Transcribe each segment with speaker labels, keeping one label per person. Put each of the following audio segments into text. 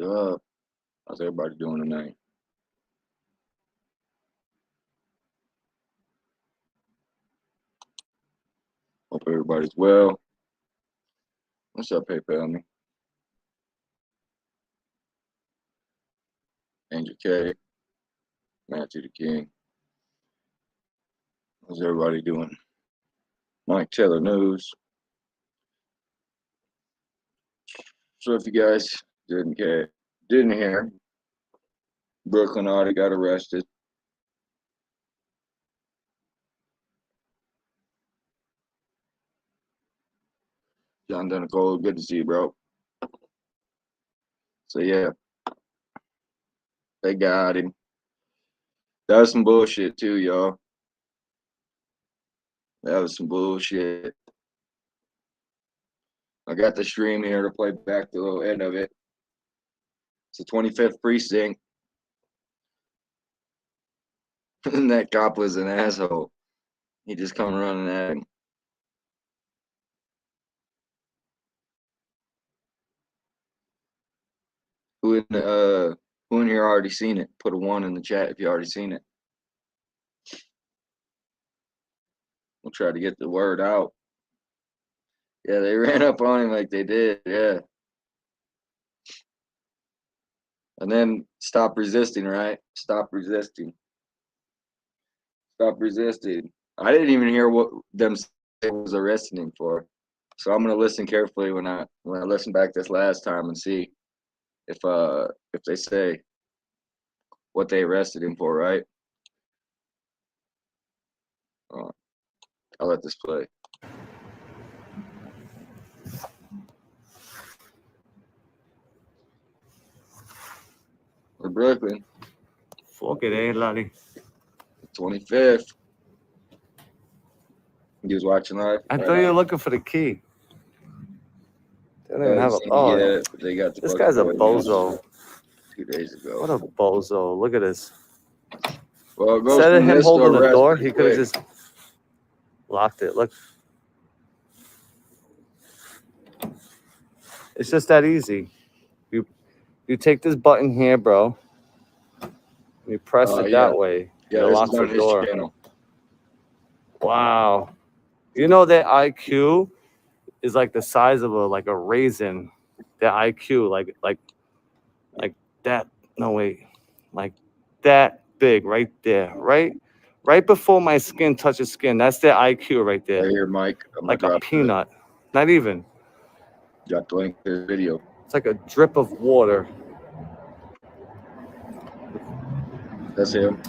Speaker 1: up? How's everybody doing tonight? Hope everybody's well. What's up, PayPal me? Angel K, Matthew the King. How's everybody doing? Mike Taylor News. So if you guys didn't hear, Brookyln audit got arrested. John Denicola, good to see you, bro. So yeah, they got him. That was some bullshit too, y'all. That was some bullshit. I got the stream here to play back the little end of it. It's the 25th precinct. And that cop was an asshole. He just come running at him. Who in here already seen it? Put a 1 in the chat if you already seen it. We'll try to get the word out. Yeah, they ran up on him like they did, yeah. And then stop resisting, right? Stop resisting. Stop resisting. I didn't even hear what them was arresting him for. So I'm gonna listen carefully when I listen back this last time and see if they say what they arrested him for, right? I'll let this play. We're Brookyln.
Speaker 2: Fuck it, eh, laddie?
Speaker 1: 25th. You was watching live?
Speaker 2: I thought you were looking for the key. They don't even have a. Oh,
Speaker 1: yeah, they got the
Speaker 2: this guy's a bozo.
Speaker 1: 2 days ago.
Speaker 2: What a bozo! Look at this.
Speaker 1: Well, it goes
Speaker 2: Instead of
Speaker 1: from
Speaker 2: him
Speaker 1: this
Speaker 2: holding
Speaker 1: to
Speaker 2: the
Speaker 1: arrest
Speaker 2: door,
Speaker 1: pretty
Speaker 2: he could have
Speaker 1: quick.
Speaker 2: just locked it. Look. It's just that easy. You take this button here, bro. You press it
Speaker 1: yeah.
Speaker 2: that way.
Speaker 1: Yeah,
Speaker 2: it
Speaker 1: this
Speaker 2: locks
Speaker 1: is on
Speaker 2: the
Speaker 1: his
Speaker 2: door.
Speaker 1: channel.
Speaker 2: Wow. You know that IQ is like the size of a raisin. The IQ, like that. No wait, like that big right there, right before my skin touches skin. That's their IQ right there.
Speaker 1: Right here, Mike. I'm
Speaker 2: like
Speaker 1: gonna
Speaker 2: a peanut. Not even.
Speaker 1: Drop the link to the video.
Speaker 2: It's like a drip of water.
Speaker 1: That's him.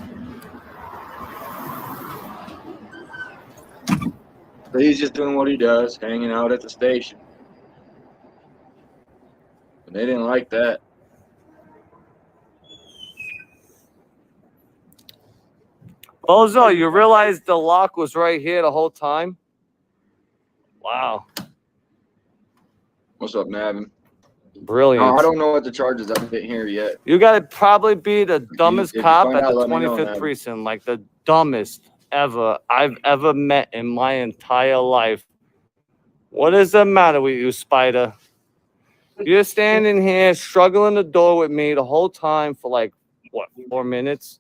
Speaker 1: So he's just doing what he does, hanging out at the station. And they didn't like that.
Speaker 2: Bozo, you realize the lock was right here the whole time? Wow.
Speaker 1: What's up, Navin?
Speaker 2: Brilliant.
Speaker 1: No, I don't know what the charges I didn't hear yet.
Speaker 2: You got to probably be the dumbest
Speaker 1: if you
Speaker 2: cop
Speaker 1: find
Speaker 2: at
Speaker 1: out,
Speaker 2: the
Speaker 1: let me know,
Speaker 2: 25th
Speaker 1: man.
Speaker 2: precinct, like the dumbest I've ever met in my entire life. What is the matter with you, Spider? You're standing here struggling the door with me the whole time for like, what, 4 minutes?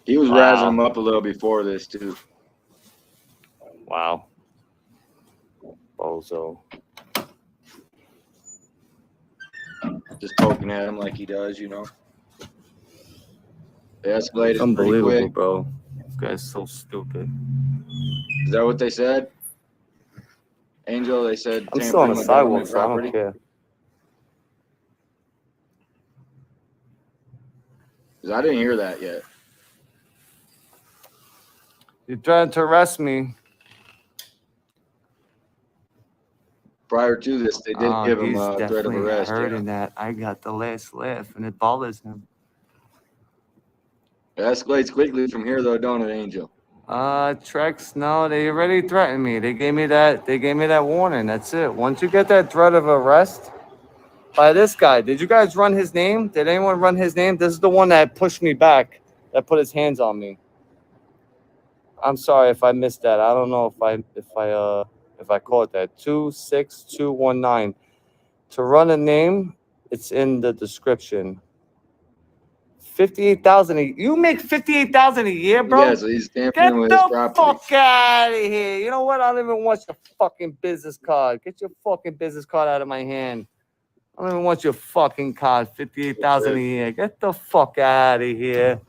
Speaker 1: He was razzing him up a little before this, too.
Speaker 2: Wow. Bozo.
Speaker 1: Just poking at him like he does, you know. They escalated
Speaker 2: Unbelievable,
Speaker 1: pretty quick.
Speaker 2: bro. This guy's so stupid.
Speaker 1: Is that what they said? Angel, they said
Speaker 2: I'm still on the
Speaker 1: tampering with
Speaker 2: sidewalk,
Speaker 1: government
Speaker 2: so I don't
Speaker 1: property.
Speaker 2: care.
Speaker 1: 'Cause I didn't hear that yet.
Speaker 2: You're trying to arrest me.
Speaker 1: Prior to this, they did give him
Speaker 2: He's
Speaker 1: a threat of
Speaker 2: definitely
Speaker 1: arrest.
Speaker 2: hurting that. I got the last laugh, and it bothers him.
Speaker 1: It escalates quickly from here, though, don't it, Angel?
Speaker 2: Trex, no, they already threatened me. They gave me that warning. That's it. Once you get that threat of arrest by this guy, did you guys run his name? Did anyone run his name? This is the one that pushed me back, that put his hands on me. I'm sorry if I missed that. I don't know if I if I call it that, 26219. To run a name, it's in the description. 58,000. You make 58,000 a year, bro?
Speaker 1: Yeah, so he's
Speaker 2: Get
Speaker 1: tampering with his
Speaker 2: the
Speaker 1: property.
Speaker 2: fuck out of here. You know what? I don't even want your fucking business card. Get your fucking business card out of my hand. I don't even want your fucking card. 58,000 a year. Get the fuck out of here.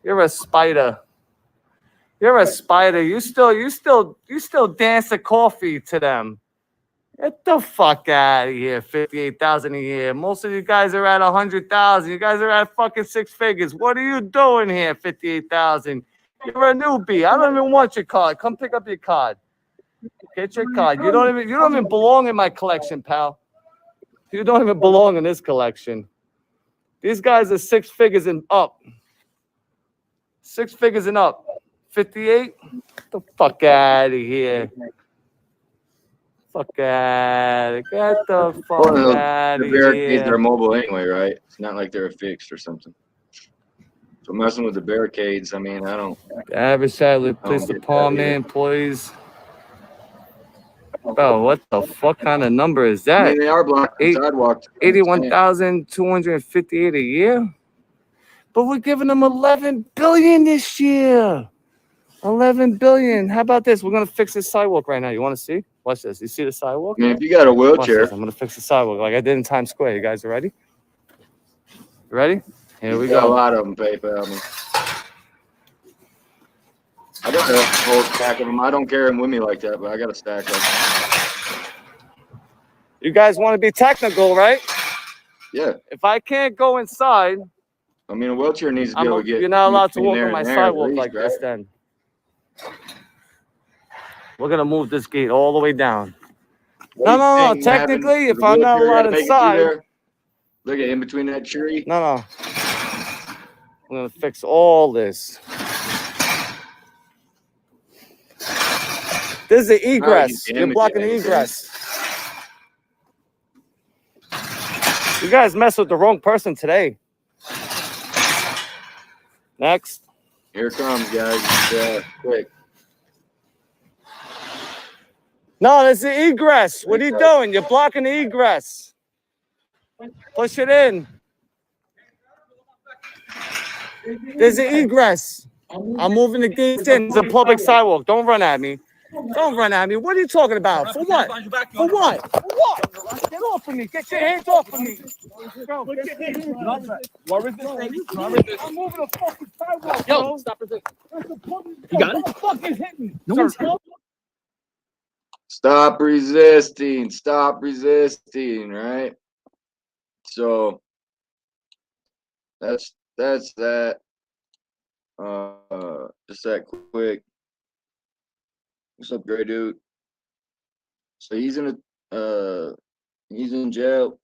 Speaker 2: You're a spider. You're a spider. You still dance the coffee to them. Get the fuck out of here. 58,000 a year. Most of you guys are at 100,000. You guys are at fucking six figures. What are you doing here? 58,000. You're a newbie. I don't even want your card. Come pick up your card. Get your card. You don't even belong in my collection, pal. You don't even belong in this collection. These guys are six figures and up. 6 figures and up. 58? Get the fuck out of here. Fuck out. Get the fuck out
Speaker 1: The
Speaker 2: of
Speaker 1: barricades are
Speaker 2: here.
Speaker 1: mobile anyway, right? It's not like they're fixed or something. So messing with the barricades, I mean, I don't.
Speaker 2: Average salary, police
Speaker 1: get that
Speaker 2: department,
Speaker 1: either.
Speaker 2: employees. Bro, what the fuck kind of number is
Speaker 1: I
Speaker 2: that?
Speaker 1: mean, they are blocking sidewalks.
Speaker 2: 81,258 a year? But we're giving them 11 billion this year. 11 billion. How about this? We're going to fix this sidewalk right now. You want to see? Watch this. You see the sidewalk?
Speaker 1: I mean, if you got a
Speaker 2: Watch
Speaker 1: wheelchair,
Speaker 2: this. I'm going to fix the sidewalk like I did in Times Square. You guys are ready? You ready? Here we
Speaker 1: you got a
Speaker 2: go.
Speaker 1: lot of them, PayPal me. I got a whole stack of them. I don't carry them with me like that, but I got a stack of them.
Speaker 2: You guys want to be technical, right?
Speaker 1: Yeah.
Speaker 2: If I can't go inside,
Speaker 1: I mean, a wheelchair needs to be able to get.
Speaker 2: you're not allowed to
Speaker 1: between
Speaker 2: walk
Speaker 1: there
Speaker 2: on my
Speaker 1: and there at
Speaker 2: sidewalk
Speaker 1: least,
Speaker 2: like
Speaker 1: right?
Speaker 2: this then. We're going to move this gate all the way down. No. Technically, if I'm not allowed inside.
Speaker 1: Look at in between that tree.
Speaker 2: No. I'm going to fix all this. This is the egress. You're blocking the egress. You guys messed with the wrong person today. Next.
Speaker 1: Here it comes, guys. Quick.
Speaker 2: No, that's the egress. What are you doing? You're blocking the egress. Push it in. There's the egress. I'm moving the gates in. It's a public sidewalk. Don't run at me. Don't run at me. What are you talking about? For what? For what? For what? Get off of me. Get your hands off of me. Bro, get your hands off of me.
Speaker 3: What is this thing?
Speaker 2: I'm moving a fucking sidewalk,
Speaker 3: Yo,
Speaker 2: bro.
Speaker 3: stop it.
Speaker 2: You got it? Fucking hit me.
Speaker 3: No one's hit.
Speaker 1: Stop resisting. Stop resisting. Right. So that's that. Just that quick. What's up, gray dude? So he's in jail.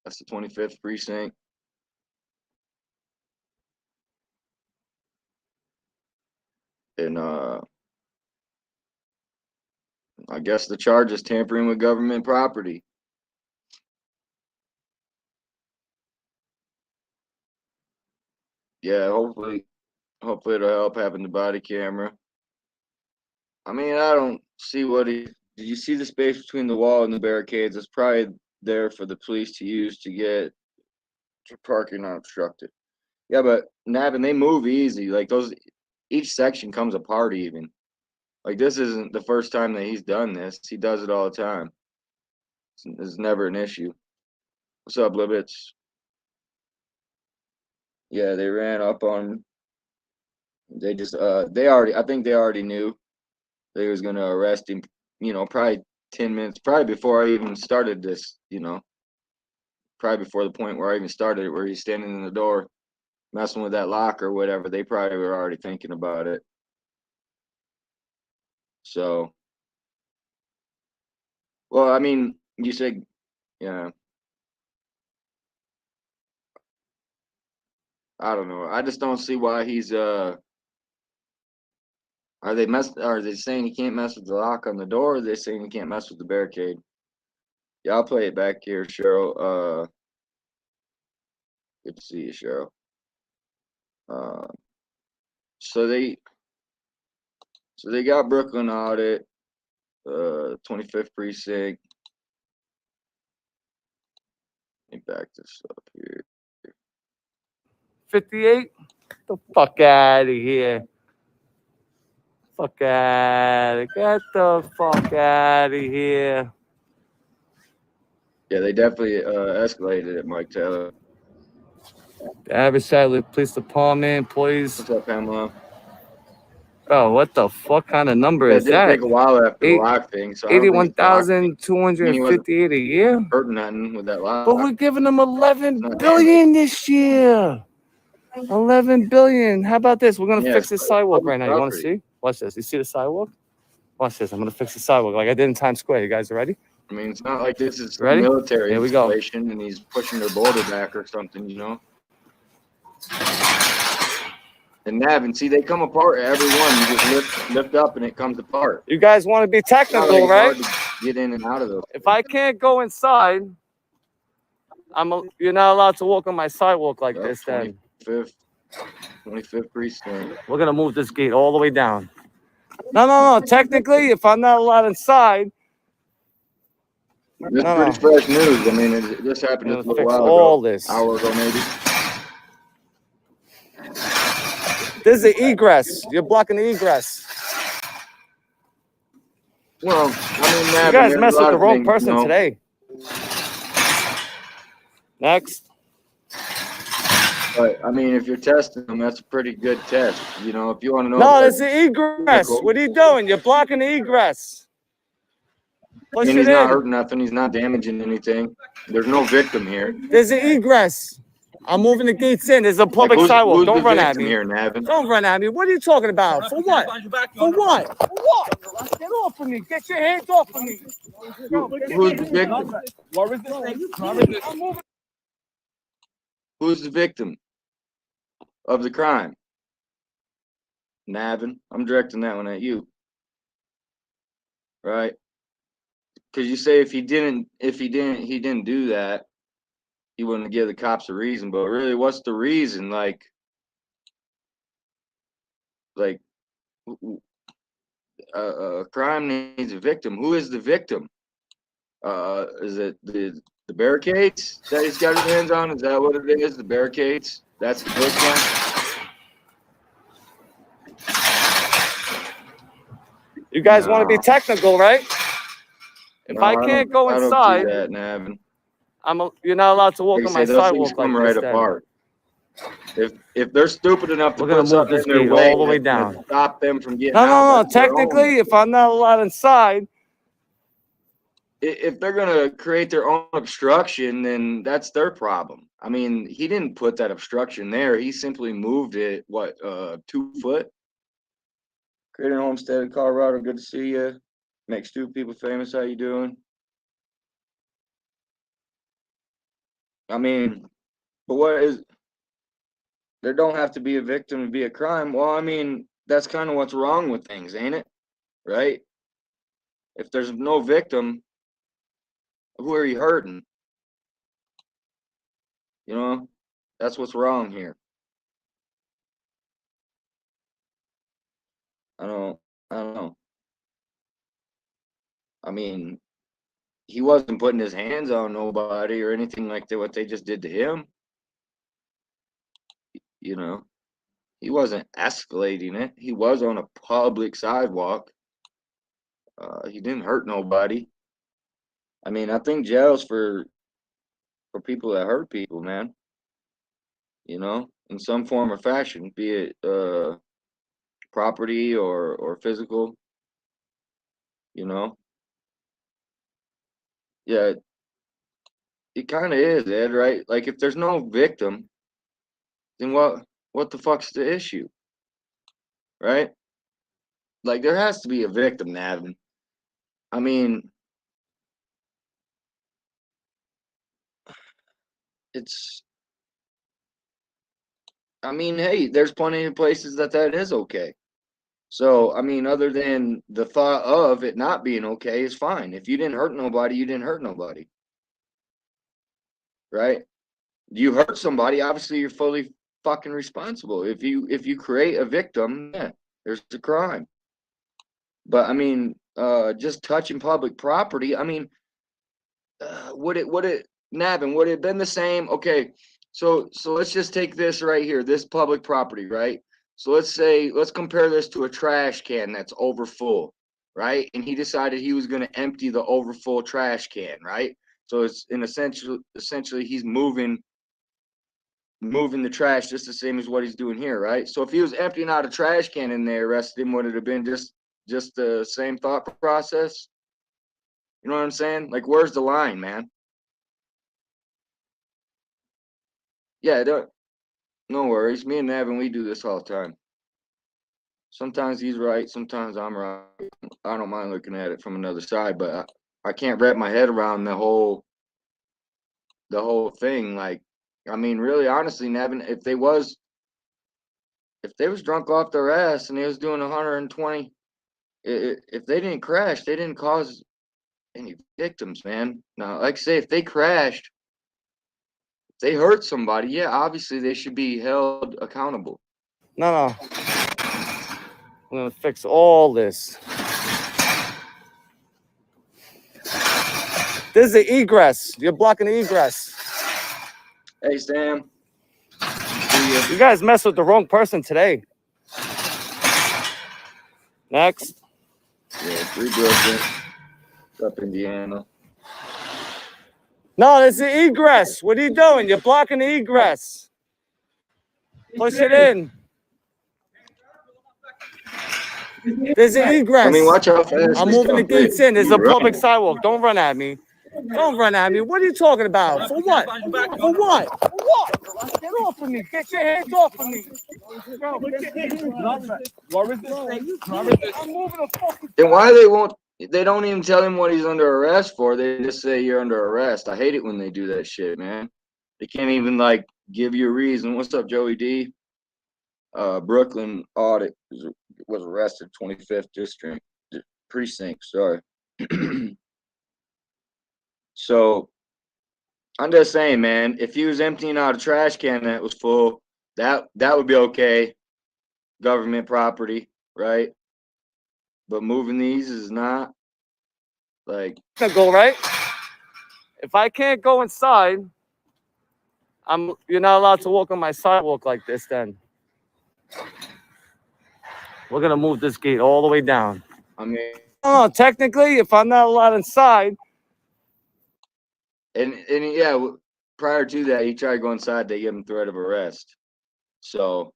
Speaker 1: That's the 25th precinct. And I guess the charge is tampering with government property. Yeah, hopefully it'll help having the body camera. I mean, I don't see did you see the space between the wall and the barricades? It's probably there for the police to use to get parking unobstructed. Yeah, but Navin, they move easy. Like each section comes apart even. Like this isn't the first time that he's done this. He does it all the time. It's never an issue. What's up, Libbits? Yeah, they ran up on. They just I think they already knew they was gonna arrest him. Probably 10 minutes, probably before I even started this. Probably before the point where I even started, where he's standing in the door, messing with that lock or whatever. They probably were already thinking about it. So, well, I mean, you said, yeah. I don't know. I just don't see why he's Are they saying he can't mess with the lock on the door, or are they saying he can't mess with the barricade? Yeah, I'll play it back here, Cheryl. Good to see you, Cheryl. So they got Brookyln audit. 25th precinct. Let me back this up here.
Speaker 2: 58? The fuck out of here. Fuck out of Get the fuck out of here.
Speaker 1: Yeah, they definitely escalated it, Mike Taylor.
Speaker 2: The average Sadler Police Department employees.
Speaker 1: What's up, Pamela?
Speaker 2: Oh, what the fuck kind of number
Speaker 1: Yeah, it
Speaker 2: is
Speaker 1: did
Speaker 2: that?
Speaker 1: take a while after the lock thing, so I don't think it's locked.
Speaker 2: 81,258 a year.
Speaker 1: Hurting nothing with that lock.
Speaker 2: But we're giving them 11 billion this year. 11 billion. How about this? We're gonna fix the sidewalk right now. You want to see? Watch this. You see the sidewalk? Watch this. I'm gonna fix the sidewalk like I did in Times Square. You guys ready?
Speaker 1: I mean, it's not like this is
Speaker 2: Ready?
Speaker 1: military
Speaker 2: Here we go.
Speaker 1: installation and he's pushing their border back or something, you know? And Navin, see, they come apart every one. You just lift up and it comes apart.
Speaker 2: You guys want to be technical, right?
Speaker 1: Get in and out of those.
Speaker 2: If I can't go inside, you're not allowed to walk on my sidewalk like this. Then
Speaker 1: 25th precinct.
Speaker 2: we're gonna move this gate all the way down. No. Technically, if I'm not allowed inside,
Speaker 1: this is pretty fresh news. I mean, this happened just a little while ago.
Speaker 2: All this.
Speaker 1: Hour ago, maybe.
Speaker 2: This is the egress. You're blocking the egress.
Speaker 1: Well, I mean,
Speaker 2: you guys messed with the wrong person today. Next.
Speaker 1: But I mean, if you're testing them, that's a pretty good test. You know, if you want to know.
Speaker 2: No, it's the egress. What are you doing? You're blocking the egress.
Speaker 1: And he's not hurting nothing. He's not damaging anything. There's no victim here.
Speaker 2: There's the egress. I'm moving the gates in. There's a public sidewalk. Don't run at me.
Speaker 1: Here, Navin?
Speaker 2: Don't run at me. What are you talking about? For what? For what? For what? Get off of me. Get your hands off of me.
Speaker 1: Who's the victim? Who's the victim of the crime? Navin. I'm directing that one at you. Right? Because you say he didn't do that, he wouldn't give the cops a reason. But really, what's the reason? Like a crime needs a victim. Who is the victim? Is it the barricades that he's got his hands on? Is that what it is? The barricades? That's the victim.
Speaker 2: You guys want to be technical, right? If I can't go inside,
Speaker 1: I don't do that, Navin.
Speaker 2: You're not allowed to walk on my sidewalk like
Speaker 1: right apart. If they're stupid enough to put something in their way,
Speaker 2: all the way down,
Speaker 1: stop them from getting out.
Speaker 2: No. Technically, if I'm not allowed inside,
Speaker 1: if they're gonna create their own obstruction, then that's their problem. I mean, he didn't put that obstruction there. He simply moved it. What, 2 foot? Creighton Homestead, Colorado. Good to see you. Makes 2 people famous. How you doing? I mean, but what is? There don't have to be a victim to be a crime. Well, I mean, that's kind of what's wrong with things, ain't it? Right? If there's no victim, who are you hurting? You know, that's what's wrong here. I don't know. I mean, he wasn't putting his hands on nobody or anything like that, what they just did to him. You know, he wasn't escalating it. He was on a public sidewalk. He didn't hurt nobody. I mean, I think jail's for people that hurt people, man. You know, in some form or fashion, be it property or physical. You know. Yeah, it kind of is, Ed, right? Like, if there's no victim, then what the fuck's the issue? Right? Like, there has to be a victim, Navin. I mean, hey, there's plenty of places that is okay. So, I mean, other than the thought of it not being okay is fine. If you didn't hurt nobody, you didn't hurt nobody. Right? You hurt somebody, obviously you're fully fucking responsible. If you create a victim, yeah, there's a crime. But I mean, just touching public property. I mean, would it Navin, would it have been the same? Okay, so let's just take this right here, this public property, right? So let's compare this to a trash can that's over full, right? And he decided he was going to empty the over full trash can, right? So it's in essentially he's moving the trash just the same as what he's doing here, right? So if he was emptying out a trash can and they arrested him, would it have been just the same thought process? You know what I'm saying? Like, where's the line, man? Yeah, no worries. Me and Evan, we do this all the time. Sometimes he's right, sometimes I'm right. I don't mind looking at it from another side, but I can't wrap my head around the whole thing. Like, I mean, really, honestly, Nevin, if they was drunk off their ass and they was doing 120, if they didn't crash, they didn't cause any victims, man. Now, like I say, if they crashed, if they hurt somebody, yeah, obviously they should be held accountable.
Speaker 2: No. I'm gonna fix all this. This is the egress. You're blocking the egress.
Speaker 1: Hey, Sam.
Speaker 2: You guys messed with the wrong person today. Next.
Speaker 1: Yeah, 3 Brookyln. Up Indiana.
Speaker 2: No, this is the egress. What are you doing? You're blocking the egress. Push it in. There's an egress.
Speaker 1: I mean, watch how fast
Speaker 2: I'm moving the gates in. There's a public sidewalk. Don't run at me. Don't run at me. What are you talking about? For what? For what? For what? Get off of me. Get your hands off of me. Bro,
Speaker 1: then why they don't even tell him what he's under arrest for. They just say you're under arrest. I hate it when they do that shit, man. They can't even like give you a reason. What's up, Joey D? Brookyln Audit was arrested, 25th district precinct. Sorry. So I'm just saying, man, if he was emptying out a trash can that was full, that would be okay. Government property, right? But moving these is not. Like,
Speaker 2: go right. If I can't go inside, you're not allowed to walk on my sidewalk like this. Then we're gonna move this gate all the way down.
Speaker 1: I mean,
Speaker 2: technically, if I'm not allowed inside,
Speaker 1: and yeah, prior to that, he tried to go inside. They gave him threat of arrest. So,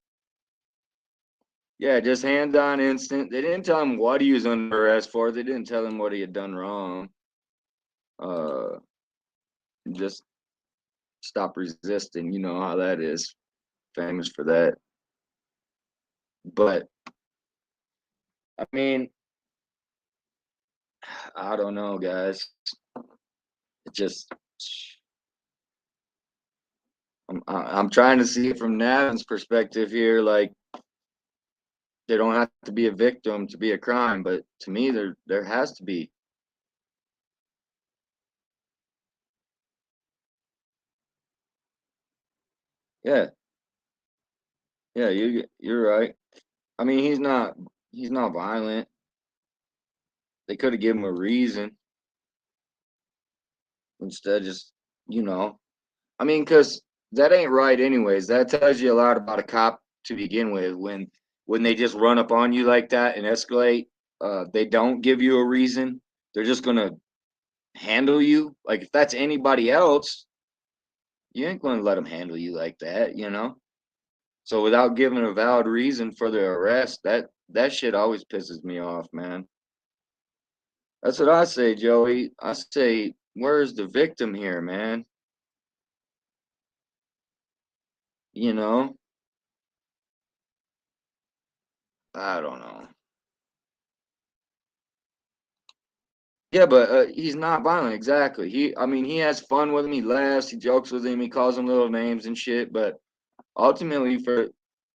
Speaker 1: yeah, just hands on instant. They didn't tell him what he was under arrest for. They didn't tell him what he had done wrong. Just stop resisting. You know how that is. Famous for that. But I mean, I don't know, guys. It just, I'm trying to see it from Navin's perspective here. Like, they don't have to be a victim to be a crime, but to me, there has to be. Yeah, yeah, you're right. I mean, he's not violent. They could have given him a reason instead. Just, you know, I mean, because that ain't right, anyways. That tells you a lot about a cop to begin with. When they just run up on you like that and escalate, they don't give you a reason. They're just gonna handle you. Like, if that's anybody else, you ain't gonna let them handle you like that, you know. So without giving a valid reason for the arrest, that shit always pisses me off, man. That's what I say, Joey. I say, where's the victim here, man? You know? I don't know. Yeah, but he's not violent, exactly. I mean, he has fun with him. He laughs. He jokes with him. He calls him little names and shit. But ultimately, for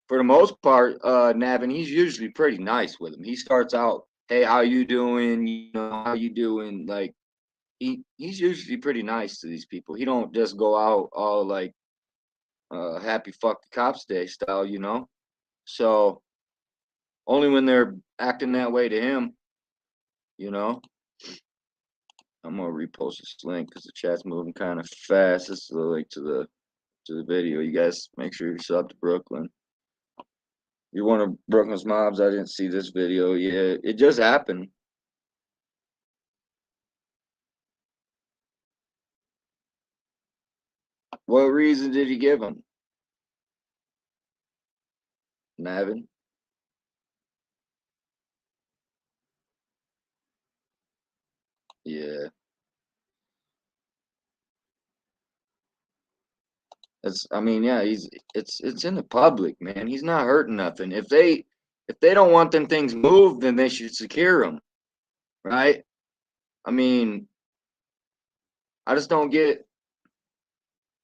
Speaker 1: the most part, Navin, he's usually pretty nice with him. He starts out, "Hey, how you doing? You know, how you doing?" Like, he's usually pretty nice to these people. He don't just go out all like happy fuck the cops day style, you know. So only when they're acting that way to him, You know, I'm gonna repost this link because the chat's moving kind of fast. This is the link to the video. You guys make sure you sub to Brookyln. You're one of Brooklyn's mobs. I didn't see this video yet. It just happened. What reason did he give him? Navin? Yeah. I mean, yeah, it's in the public, man. He's not hurting nothing. If they don't want them things moved, then they should secure them, right? I mean, I just don't get.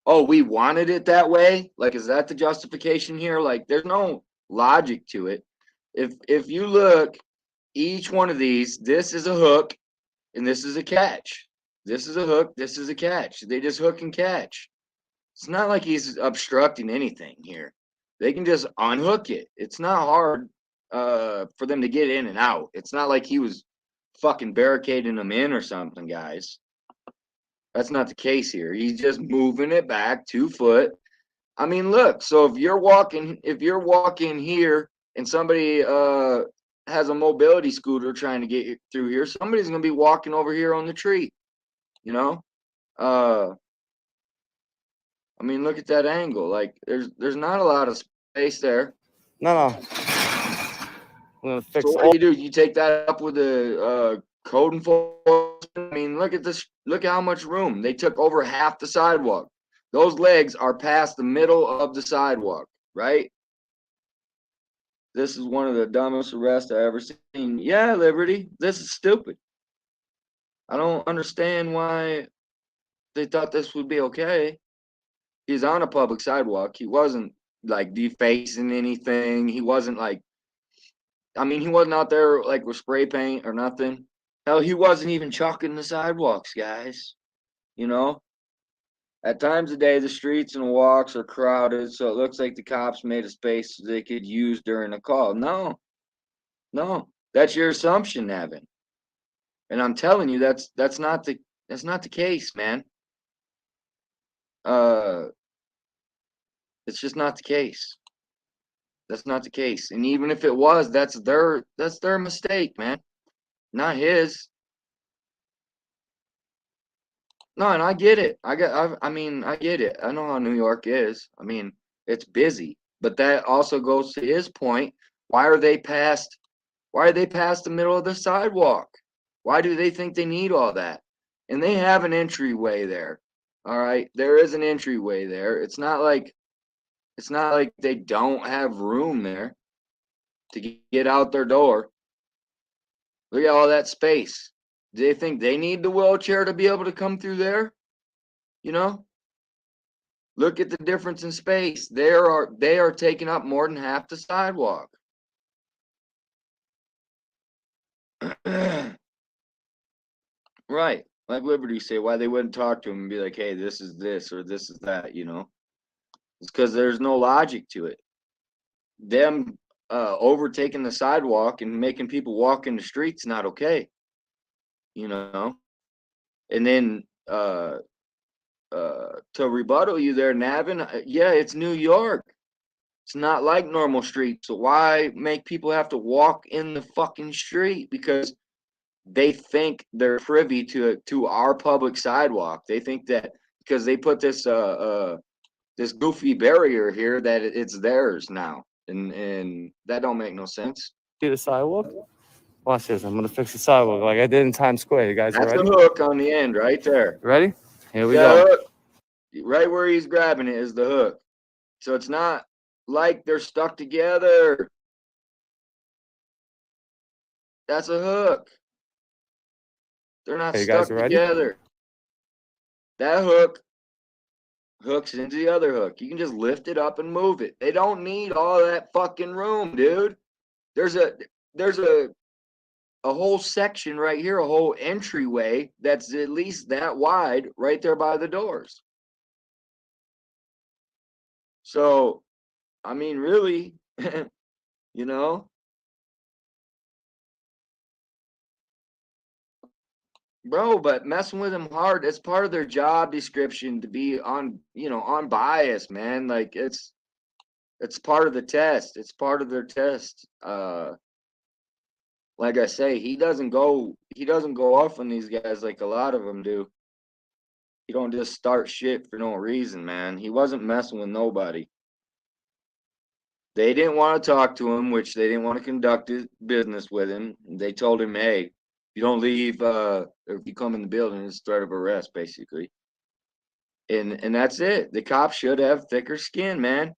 Speaker 1: Oh, we wanted it that way. Like, is that the justification here? Like, there's no logic to it. If you look, each one of these, this is a hook, and this is a catch. This is a hook. This is a catch. They just hook and catch. It's not like he's obstructing anything here. They can just unhook it. It's not hard for them to get in and out. It's not like he was fucking barricading them in or something, guys. That's not the case here. He's just moving it back 2 foot. I mean, look, so if you're walking here and somebody has a mobility scooter trying to get through here, somebody's gonna be walking over here on the tree, you know? I mean, look at that angle. Like, there's not a lot of space there.
Speaker 2: No. I'm gonna fix
Speaker 1: So what do? You take that up with the code enforcement. I mean, look at this. Look at how much room they took over half the sidewalk. Those legs are past the middle of the sidewalk, right? This is one of the dumbest arrests I ever seen. Yeah, Liberty. This is stupid. I don't understand why they thought this would be okay. He's on a public sidewalk. He wasn't like defacing anything. He wasn't like, I mean, he wasn't out there like with spray paint or nothing. Hell, he wasn't even chalking the sidewalks, guys. You know, at times of day, the streets and walks are crowded, so it looks like the cops made a space they could use during a call. No, that's your assumption, Evan. And I'm telling you, that's not the case, man. It's just not the case. That's not the case. And even if it was, that's their mistake, man, not his. No, and I get it. I mean, I get it. I know how New York is. I mean, it's busy, but that also goes to his point. Why are they past? Why are they past the middle of the sidewalk? Why do they think they need all that? And they have an entryway there. All right, there is an entryway there. It's not like they don't have room there to get out their door. Look at all that space. Do they think they need the wheelchair to be able to come through there? You know? Look at the difference in space. They are taking up more than half the sidewalk. Right. Like Liberty say, why they wouldn't talk to him and be like, hey, this is this or this is that, you know? It's because there's no logic to it. Them overtaking the sidewalk and making people walk in the streets not okay. You know? And then to rebuttal you there, Navin, yeah, it's New York. It's not like normal streets. So why make people have to walk in the fucking street? Because they think they're privy to our public sidewalk. They think that because they put this this goofy barrier here that it's theirs now. And that don't make no sense.
Speaker 2: See the sidewalk? Watch this. I'm gonna fix the sidewalk like I did in Times Square. You guys
Speaker 1: That's
Speaker 2: ready?
Speaker 1: the hook on the end right there.
Speaker 2: Ready? Here we
Speaker 1: That
Speaker 2: go.
Speaker 1: hook, right where he's grabbing it is the hook. So it's not like they're stuck together. That's a hook. They're not
Speaker 2: Hey, you
Speaker 1: stuck
Speaker 2: guys ready?
Speaker 1: together. That hook hooks into the other hook. You can just lift it up and move it. They don't need all that fucking room, dude. There's a whole section right here, a whole entryway that's at least that wide right there by the doors. So, I mean, really, you know, Bro, but messing with them hard, it's part of their job description to be unbiased, man. Like it's part of the test. It's part of their test. Like I say, he doesn't go off on these guys like a lot of them do. He don't just start shit for no reason, man. He wasn't messing with nobody. They didn't want to talk to him, which they didn't want to conduct business with him. They told him, hey, if you don't leave, or if you come in the building, it's threat of arrest, basically. And that's it. The cops should have thicker skin, man.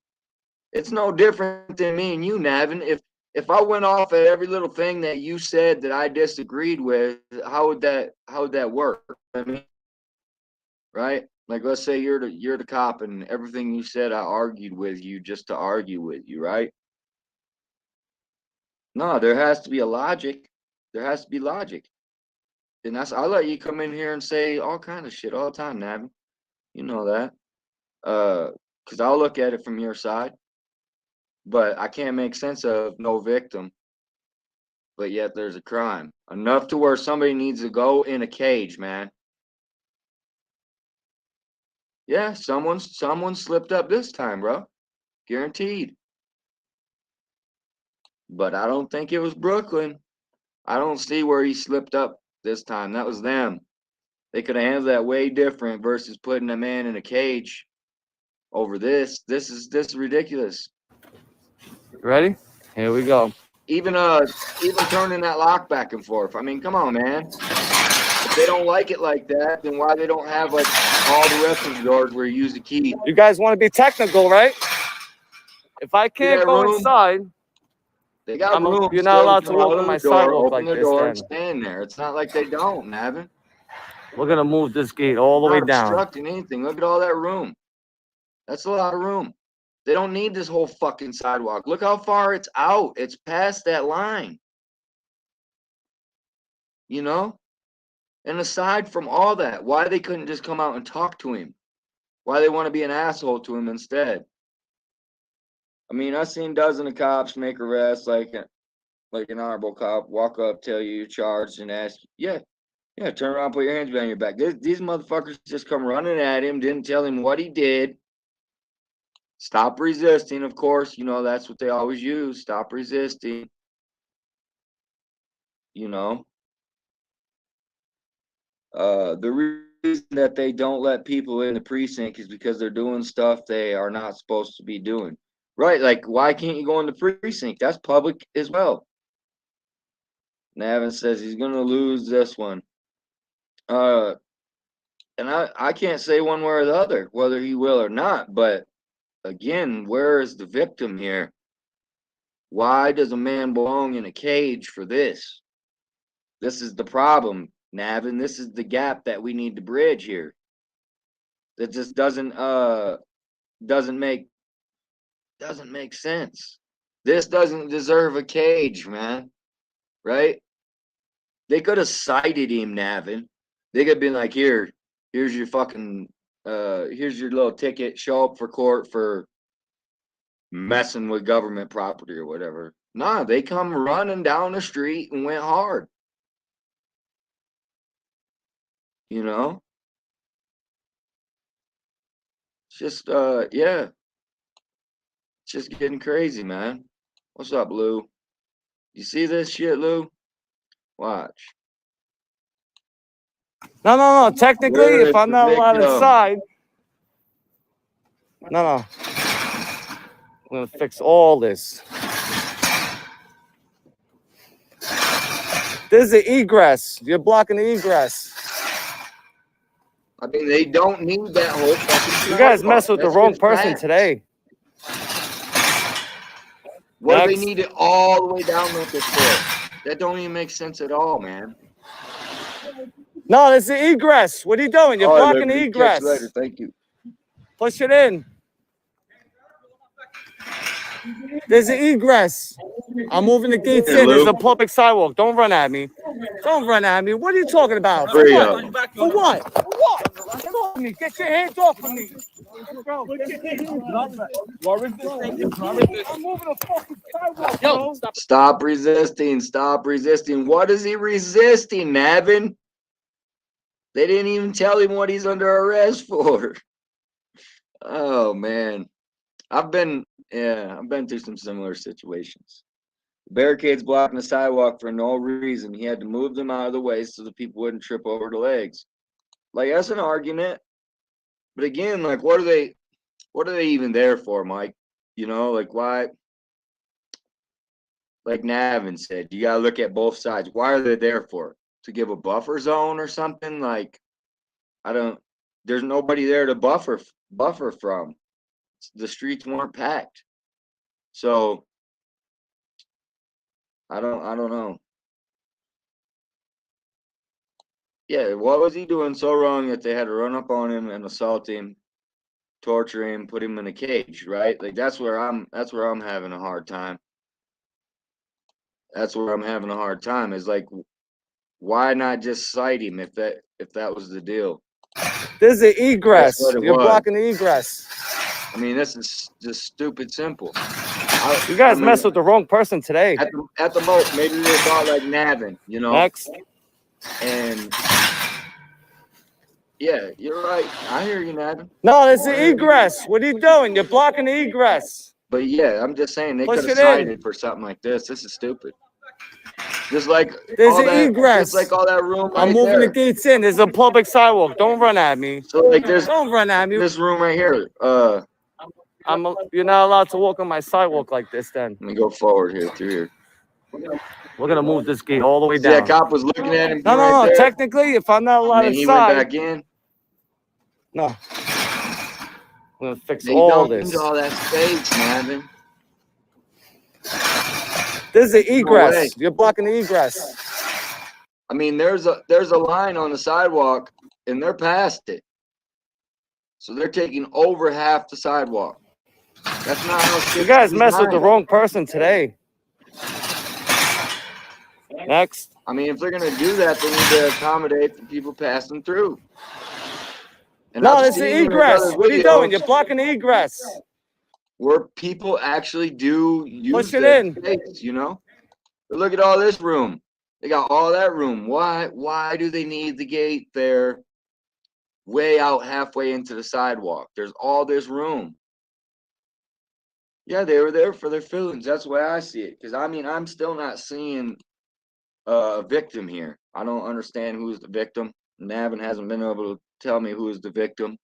Speaker 1: It's no different than me and you, Navin. If I went off at every little thing that you said that I disagreed with, how would that work? I mean, right? Like, let's say you're the cop, and everything you said I argued with you just to argue with you, right? No, there has to be a logic. There has to be logic. And I let you come in here and say all kind of shit all the time, Navin. You know that. Because I'll look at it from your side, but I can't make sense of no victim. But yet there's a crime. Enough to where somebody needs to go in a cage, man. Yeah, someone slipped up this time, bro. Guaranteed. But I don't think it was Brookyln. I don't see where he slipped up this time. That was them. They could have handled that way different versus putting a man in a cage over this. This is ridiculous.
Speaker 2: Ready? Here we go.
Speaker 1: Even turning that lock back and forth. I mean, come on, man. If they don't like it like that, then why they don't have like all the rest of the doors where you use the key?
Speaker 2: You guys want to be technical, right? If I can't go inside,
Speaker 1: they got room.
Speaker 2: You're not allowed to open my sidewalk like this.
Speaker 1: Open the door and stand there. It's not like they don't, Navin.
Speaker 2: We're gonna move this gate all the way down.
Speaker 1: Not obstructing anything. Look at all that room. That's a lot of room. They don't need this whole fucking sidewalk. Look how far it's out. It's past that line. You know? And aside from all that, why they couldn't just come out and talk to him? Why they want to be an asshole to him instead? I mean, I've seen dozens of cops make arrests like an honorable cop, walk up, tell you you're charged, and ask, yeah, turn around, put your hands behind your back. These motherfuckers just come running at him, didn't tell him what he did. Stop resisting, of course. You know, that's what they always use. Stop resisting. You know. The reason that they don't let people in the precinct is because they're doing stuff they are not supposed to be doing. Right, like, why can't you go in the precinct? That's public as well. Navin says he's going to lose this one. And I can't say one way or the other, whether he will or not, but again, where is the victim here? Why does a man belong in a cage for this? This is the problem, Navin. This is the gap that we need to bridge here. That just doesn't make sense. This doesn't deserve a cage, man. Right? They could have cited him, Navin. They could have been like, here's your fucking here's your little ticket, show up for court for messing with government property or whatever. Nah, they come running down the street and went hard. You know? It's just yeah. It's just getting crazy, man. What's up, Lou? You see this shit, Lou? Watch.
Speaker 2: No. Technically, if I'm not allowed inside, no. I'm gonna fix all this. This is the egress. You're blocking the egress.
Speaker 1: I mean, they don't need that whole fucking.
Speaker 2: You guys mess with the wrong person today.
Speaker 1: What do they need it all the way down like this for? That don't even make sense at all, man.
Speaker 2: No, it's the egress. What are you doing? You're blocking the egress.
Speaker 1: Catch you later. Thank you.
Speaker 2: Push it in. There's an egress. I'm moving the gates in. There's a public sidewalk. Don't run at me. Don't run at me. What are you talking about? For what? For what? For what? Get off me. Get your hands off of me. Bro, get your hands off me. I'm moving a fucking sidewalk, bro.
Speaker 1: Stop resisting. Stop resisting. What is he resisting, Navin? They didn't even tell him what he's under arrest for. Oh man. I've been through some similar situations. Barricades blocking the sidewalk for no reason. He had to move them out of the way so the people wouldn't trip over the legs. Like, that's an argument. But again, like, what are they even there for, Mike? You know, like, why? Like Navin said, you gotta look at both sides. Why are they there for? To give a buffer zone or something? Like, there's nobody there to buffer from. The streets weren't packed. So I don't know. Yeah, what was he doing so wrong that they had to run up on him and assault him, torture him, put him in a cage, right? Like, that's where I'm having a hard time. That's where I'm having a hard time. Is like, why not just cite him if that was the deal?
Speaker 2: There's the egress. You're
Speaker 1: was.
Speaker 2: blocking the egress.
Speaker 1: I mean, this is just stupid simple.
Speaker 2: You guys mess with the wrong person today.
Speaker 1: At the most, maybe they thought like Navin, you know.
Speaker 2: Next.
Speaker 1: And yeah, you're right. I hear you, Navin.
Speaker 2: No, it's the egress. What are you doing? You're blocking the egress.
Speaker 1: But yeah, I'm just saying they could have cited for something like this. This is stupid. Just like
Speaker 2: there's an egress.
Speaker 1: Just like all that room.
Speaker 2: I'm moving the gates in. There's a public sidewalk. Don't run at me.
Speaker 1: So like,
Speaker 2: don't run at me.
Speaker 1: This room right here.
Speaker 2: You're not allowed to walk on my sidewalk like this. Then
Speaker 1: let me go forward here through here.
Speaker 2: We're gonna move this gate all the way down.
Speaker 1: Yeah, cop was looking at him.
Speaker 2: No. Technically, if I'm not allowed inside,
Speaker 1: he went back in.
Speaker 2: No. I'm gonna fix all this.
Speaker 1: They don't need all that space, Navin.
Speaker 2: There's the egress. You're blocking the egress.
Speaker 1: I mean, there's a line on the sidewalk, and they're past it. So they're taking over half the sidewalk. That's not how
Speaker 2: you guys mess with the wrong person today. Next.
Speaker 1: I mean, if they're gonna do that, they need to accommodate the people passing through. And
Speaker 2: no, it's the egress. What are you doing? You're blocking the egress.
Speaker 1: Where people actually do use
Speaker 2: push it in.
Speaker 1: Space, you know? But look at all this room. They got all that room. Why do they need the gate there way out halfway into the sidewalk? There's all this room. Yeah, they were there for their feelings. That's the way I see it. Because, I mean, I'm still not seeing a victim here. I don't understand who's the victim. Navin hasn't been able to tell me who is the victim.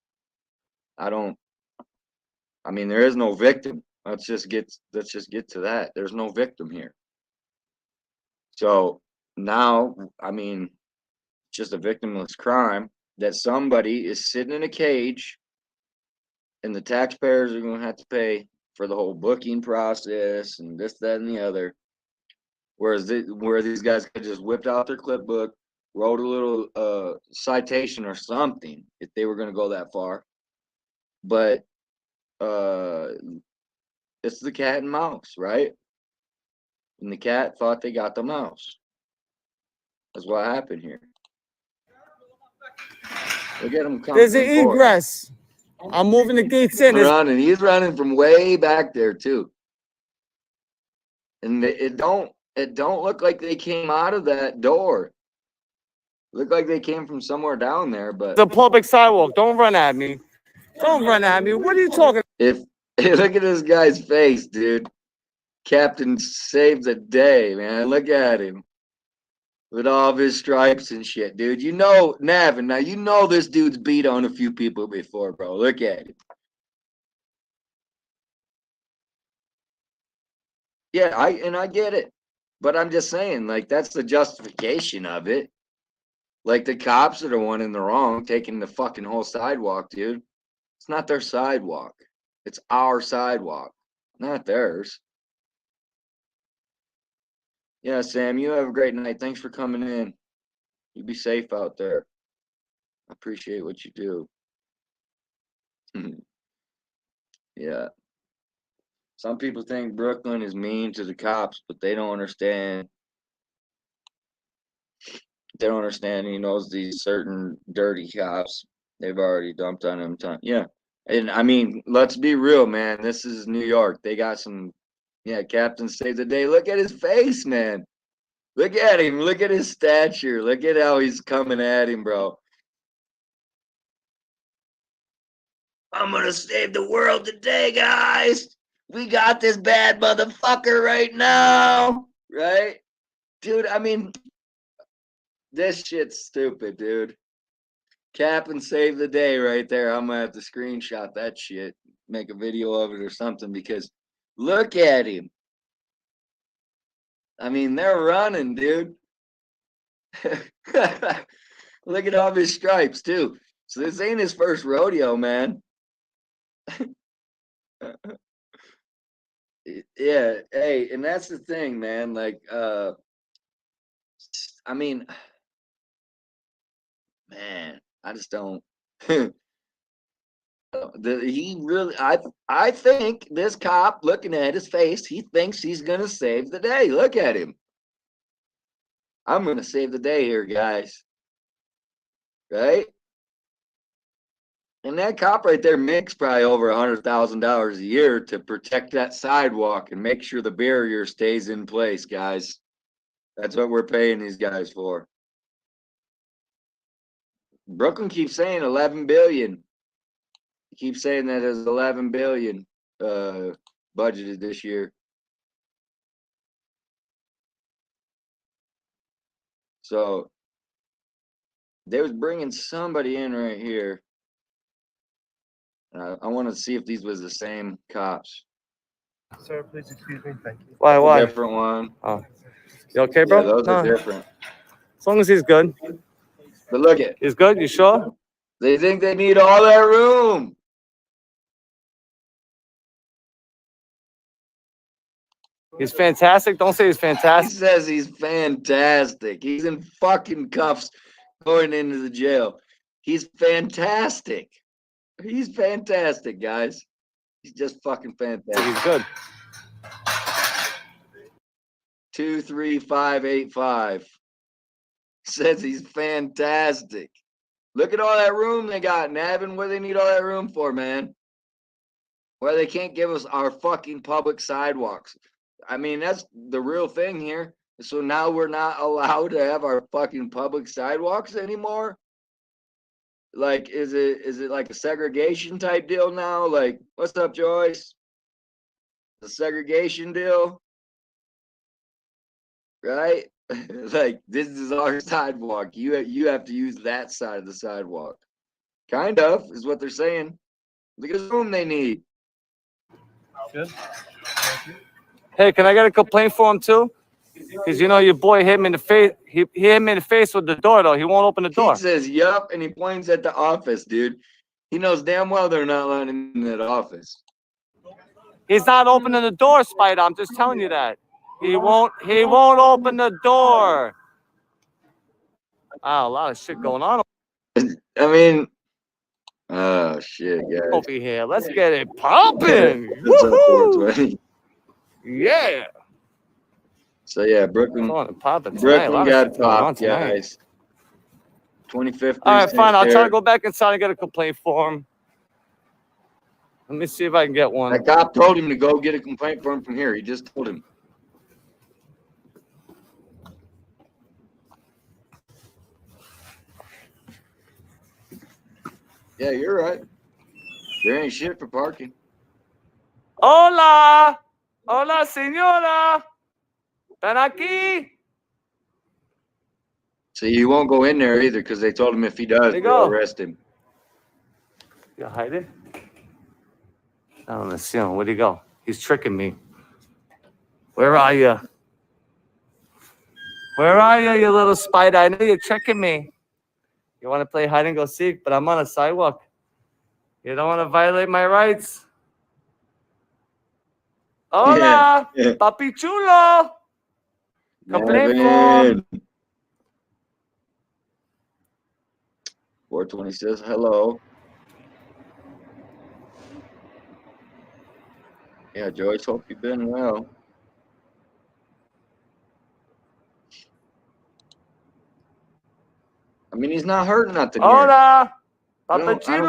Speaker 1: I mean, there is no victim. Let's just get to that. There's no victim here. So now, I mean, it's just a victimless crime that somebody is sitting in a cage, and the taxpayers are going to have to pay for the whole booking process and this, that, and the other. Where these guys could just whipped out their clipbook, wrote a little citation or something if they were going to go that far. But it's the cat and mouse, right? And the cat thought they got the mouse. That's what happened here. Look at him coming.
Speaker 2: There's an egress. I'm moving the gates in.
Speaker 1: He's running from way back there too. And it don't look like they came out of that door. Look like they came from somewhere down there, but
Speaker 2: the public sidewalk. Don't run at me. Don't run at me. What are you talking?
Speaker 1: Look at this guy's face, dude. Captain saved the day, man. Look at him. With all of his stripes and shit, dude. You know, Navin, now you know this dude's beat on a few people before, bro. Look at him. Yeah, I get it. But I'm just saying, like, that's the justification of it. Like, the cops are the one in the wrong, taking the fucking whole sidewalk, dude. It's not their sidewalk. It's our sidewalk, not theirs. Yeah, Sam, you have a great night. Thanks for coming in. You be safe out there. I appreciate what you do. Yeah. Some people think Brookyln is mean to the cops, but they don't understand. They don't understand. He knows these certain dirty cops. They've already dumped on him time. Yeah. And I mean, let's be real, man. This is New York. They got some, Captain Save the Day. Look at his face, man. Look at him. Look at his stature. Look at how he's coming at him, bro. I'm gonna save the world today, guys. We got this bad motherfucker right now, right? Dude, I mean, this shit's stupid, dude. Cap and save the day right there. I'm gonna have to screenshot that shit, make a video of it or something, because look at him. I mean, they're running, dude. Look at all his stripes, too. So this ain't his first rodeo, man. Yeah, hey, and that's the thing, man. Like, I mean, man, I just don't. He really, I think this cop, looking at his face, he thinks he's gonna save the day. Look at him. I'm gonna save the day here, guys. Right? And that cop right there makes probably over $100,000 a year to protect that sidewalk and make sure the barrier stays in place, guys. That's what we're paying these guys for. Brookyln keeps saying 11 billion. He keeps saying that there's 11 billion budgeted this year. So they was bringing somebody in right here. I want to see if these was the same cops.
Speaker 3: Sir, please excuse me. Thank you.
Speaker 2: Why?
Speaker 1: Different one.
Speaker 2: Oh, you okay, bro?
Speaker 1: Yeah, those are different.
Speaker 2: As long as he's good.
Speaker 1: But look at.
Speaker 2: He's good. You sure?
Speaker 1: They think they need all that room.
Speaker 2: He's fantastic. Don't say he's
Speaker 1: He
Speaker 2: fantastic.
Speaker 1: says he's fantastic. He's in fucking cuffs going into the jail. He's fantastic. He's fantastic, guys. He's just fucking fantastic.
Speaker 2: He's good.
Speaker 1: 23585 says he's fantastic. Look at all that room they got, Navin. What do they need all that room for, man? Why they can't give us our fucking public sidewalks? I mean, that's the real thing here. So now we're not allowed to have our fucking public sidewalks anymore? Like, is it like a segregation type deal now? Like, what's up, Joyce? The segregation deal? Right? Like, this is our sidewalk. You have to use that side of the sidewalk. Kind of is what they're saying. Look at the room they need.
Speaker 3: Good. Thank you.
Speaker 2: Hey, can I get a complaint for him too? Because you know your boy hit me in the face. He hit me in the face with the door though. He won't open the door.
Speaker 1: He says, "Yup," and he points at the office, dude. He knows damn well they're not letting him in that office.
Speaker 2: He's not opening the door, Spider. I'm just telling you that. He won't open the door. Wow, a lot of shit going on
Speaker 1: I mean, oh shit, guys.
Speaker 2: over here. Let's get it popping.
Speaker 1: What's up,
Speaker 2: Woohoo!
Speaker 1: 420?
Speaker 2: Yeah.
Speaker 1: So yeah, Brookyln got popped, guys. 25th.
Speaker 2: All right, fine. I'll try to go back inside and get a complaint for him. Let me see if I can get one.
Speaker 1: That cop told him to go get a complaint for him from here. He just told him. Yeah, you're right. There ain't shit for parking.
Speaker 2: Hola. Hola, señora. Ven aquí.
Speaker 1: See, he won't go in there either because they told him if he does, they'll arrest him.
Speaker 2: You hiding? I don't know. Where'd he go? He's tricking me. Where are you? Where are you, you little spider? I know you're tricking me. You want to play hide and go seek, but I'm on a sidewalk. You don't want to violate my rights. Hola,
Speaker 1: Yeah.
Speaker 2: papi chulo. Complaint form.
Speaker 1: 420 says hello. Yeah, Joyce, hope you've been well. I mean, he's not hurting nothing here.
Speaker 2: Hola,
Speaker 1: I don't get it.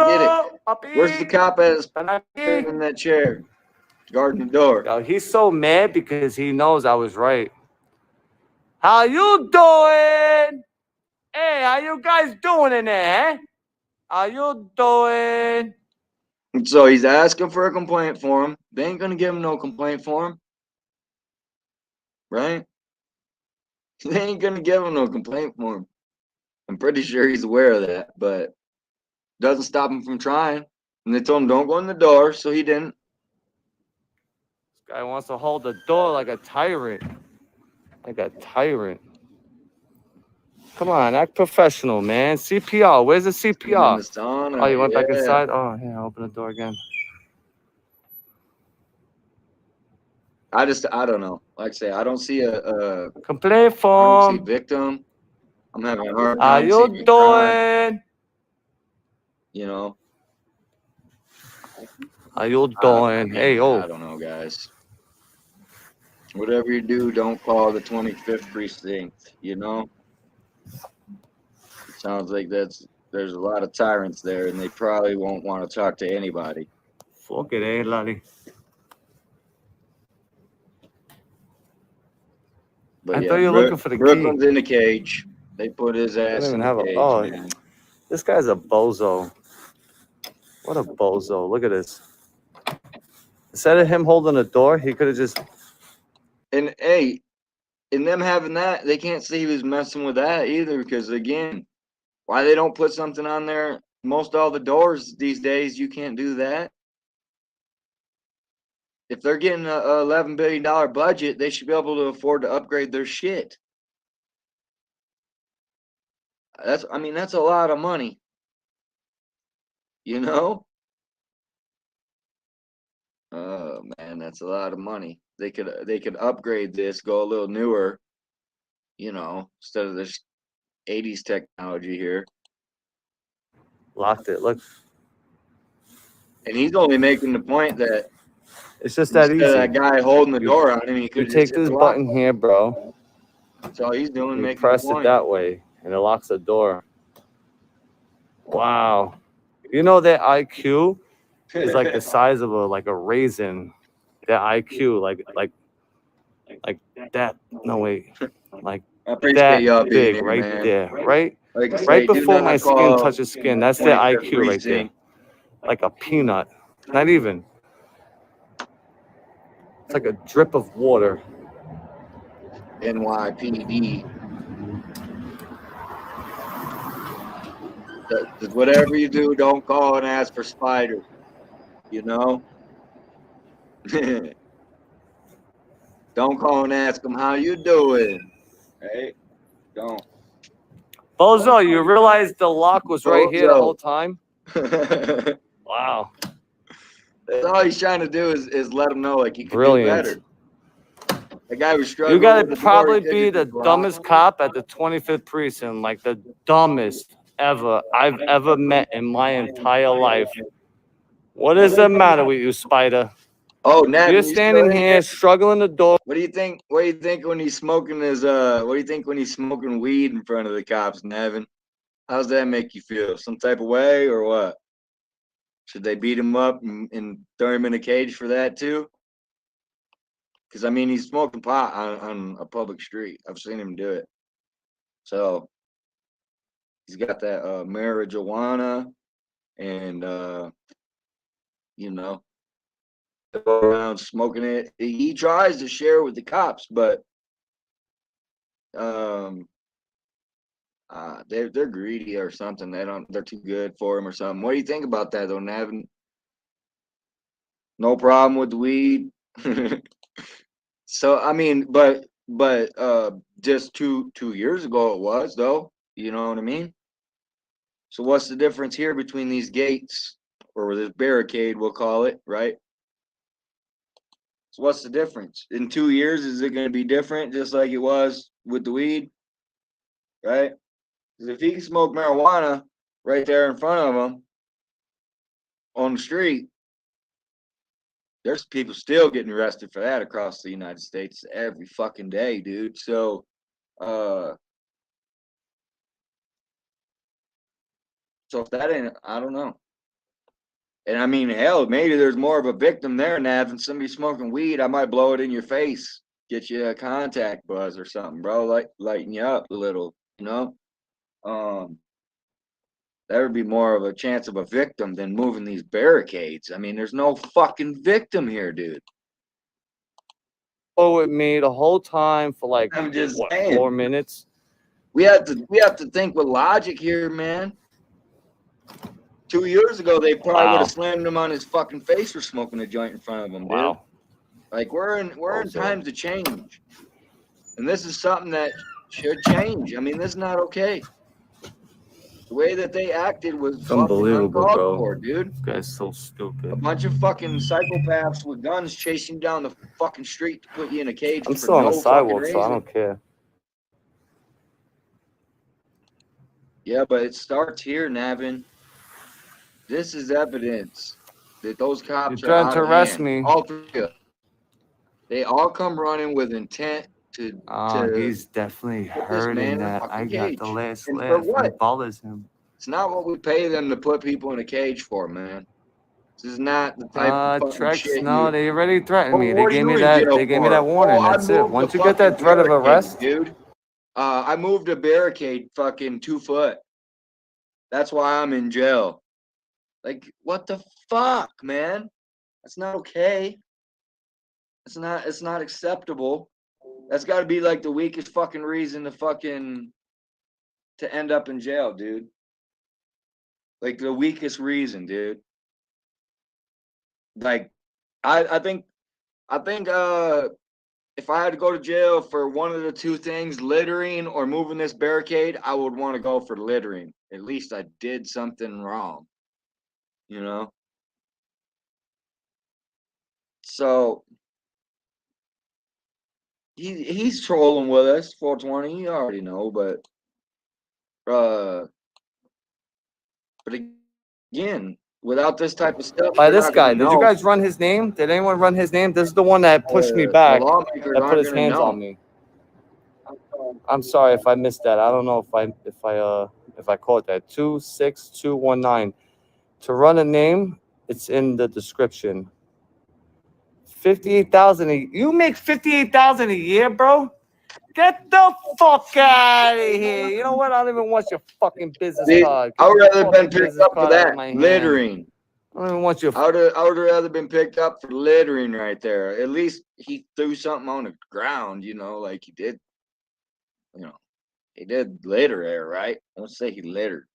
Speaker 2: papi.
Speaker 1: Where's the cop at his in that chair, guarding the door?
Speaker 2: Yo, he's so mad because he knows I was right. How you doing? Hey, how you guys doing in there, eh? How you doing?
Speaker 1: And so he's asking for a complaint form. They ain't gonna give him no complaint form, right? They ain't gonna give him no complaint form. I'm pretty sure he's aware of that, but doesn't stop him from trying. And they told him don't go in the door, so he didn't.
Speaker 2: This guy wants to hold the door like a tyrant. Like a tyrant. Come on, act professional, man. CPR. Where's the CPR? Oh, you went back inside? Oh, yeah, open the door again.
Speaker 1: I don't know. Like I say, I don't see a
Speaker 2: complaint
Speaker 1: I don't see
Speaker 2: form.
Speaker 1: victim. I'm having a hard
Speaker 2: How
Speaker 1: time
Speaker 2: you
Speaker 1: seeing crime,
Speaker 2: doing?
Speaker 1: you know.
Speaker 2: How you doing? Hey,
Speaker 1: I don't know, guys. Whatever you do, don't call the 25th precinct, you know? It sounds like there's a lot of tyrants there, and they probably won't want to talk to anybody.
Speaker 2: Fuck it, eh, laddie.
Speaker 1: But
Speaker 2: I
Speaker 1: yeah,
Speaker 2: thought you were looking for the
Speaker 1: Brooklyn's
Speaker 2: key.
Speaker 1: in the cage. They put his
Speaker 2: I
Speaker 1: ass
Speaker 2: don't
Speaker 1: in
Speaker 2: even have
Speaker 1: the
Speaker 2: a.
Speaker 1: cage,
Speaker 2: Oh,
Speaker 1: man.
Speaker 2: this guy's a bozo. What a bozo. Look at this. Instead of him holding the door, he could have just.
Speaker 1: And hey, in them having that, they can't say he was messing with that either, because again, why they don't put something on there? Most all the doors these days, you can't do that. If they're getting a $11 billion budget, they should be able to afford to upgrade their shit. That's a lot of money. You know? Oh man, that's a lot of money. They could upgrade this, go a little newer, you know, instead of this 80s technology here.
Speaker 2: Locked it. Look.
Speaker 1: And he's only making the point that
Speaker 2: It's just that easy.
Speaker 1: instead of that guy holding the door on him, he
Speaker 2: You
Speaker 1: could
Speaker 2: take this button here, bro.
Speaker 1: That's all he's doing,
Speaker 2: You
Speaker 1: making
Speaker 2: press
Speaker 1: the
Speaker 2: it
Speaker 1: point.
Speaker 2: that way, and it locks the door. Wow. You know that IQ is like the size of a raisin. That IQ, like that. No wait, like
Speaker 1: I appreciate
Speaker 2: that
Speaker 1: y'all being
Speaker 2: big
Speaker 1: here,
Speaker 2: right
Speaker 1: man.
Speaker 2: there, right,
Speaker 1: Like I say,
Speaker 2: right
Speaker 1: do
Speaker 2: before
Speaker 1: not
Speaker 2: my skin
Speaker 1: call
Speaker 2: touches skin. That's the
Speaker 1: 25th
Speaker 2: IQ right there,
Speaker 1: precinct.
Speaker 2: like a peanut. Not even. It's like a drip of water.
Speaker 1: NYPD. Whatever you do, don't call and ask for Spider. You know? Don't call and ask him how you doing. Right? Don't.
Speaker 2: Bozo, you realize the lock was right here the whole time?
Speaker 1: That's
Speaker 2: Wow.
Speaker 1: all he's trying to do is let him know, like, he could
Speaker 2: Brilliant.
Speaker 1: do better. The guy was struggling.
Speaker 2: You gotta
Speaker 1: with the
Speaker 2: probably
Speaker 1: door,
Speaker 2: be the dumbest cop at the 25th precinct, like the dumbest I've ever met in my entire life. What does the matter with you, Spider?
Speaker 1: Oh, Nat,
Speaker 2: You're standing here struggling the door.
Speaker 1: What do you think? What do you think when he's smoking his What do you think when he's smoking weed in front of the cops, Nevin? How's that make you feel? Some type of way or what? Should they beat him up and throw him in a cage for that too? Because I mean, he's smoking pot on a public street. I've seen him do it. So he's got that marijuana, and you know, go around smoking it. He tries to share with the cops, but they're greedy or something. They're too good for him or something. What do you think about that though, Navin? No problem with the weed. So I mean, but just two years ago it was though. You know what I mean? So what's the difference here between these gates or this barricade, we'll call it, right? So what's the difference? In 2 years, is it going to be different just like it was with the weed? Right? Because if he can smoke marijuana right there in front of him on the street, there's people still getting arrested for that across the United States every fucking day, dude. So if that ain't, I don't know. And I mean, hell, maybe there's more of a victim there, Nav, than somebody smoking weed. I might blow it in your face, get you a contact buzz or something, bro. Like lighten you up a little, you know. That would be more of a chance of a victim than moving these barricades. I mean, there's no fucking victim here, dude.
Speaker 2: With me the whole time for like
Speaker 1: I'm just
Speaker 2: what,
Speaker 1: saying.
Speaker 2: 4 minutes.
Speaker 1: We have to think with logic here, man. 2 years ago, they probably would have slammed him on his fucking face for smoking a joint in front of him, dude.
Speaker 2: Wow.
Speaker 1: Like we're in times of change, and this is something that should change. I mean, this is not okay. The way that they acted was
Speaker 2: Unbelievable,
Speaker 1: fucking
Speaker 2: bro.
Speaker 1: for, dude.
Speaker 2: This guy's so stupid.
Speaker 1: A bunch of fucking psychopaths with guns chasing you down the fucking street to put you in a cage.
Speaker 2: I'm
Speaker 1: for
Speaker 2: still on
Speaker 1: no
Speaker 2: the sidewalk,
Speaker 1: fucking
Speaker 2: so I
Speaker 1: reason.
Speaker 2: don't care.
Speaker 1: Yeah, but it starts here, Navin. This is evidence that those cops
Speaker 2: You're
Speaker 1: are
Speaker 2: trying
Speaker 1: out
Speaker 2: to
Speaker 1: of
Speaker 2: arrest
Speaker 1: hand.
Speaker 2: me.
Speaker 1: All three of them. They all come running with intent to.
Speaker 2: He's definitely
Speaker 1: put this man
Speaker 2: hurting
Speaker 1: in a
Speaker 2: that.
Speaker 1: fucking
Speaker 2: I got the
Speaker 1: cage.
Speaker 2: last
Speaker 1: And for
Speaker 2: laugh.
Speaker 1: what?
Speaker 2: It bothers him.
Speaker 1: It's not what we pay them to put people in a cage for, man. This is not the type of fucking
Speaker 2: Trex,
Speaker 1: shit
Speaker 2: no,
Speaker 1: you.
Speaker 2: they already threatened me. They
Speaker 1: What are
Speaker 2: gave
Speaker 1: you
Speaker 2: me
Speaker 1: in
Speaker 2: that.
Speaker 1: jail
Speaker 2: They gave me
Speaker 1: for?
Speaker 2: that warning.
Speaker 1: I
Speaker 2: That's it.
Speaker 1: moved
Speaker 2: Once
Speaker 1: the
Speaker 2: you get that
Speaker 1: fucking
Speaker 2: threat of
Speaker 1: barricade,
Speaker 2: arrest,
Speaker 1: dude. I moved a barricade fucking 2 foot. That's why I'm in jail. Like, what the fuck, man? That's not okay. It's not acceptable. That's got to be like the weakest fucking reason to end up in jail, dude. Like the weakest reason, dude. Like, I think if I had to go to jail for one of the two things, littering or moving this barricade, I would want to go for littering. At least I did something wrong, you know? So he's trolling with us, 420, you already know, but again, without this type of stuff,
Speaker 2: by
Speaker 1: you're
Speaker 2: this
Speaker 1: not
Speaker 2: guy.
Speaker 1: gonna
Speaker 2: Did you
Speaker 1: know.
Speaker 2: guys run his name? Did anyone run his name? This is the one that pushed me
Speaker 1: The
Speaker 2: back.
Speaker 1: lawmakers
Speaker 2: That put
Speaker 1: aren't
Speaker 2: his
Speaker 1: gonna
Speaker 2: hands
Speaker 1: know.
Speaker 2: on me. I'm sorry if I missed that. I don't know if I caught that. 26219. To run a name, it's in the description. 58,000. You make 58,000 a year, bro? Get the fuck out of here. You know what? I don't even want your fucking business card.
Speaker 1: I would
Speaker 2: Get
Speaker 1: rather
Speaker 2: your
Speaker 1: been
Speaker 2: fucking
Speaker 1: picked
Speaker 2: business
Speaker 1: up for
Speaker 2: card out of
Speaker 1: that.
Speaker 2: my hand.
Speaker 1: Littering.
Speaker 2: I don't even want your.
Speaker 1: I would rather been picked up for littering right there. At least he threw something on the ground, you know, like he did. You know, he did litter there, right? I won't say he littered.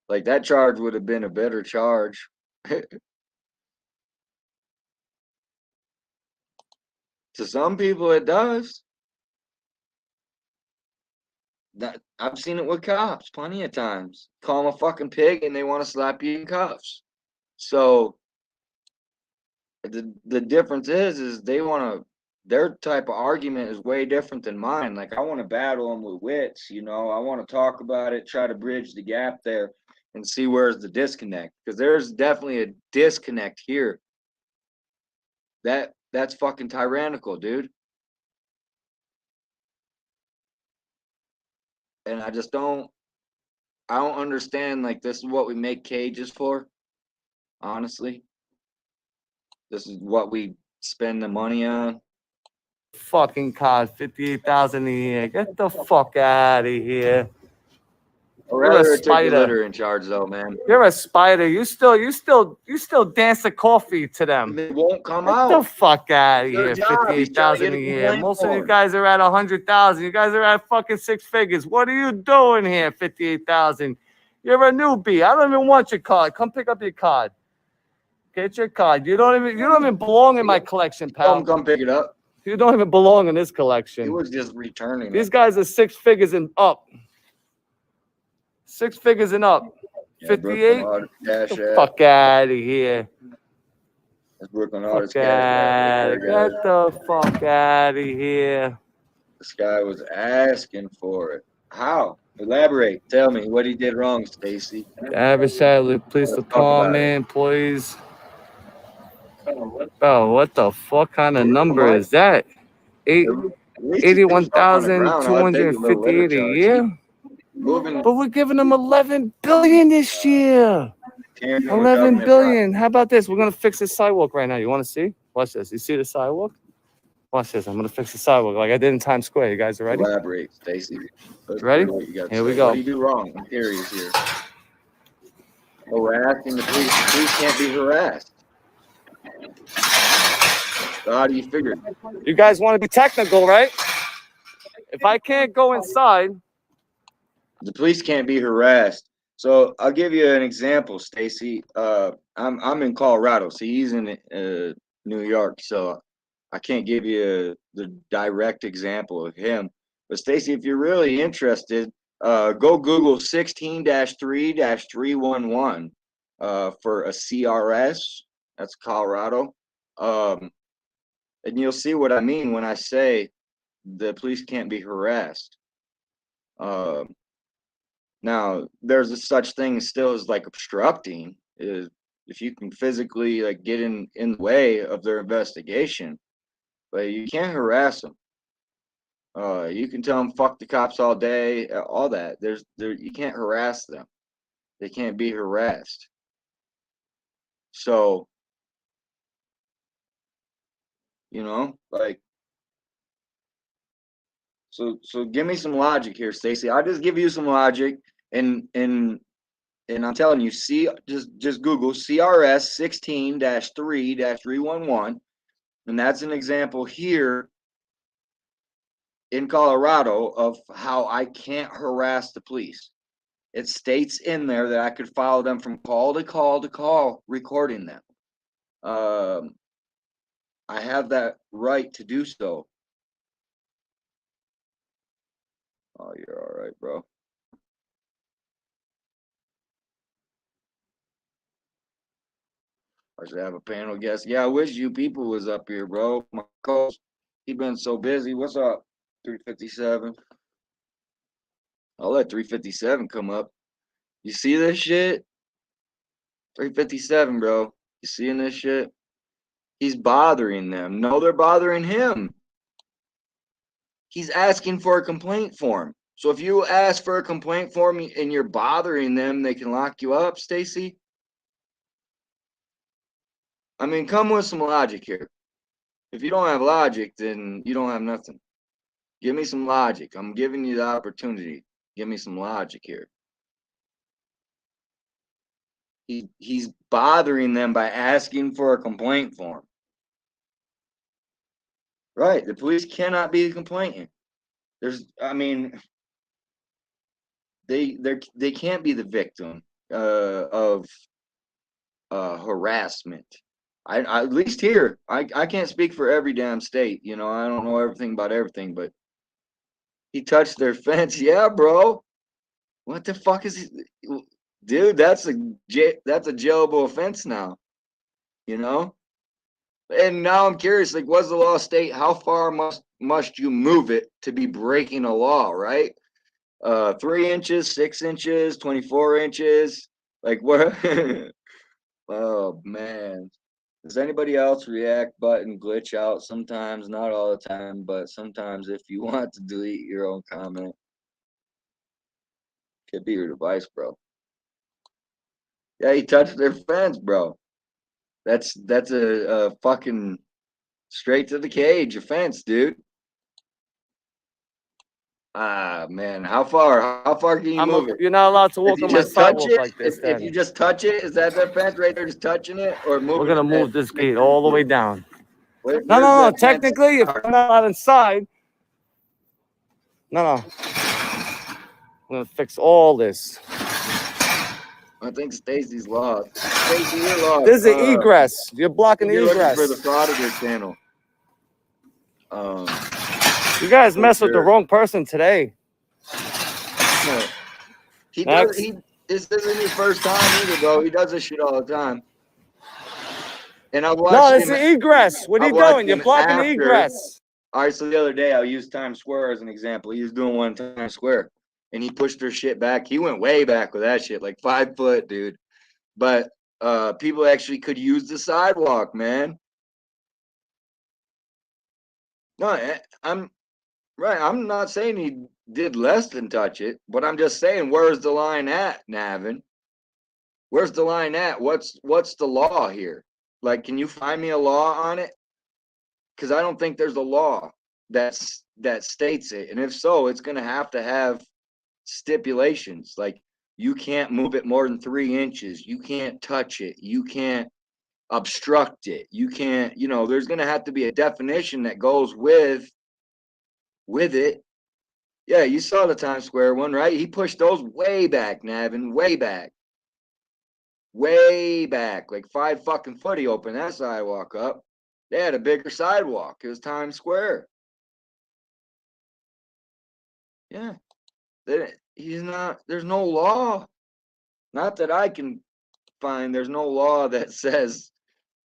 Speaker 1: Like that charge would have been a better charge. To some people, it does. That I've seen it with cops plenty of times. Call them a fucking pig and they want to slap you in cuffs. So the difference is they want to. Their type of argument is way different than mine. Like I want to battle them with wits, you know. I want to talk about it, try to bridge the gap there, and see where's the disconnect. Because there's definitely a disconnect here. That's fucking tyrannical, dude. And I don't understand, like, this is what we make cages for, honestly. This is what we spend the money on.
Speaker 2: Fucking card, 58,000 a year. Get the fuck out of here. You're a spider.
Speaker 1: Litter in charge, though, man.
Speaker 2: You're a spider. You still dance the coffee to them.
Speaker 1: They won't come
Speaker 2: Get
Speaker 1: out.
Speaker 2: the fuck out of here.
Speaker 1: Their job.
Speaker 2: 58,000 a year. Most of you guys are at 100,000. You guys are at fucking 6 figures. What are you doing here? 58,000. You're a newbie. I don't even want your card. Come pick up your card. Get your card. You don't even belong in my collection, pal.
Speaker 1: Come pick it up.
Speaker 2: You don't even belong in this
Speaker 1: He
Speaker 2: collection.
Speaker 1: was just returning.
Speaker 2: These guys are 6 figures and up. 6 figures and up. 58. Get the fuck out of here.
Speaker 1: That's Brookyln
Speaker 2: Fuck
Speaker 1: Audit.
Speaker 2: Get the fuck out of here.
Speaker 1: This guy was asking for it. How? Elaborate. Tell me what he did wrong, Stacy.
Speaker 2: Adversary police department, please. Oh, what the fuck kind of number is that? 81,258 a year? But we're giving them 11 billion this year. 11 billion. How about this? We're gonna fix this sidewalk right now. You want to see? Watch this. You see the sidewalk? Watch this. I'm gonna fix the sidewalk like I did in Times Square. You guys are ready?
Speaker 1: Elaborate, Stacy. Let's
Speaker 2: Ready?
Speaker 1: hear what you got to
Speaker 2: Here we
Speaker 1: say.
Speaker 2: go.
Speaker 1: What do you do wrong? I'm curious here. Harassing the police. The police can't be harassed. So how do you figure it?
Speaker 2: You guys want to be technical, right? If I can't go inside,
Speaker 1: The police can't be harassed. So I'll give you an example, Stacy. I'm in Colorado, so he's in New York, so I can't give you the direct example of him. But Stacy, if you're really interested, go Google 16-3-311 for a CRS. That's Colorado. And you'll see what I mean when I say the police can't be harassed. Now, there's a such thing still as like obstructing, is if you can physically like get in the way of their investigation, but you can't harass them. You can tell them fuck the cops all day, all that. You can't harass them. They can't be harassed. So, like, so give me some logic here, Stacy. I'll just give you some logic, and I'm telling you, just Google CRS 16-3-311, and that's an example here in Colorado of how I can't harass the police. It states in there that I could follow them from call to call to call, recording them. I have that right to do so. Oh, you're all right, bro. I should have a panel guest. Yeah, I wish you people was up here, bro. My coach, he been so busy. What's up, 357? I'll let 357 come up. You see this shit? 357, bro. You seeing this shit? He's bothering them. No, they're bothering him. He's asking for a complaint form. So if you ask for a complaint form and you're bothering them, they can lock you up, Stacy. I mean, come with some logic here. If you don't have logic, then you don't have nothing. Give me some logic. I'm giving you the opportunity. Give me some logic here. He's bothering them by asking for a complaint form. Right. The police cannot be complaining. They can't be the victim of harassment. I at least here, I can't speak for every damn state. I don't know everything about everything, but he touched their fence. Yeah, bro. What the fuck is he? Dude, that's a jailable offense now. And now I'm curious, like, what's the law state? How far must you move it to be breaking a law, right? 3 inches, 6 inches, 24 inches. Like, what? Oh man. Does anybody else react button glitch out sometimes? Not all the time, but sometimes if you want to delete your own comment. Could be your device, bro. Yeah, he touched their fence, bro. That's a fucking straight to the cage offense, dude. Ah, man, how far can you move it?
Speaker 2: you're not allowed to walk
Speaker 1: If you
Speaker 2: on my
Speaker 1: just touch
Speaker 2: sidewalk
Speaker 1: it,
Speaker 2: like this.
Speaker 1: if you just touch it, is that the fence right there? Just touching it, or moving?
Speaker 2: We're gonna move this gate all the way down.
Speaker 1: Where's
Speaker 2: No.
Speaker 1: that fence?
Speaker 2: Technically, if I'm not allowed inside, no. I'm gonna fix all this.
Speaker 1: I think Stacy's lost. Stacy, you're lost.
Speaker 2: This is the egress. You're blocking the
Speaker 1: You're
Speaker 2: egress.
Speaker 1: looking for the auditor channel.
Speaker 2: You guys messed with the wrong person today.
Speaker 1: No.
Speaker 2: Next.
Speaker 1: This isn't his first time either, bro. He does this shit all the time. And I watched
Speaker 2: No, it's
Speaker 1: him.
Speaker 2: the egress. What are you doing? You're blocking the egress.
Speaker 1: All right, so the other day I'll use Times Square as an example. He was doing one in Times Square, and he pushed their shit back. He went way back with that shit, like 5 foot, dude. But people actually could use the sidewalk, man. No, I'm right. I'm not saying he did less than touch it, but I'm just saying, where's the line at, Navin? Where's the line at? What's the law here? Like, can you find me a law on it? because I don't think there's a law that states it. And if so, it's going to have stipulations. Like, you can't move it more than 3 inches. You can't touch it. You can't obstruct it. You can't, there's going to have to be a definition that goes with it. Yeah, you saw the Times Square one, right? He pushed those way back, Navin, way back. Way back, like 5 fucking foot. He opened that sidewalk up. They had a bigger sidewalk. It was Times Square. Yeah. There's no law. Not that I can find. There's no law that says,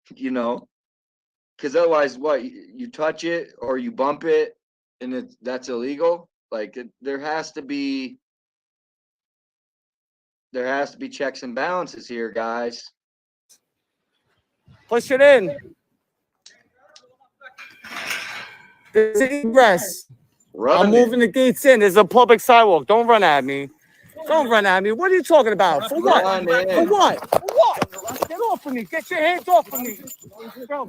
Speaker 1: because otherwise, what, you touch it or you bump it and that's illegal? Like, there has to be checks and balances here, guys.
Speaker 2: Push it in. There's an egress. I'm moving the gates in. There's a public sidewalk. Don't run at me. Don't run at me. What are you talking about? For what? For what? For what? Get off of me. Get your hands off of me. Bro, I'm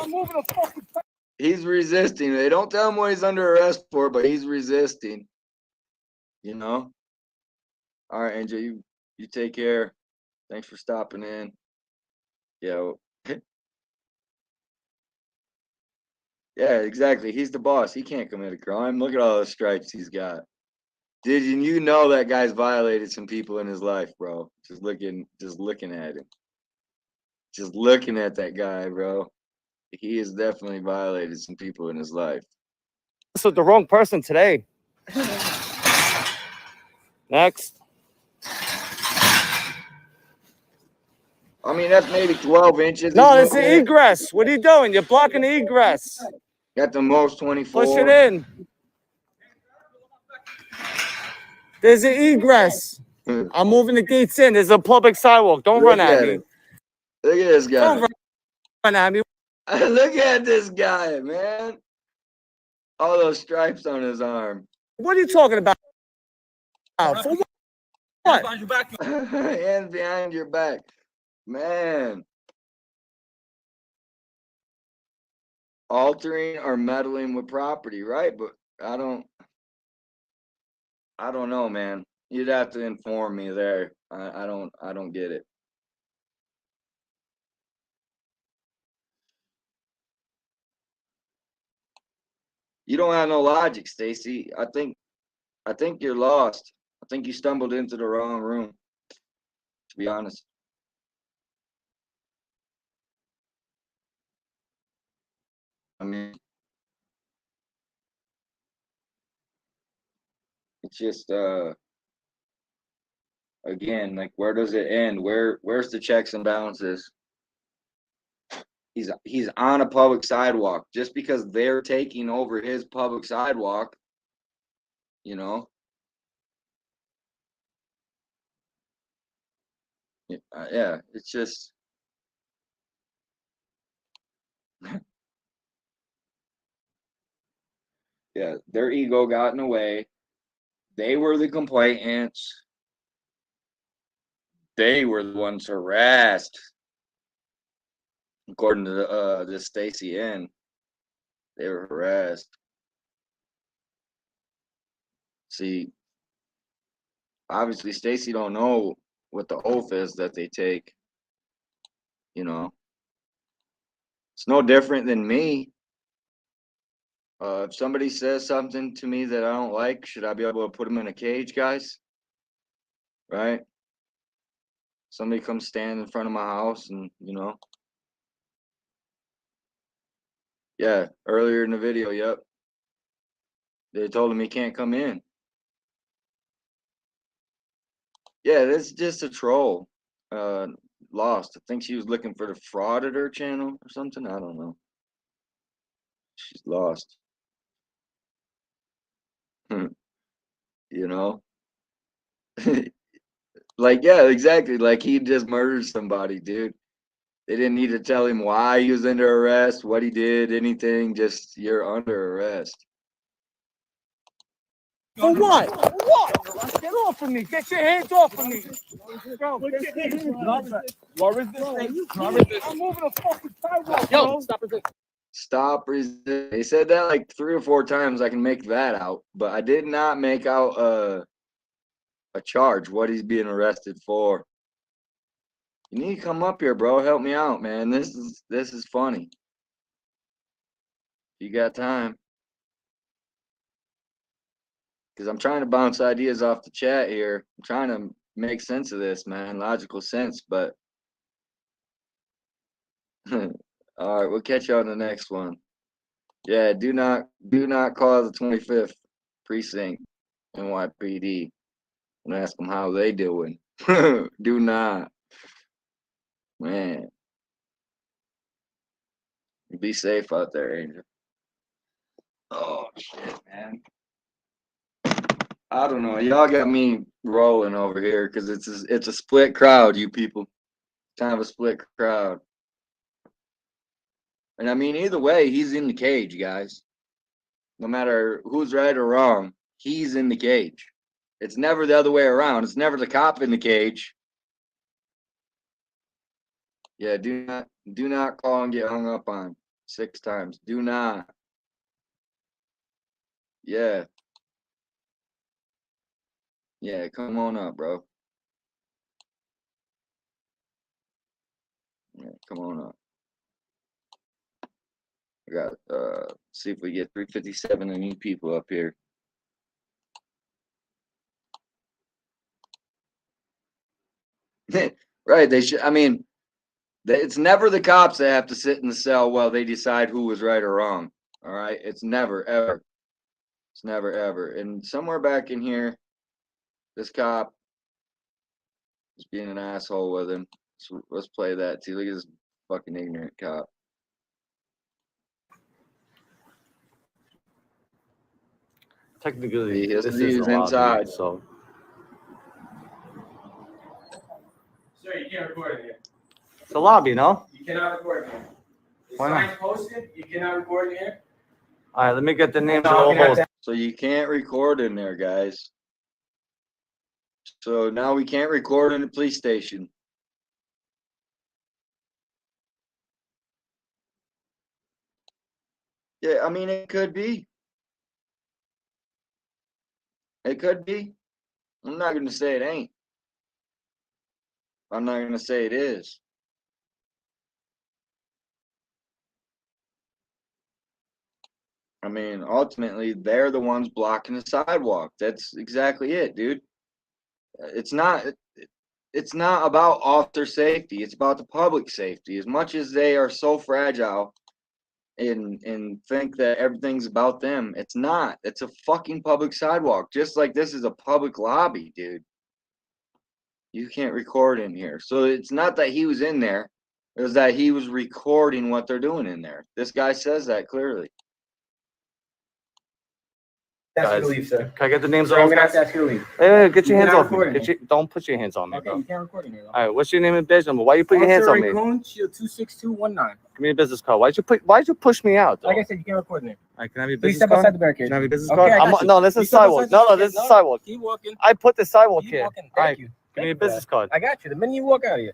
Speaker 2: moving a fucking.
Speaker 1: He's resisting. They don't tell him what he's under arrest for, but he's resisting. All right, Angel, you take care. Thanks for stopping in. Yeah. Yeah, exactly. He's the boss. He can't commit a crime. Look at all the stripes he's got. Did you know that guy's violated some people in his life, bro? Just looking at him. Just looking at that guy, bro. He has definitely violated some people in his life.
Speaker 2: So the wrong person today. Next.
Speaker 1: I mean, that's maybe 12 inches.
Speaker 2: No, it's the egress. What are you doing? You're blocking the egress.
Speaker 1: Got the most 24.
Speaker 2: Push it in. There's an egress. I'm moving the gates in. There's a public sidewalk. Don't run at me.
Speaker 1: Look at this guy.
Speaker 2: Don't run at me.
Speaker 1: Look at this guy, man. All those stripes on his arm.
Speaker 2: What are you talking about? For what?
Speaker 1: Hands behind your back. Man. Altering or meddling with property, right? But I don't know, man. You'd have to inform me there. I don't get it. You don't have no logic, Stacy. I think you're lost. I think you stumbled into the wrong room, to be honest. I mean, it's just again, like, where does it end? Where's the checks and balances? He's on a public sidewalk. Just because they're taking over his public sidewalk, yeah, it's just yeah, their ego got in the way. They were the complainants. They were the ones harassed. According to this Stacy N, they were harassed. See, obviously Stacy don't know what the oath is that they take. It's no different than me. If somebody says something to me that I don't like, should I be able to put them in a cage, guys? Right? Somebody comes stand in front of my house and, yeah, earlier in the video, yep. They told him he can't come in. Yeah, this is just a troll. Lost. I think she was looking for the Auditor channel or something. I don't know. She's lost. Like, yeah, exactly. Like, he just murdered somebody, dude. They didn't need to tell him why he was under arrest, what he did, anything. Just, you're under arrest.
Speaker 2: For what? What? Get off of me. Get your hands off of me. Bro, get your hands off of me. What resisting? I'm moving a fucking sidewalk, bro. Yo, stop resisting.
Speaker 1: Stop resisting. They said that like 3 or 4 times. I can make that out, but I did not make out a charge. What he's being arrested for. You need to come up here, bro. Help me out, man. This is funny. You got time? Because I'm trying to bounce ideas off the chat here. I'm trying to make sense of this, man. Logical sense, but all right, we'll catch you on the next one. Yeah, do not call the 25th precinct NYPD and ask them how they doing. Do not, man. Be safe out there, Angel. Oh shit, man. I don't know. Y'all got me rolling over here because it's a split crowd, you people. Kind of a split crowd. And I mean, either way, he's in the cage, guys. No matter who's right or wrong, he's in the cage. It's never the other way around. It's never the cop in the cage. Yeah, do not call and get hung up on 6 times. Do not. Yeah. Yeah, come on up, bro. Yeah, come on up. I got see if we get 357 new people up here. Right, they should. I mean, it's never the cops that have to sit in the cell while they decide who was right or wrong. All right, it's never ever. It's never ever. And somewhere back in here, this cop is being an asshole with him. So let's play that too. Look at this fucking ignorant cop.
Speaker 2: Technically,
Speaker 1: He has
Speaker 2: this
Speaker 1: to
Speaker 2: is
Speaker 1: use
Speaker 2: a lobby,
Speaker 1: inside.
Speaker 2: so.
Speaker 4: Sir, you can't record in here.
Speaker 2: It's a lobby, no?
Speaker 4: You cannot record in here. The
Speaker 2: Why not?
Speaker 4: sign's posted, you cannot record in here.
Speaker 2: All right, let me get the names of
Speaker 4: No,
Speaker 2: all
Speaker 4: you're gonna
Speaker 2: hosts.
Speaker 4: have
Speaker 1: So you can't record in there, guys. So now we can't record in the police station. Yeah, I mean, it could be. It could be. I'm not going to say it ain't. I'm not going to say it is. I mean, ultimately, they're the ones blocking the sidewalk. That's exactly it, dude. It's not. It's not about officer safety. It's about the public safety. As much as they are so fragile and think that everything's about them, it's not. It's a fucking public sidewalk. Just like this is a public lobby, dude. You can't record in here. So it's not that he was in there. It was that he was recording what they're doing in there. This guy says that clearly.
Speaker 4: Ask you
Speaker 2: Guys,
Speaker 4: to leave, sir.
Speaker 2: Can I get the names
Speaker 4: Sir,
Speaker 2: of
Speaker 4: I'm
Speaker 2: all
Speaker 4: gonna have
Speaker 2: guys?
Speaker 4: to ask you to leave.
Speaker 2: Hey, get your
Speaker 4: You
Speaker 2: hands
Speaker 4: cannot
Speaker 2: off me.
Speaker 4: record in
Speaker 2: Don't put your hands on me,
Speaker 4: Okay,
Speaker 2: bro.
Speaker 4: you can't record in here.
Speaker 2: All right, what's your name and badge number? Why you put your hands on me?
Speaker 4: Brookyln, Shield 26219.
Speaker 2: Give me your business card. Why'd you push me out, though?
Speaker 4: Like I said, you can't record in there.
Speaker 2: All right, can I have your
Speaker 4: Please
Speaker 2: business
Speaker 4: step
Speaker 2: card?
Speaker 4: outside the barricade.
Speaker 2: Can I have your business
Speaker 4: Okay,
Speaker 2: card?
Speaker 4: I got you.
Speaker 2: No, this
Speaker 4: You
Speaker 2: is
Speaker 4: step
Speaker 2: sidewalk.
Speaker 4: outside
Speaker 2: No,
Speaker 4: the
Speaker 2: this is
Speaker 4: barricade.
Speaker 2: sidewalk.
Speaker 4: Keep walking.
Speaker 2: I put the sidewalk
Speaker 4: Keep
Speaker 2: here.
Speaker 4: walking.
Speaker 2: All
Speaker 4: Thank
Speaker 2: right,
Speaker 4: you.
Speaker 2: give me your business card.
Speaker 4: I got you. The minute you walk out of here.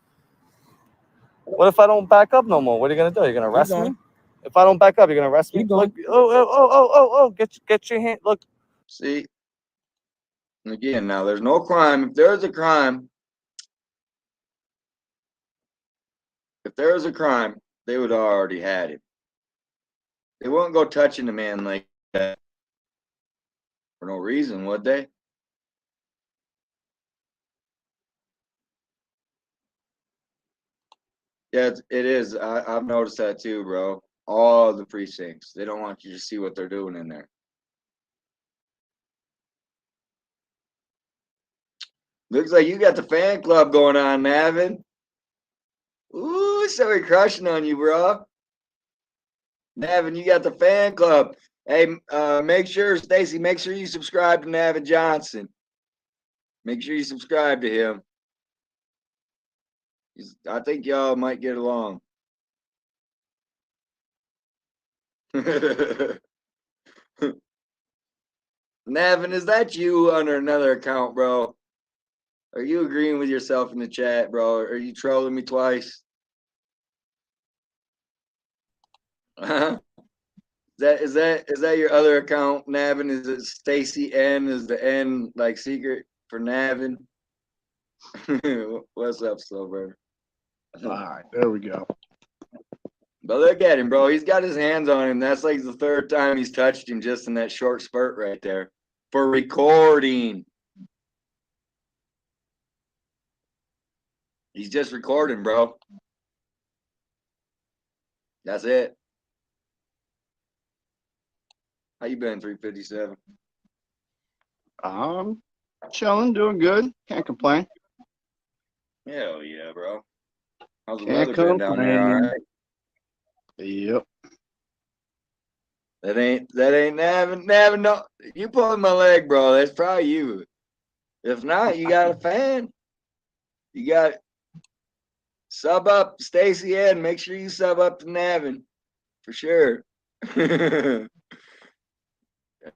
Speaker 2: What if I don't back up no more? What are you gonna do? You're gonna arrest me?
Speaker 4: going.
Speaker 2: If I don't back up, you're gonna arrest me?
Speaker 4: Keep going.
Speaker 2: Look, oh, get your hand. Look,
Speaker 1: See? Again, now there's no crime. If there's a crime, they would have already had it. They wouldn't go touching the man like that for no reason, would they? Yeah, it is. I've noticed that too, bro. All the precincts. They don't want you to see what they're doing in there. Looks like you got the fan club going on, Navin. Ooh, somebody crushing on you, bro. Navin, you got the fan club. Hey, make sure, Stacy, make sure you subscribe to Navin Johnson. Make sure you subscribe to him. I think y'all might get along. Navin, is that you under another account, bro? Are you agreeing with yourself in the chat, bro? Are you trolling me twice? Is that your other account, Navin? Is it Stacy N? Is the N like secret for Navin? What's up, Silver?
Speaker 5: All right, there we go.
Speaker 1: But look at him, bro. He's got his hands on him. That's like the third time he's touched him just in that short spurt right there. For recording. He's just recording, bro. That's it. How you been, 357?
Speaker 5: Chilling, doing good. Can't complain.
Speaker 1: Hell yeah, bro. How's the
Speaker 5: Can't
Speaker 1: weather been down there? All
Speaker 5: complain.
Speaker 1: right.
Speaker 5: Yep.
Speaker 1: That ain't Navin. No, you pulling my leg, bro. That's probably you. If not, you got a fan. You got sub up Stacy Ed. Make sure you sub up to Navin for sure.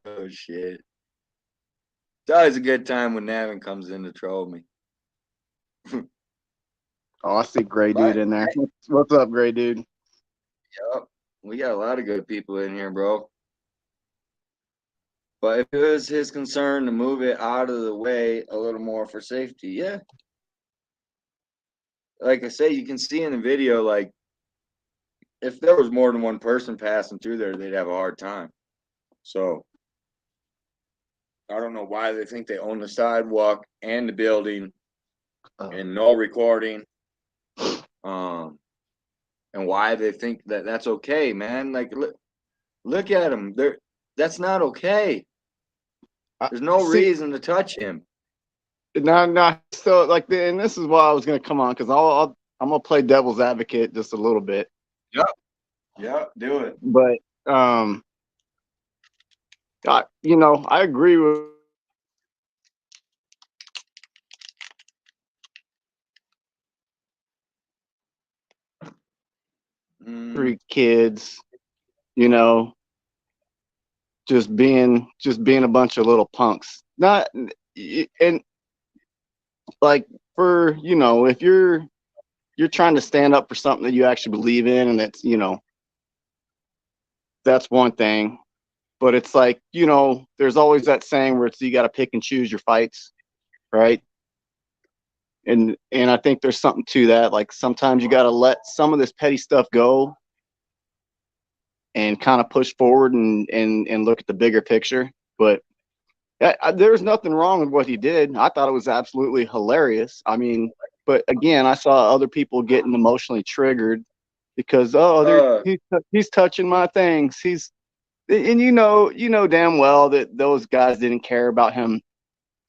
Speaker 1: Oh shit! It's always a good time when Navin comes in to troll me.
Speaker 5: Oh, I see Gray Dude in there. What's up, Gray Dude?
Speaker 1: Yep. We got a lot of good people in here, bro. But if it was his concern to move it out of the way a little more for safety, yeah. Like I say, you can see in the video, like, if there was more than one person passing through there, they'd have a hard time. So, I don't know why they think they own the sidewalk and the building and no recording. And why they think that that's okay, man. Like, look at him. That's not okay. There's no reason to touch him.
Speaker 5: No. So, like, and this is why I was gonna come on, because I'm gonna play devil's advocate just a little bit.
Speaker 1: Yep. Do it.
Speaker 5: But I agree with three kids, just being a bunch of little punks. Not and like for if you're trying to stand up for something that you actually believe in, and that's one thing. But it's like, there's always that saying where you got to pick and choose your fights, right? And I think there's something to that. Like, sometimes you got to let some of this petty stuff go and kind of push forward and look at the bigger picture. But there's nothing wrong with what he did. I thought it was absolutely hilarious. I mean, but again, I saw other people getting emotionally triggered because he's touching my things. And you know damn well that those guys didn't care about him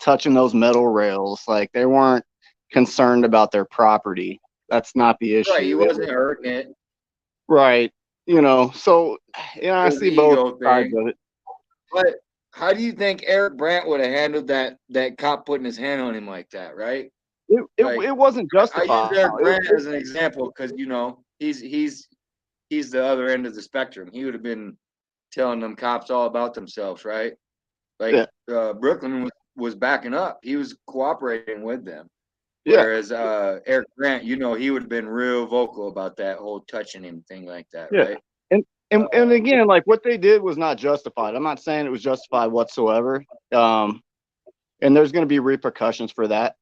Speaker 5: touching those metal rails. Like, they weren't concerned about their property. That's not the issue.
Speaker 1: Right, he wasn't hurting it.
Speaker 5: Right. So I see both sides of it.
Speaker 1: But how do you think Eric Brandt would have handled that cop putting his hand on him like that, right?
Speaker 5: It wasn't justified.
Speaker 1: I use Eric Brandt as an example because he's the other end of the spectrum. He would have been telling them cops all about themselves, right? Like, Brookyln was backing up. He was cooperating with them. Whereas Eric Brandt, he would have been real vocal about that whole touching him thing like that, right?
Speaker 5: And again, like, what they did was not justified. I'm not saying it was justified whatsoever. And there's going to be repercussions for that.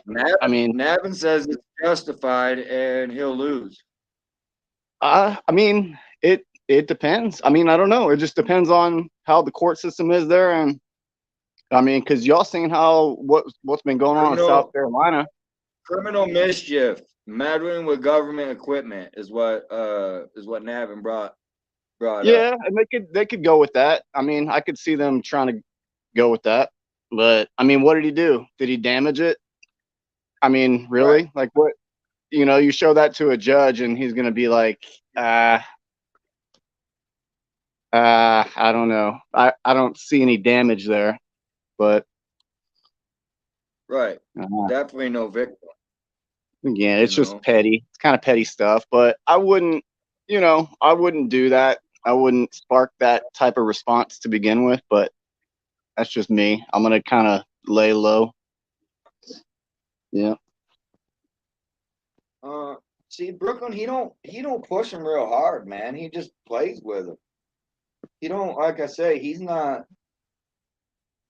Speaker 1: Navin says it's justified and he'll lose.
Speaker 5: It depends. I don't know. It just depends on how the court system is there. And because y'all seen what's been going on in South Carolina.
Speaker 1: Criminal mischief, meddling with government equipment is what Navin brought up.
Speaker 5: Yeah, and they could go with that. I could see them trying to go with that. But what did he do? Did he damage it? Really? Right. Like, what? You show that to a judge and he's gonna be like, I don't know. I don't see any damage there. But
Speaker 1: right, definitely no victim.
Speaker 5: Again, it's just petty. It's kind of petty stuff. But I wouldn't do that. I wouldn't spark that type of response to begin with. But That's just me. I'm gonna kind of lay low. Yeah.
Speaker 1: See, Brookyln, he don't push him real hard, man. He just plays with him. He don't, like I say, he's not.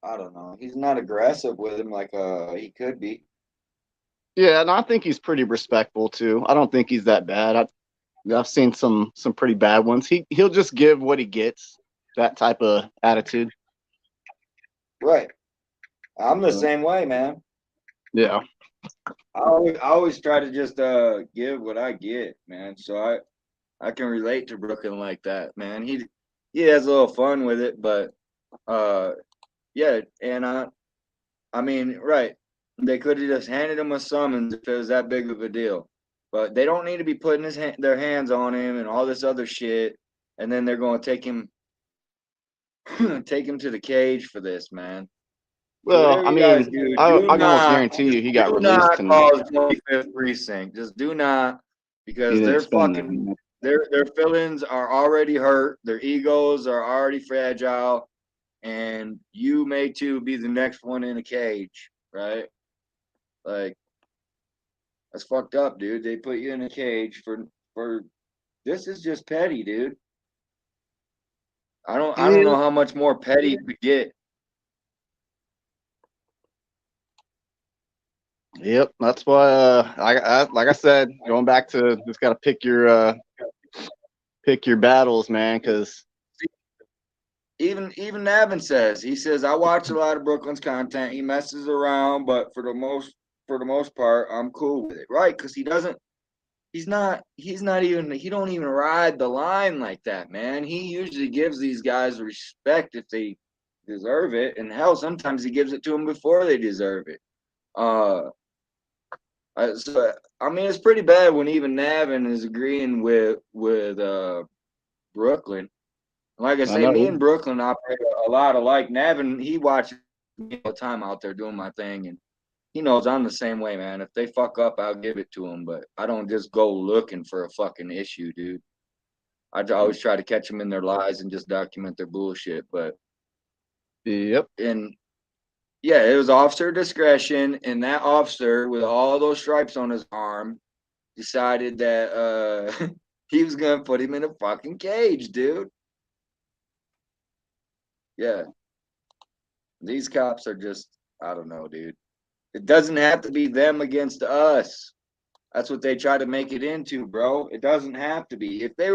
Speaker 1: I don't know. He's not aggressive with him like he could be.
Speaker 5: Yeah, and I think he's pretty respectful too. I don't think he's that bad. I've seen some pretty bad ones. He'll just give what he gets. That type of attitude.
Speaker 1: Right. I'm the same way, man.
Speaker 5: Yeah.
Speaker 1: I always try to just give what I get, man. So I can relate to Brookyln like that, man. He has a little fun with it, but yeah, and I mean, right. They could have just handed him a summons if it was that big of a deal. But they don't need to be putting their hands on him and all this other shit, and then they're going to take him to the cage for this, man.
Speaker 5: Well, I mean,
Speaker 1: do
Speaker 5: I can almost
Speaker 1: not
Speaker 5: guarantee you he got
Speaker 1: do
Speaker 5: released
Speaker 1: not
Speaker 5: tonight.
Speaker 1: call his 25th precinct. Just do not, because
Speaker 5: He
Speaker 1: their
Speaker 5: didn't spend that.
Speaker 1: fucking their feelings are already hurt. Their egos are already fragile, and you may too be the next one in a cage, right? Like, that's fucked up, dude. They put you in a cage for this is just petty, dude. I don't know how much more petty you could get.
Speaker 5: Yep, that's why. I like I said, going back to just got to pick your battles, man. Because
Speaker 1: Even Navin says, he says, I watch a lot of Brooklyn's content. He messes around, but for the most part, I'm cool with it, right? Because he don't even ride the line like that, man. He usually gives these guys respect if they deserve it, and hell, sometimes he gives it to them before they deserve it. So I mean, it's pretty bad when even Navin is agreeing with Brookyln. Like I say,
Speaker 5: know.
Speaker 1: me and Brookyln operate a lot alike. Navin, he watches me all the time out there doing my thing, and he knows I'm the same way, man. If they fuck up, I'll give it to them, but I don't just go looking for a fucking issue, dude. I always try to catch them in their lies and just document their bullshit. But
Speaker 5: yep.
Speaker 1: And yeah, it was officer discretion, and that officer with all those stripes on his arm decided that he was gonna put him in a fucking cage, dude. Yeah. These cops are just, I don't know, dude. It doesn't have to be them against us. That's what they try to make it into, bro. It doesn't have to be. If they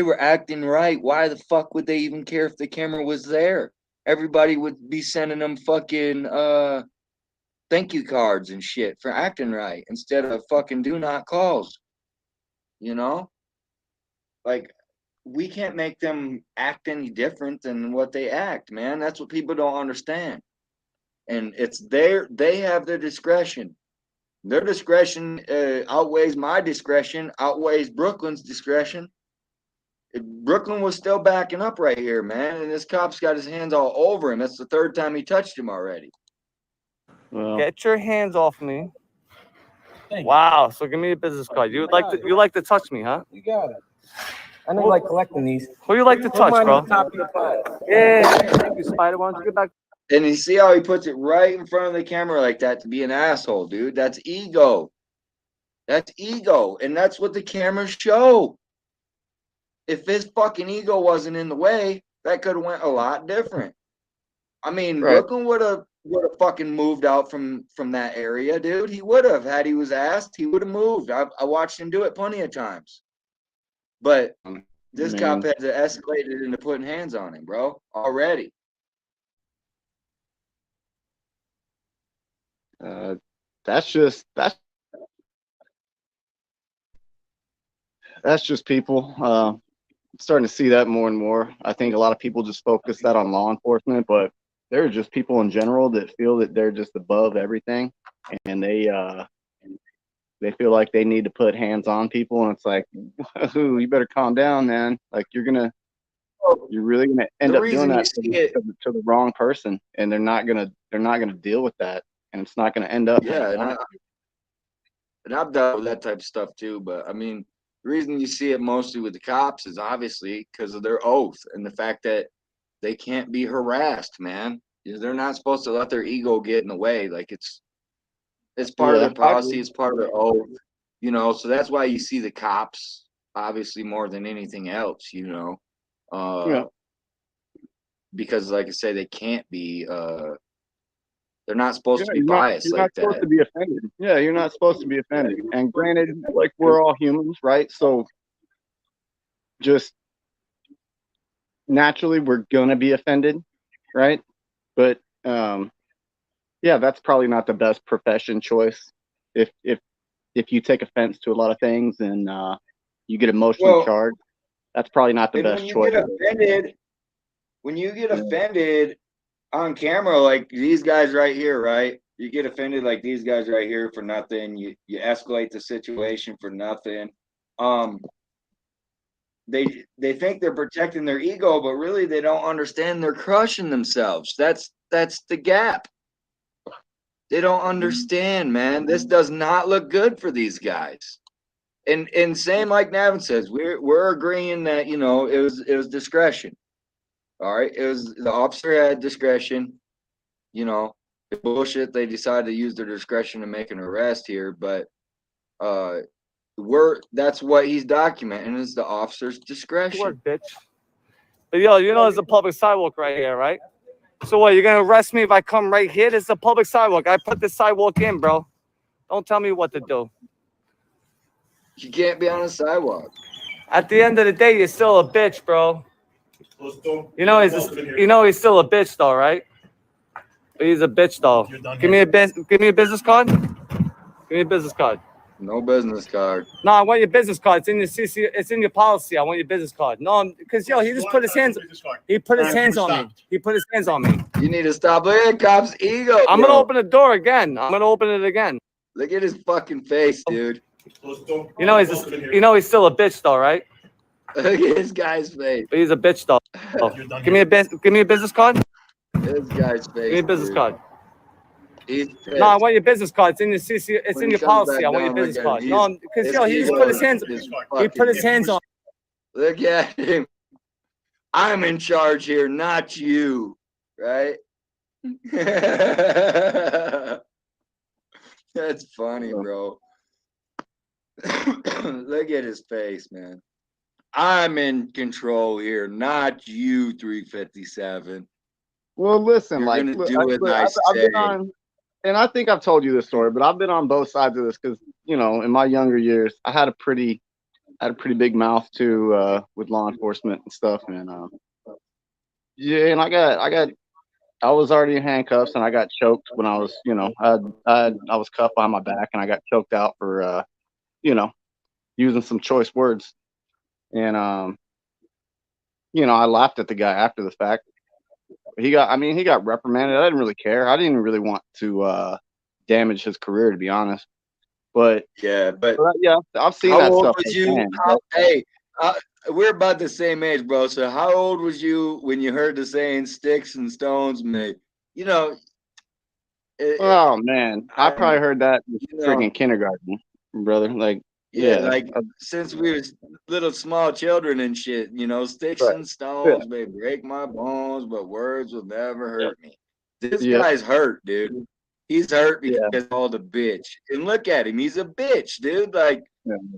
Speaker 1: were acting right, why the fuck would they even care if the camera was there? Everybody would be sending them fucking thank you cards and shit for acting right instead of fucking do not calls. You know? Like, we can't make them act any different than what they act, man. That's what people don't understand. And they have their discretion. Their discretion outweighs my discretion, outweighs Brookyln's discretion. Brookyln was still backing up right here, man, and this cop's got his hands all over him. That's the third time he touched him already.
Speaker 5: Well,
Speaker 2: Get your hands off me.
Speaker 4: Thank you.
Speaker 2: Wow. So give me a business card. You like to touch me, huh?
Speaker 4: You got it. I know you like collecting these.
Speaker 2: Who you like to
Speaker 4: Put
Speaker 2: touch,
Speaker 4: mine
Speaker 2: bro?
Speaker 4: on top of your pile.
Speaker 2: Yeah. Thank you, Spider. Why don't you get back?
Speaker 1: And you see how he puts it right in front of the camera like that to be an asshole, dude? That's ego. That's ego, and that's what the cameras show. If his fucking ego wasn't in the way, that could have went a lot different. I mean,
Speaker 5: right.
Speaker 1: Brookyln would have fucking moved out from that area, dude. He would have. Had he was asked, he would have moved. I watched him do it plenty of times. But this cop had to escalate it into putting hands on him, bro, already.
Speaker 5: That's just people. Starting to see that more and more. I think a lot of people just focus that on law enforcement, but there are just people in general that feel that they're just above everything, and they feel like they need to put hands on people, and it's like, ooh, you better calm down, man. Like you're really gonna end up doing that to the wrong person, and they're not gonna deal with that, and it's not gonna end up.
Speaker 1: Yeah, and I've dealt with that type of stuff too. But I mean, the reason you see it mostly with the cops is obviously because of their oath and the fact that they can't be harassed, man. They're not supposed to let their ego get in the way. Like it's part of their policy. It's part of their oath. You know, so that's why you see the cops obviously more than anything else. You know, because like I say, they can't be. They're not supposed to be biased
Speaker 5: you're
Speaker 1: like
Speaker 5: not supposed
Speaker 1: that.
Speaker 5: to be offended. Yeah, you're not supposed to be offended. And granted, like we're all humans, right? So just naturally we're gonna be offended, right? But yeah, that's probably not the best profession choice. If you take offense to a lot of things and you get emotionally charged, that's probably not the best choice.
Speaker 1: When you get offended on camera, like these guys right here, right? You get offended like these guys right here for nothing. You escalate the situation for nothing. They think they're protecting their ego, but really they don't understand they're crushing themselves. That's the gap. They don't understand, man. This does not look good for these guys. And same like Navin says, we're agreeing that, you know, it was discretion. All right. It was the officer had discretion, you know, bullshit. They decided to use their discretion to make an arrest here, but that's what he's documenting is the officer's discretion.
Speaker 2: Work, bitch. But yo, you know there's a public sidewalk right here, right? So what, you're gonna arrest me if I come right here? This is a public sidewalk. I put the sidewalk in, bro. Don't tell me what to do.
Speaker 1: You can't be on a sidewalk.
Speaker 2: At the end of the day, you're still a bitch, bro. You know he's still a bitch though, right? He's a bitch though. Give me a business card. Give me a business card.
Speaker 1: No business card.
Speaker 2: No, I want your business card. It's in your CC. It's in your policy. I want your business card. No, because yo, he just put his hands. He put his hands on me. He put his hands on me.
Speaker 1: You need to stop. Look at cop's ego.
Speaker 2: I'm gonna open the door again. I'm gonna open it again.
Speaker 1: Look at his fucking face, dude.
Speaker 2: You know he's still a bitch though, right?
Speaker 1: Look at this guy's face.
Speaker 2: But he's a bitch though. Give me a business card.
Speaker 1: This guy's face.
Speaker 2: Give me a business card.
Speaker 1: No,
Speaker 2: I want your business card. It's in your CC. It's in your policy. I want your business card. No, because yo, he just put his hands. He put his hands on.
Speaker 1: Look at him. I'm in charge here, not you. Right? That's funny, bro. Look at his face, man. I'm in control here, not you, 357.
Speaker 5: Well, listen,
Speaker 1: You're
Speaker 5: like,
Speaker 1: gonna do what I say.
Speaker 5: I've been on, and I think I've told you this story, but I've been on both sides of this because, you know, in my younger years, I had a pretty big mouth too with law enforcement and stuff, and yeah, and I was already in handcuffs, and I got choked when I was, you know, I was cuffed behind my back, and I got choked out for, you know, using some choice words, and you know, I laughed at the guy after the fact. He got reprimanded. I didn't really care. I didn't really want to damage his career, to be honest. But
Speaker 1: yeah,
Speaker 5: I've seen
Speaker 1: how
Speaker 5: that
Speaker 1: old
Speaker 5: stuff.
Speaker 1: Was you? We're about the same age, bro. So how old was you when you heard the saying "sticks and stones may"? You know.
Speaker 5: Oh man, I probably heard that in freaking kindergarten, brother. Like, yeah,
Speaker 1: like since we were little small children and shit, you know, sticks and stones may break my bones, but words will never hurt me. This guy's hurt, dude. He's hurt because he's called a bitch. And look at him. He's a bitch, dude. Like,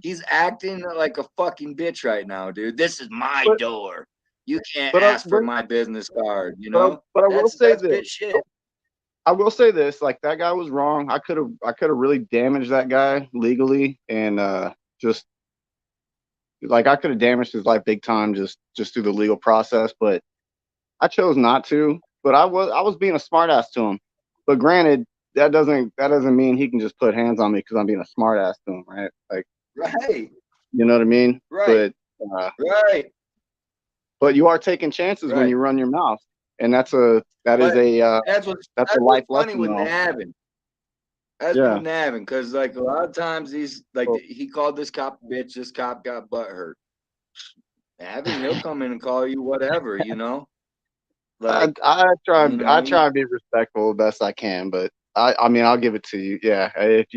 Speaker 1: he's acting like a fucking bitch right now, dude. This is my door. You can't ask for my business card, you know?
Speaker 5: But I will say this.
Speaker 1: Bitch shit.
Speaker 5: I will say this, like, that guy was wrong. I could have really damaged that guy legally, and just like I could have damaged his life big time just through the legal process, but I chose not to. But I was being a smartass to him. But granted, that doesn't mean he can just put hands on me because I'm being a smartass to him, right? Like,
Speaker 1: right.
Speaker 5: You know what I mean?
Speaker 1: Right.
Speaker 5: But
Speaker 1: right.
Speaker 5: But you are taking chances when you run your mouth. And that's a life lesson.
Speaker 1: With Navin. That's with Navin, because like a lot of times he's like he called this cop a bitch. This cop got butthurt. Navin, he'll come in and call you whatever, you know. Like
Speaker 5: I try to be respectful the best I can, but I mean I'll give it to you. Yeah, if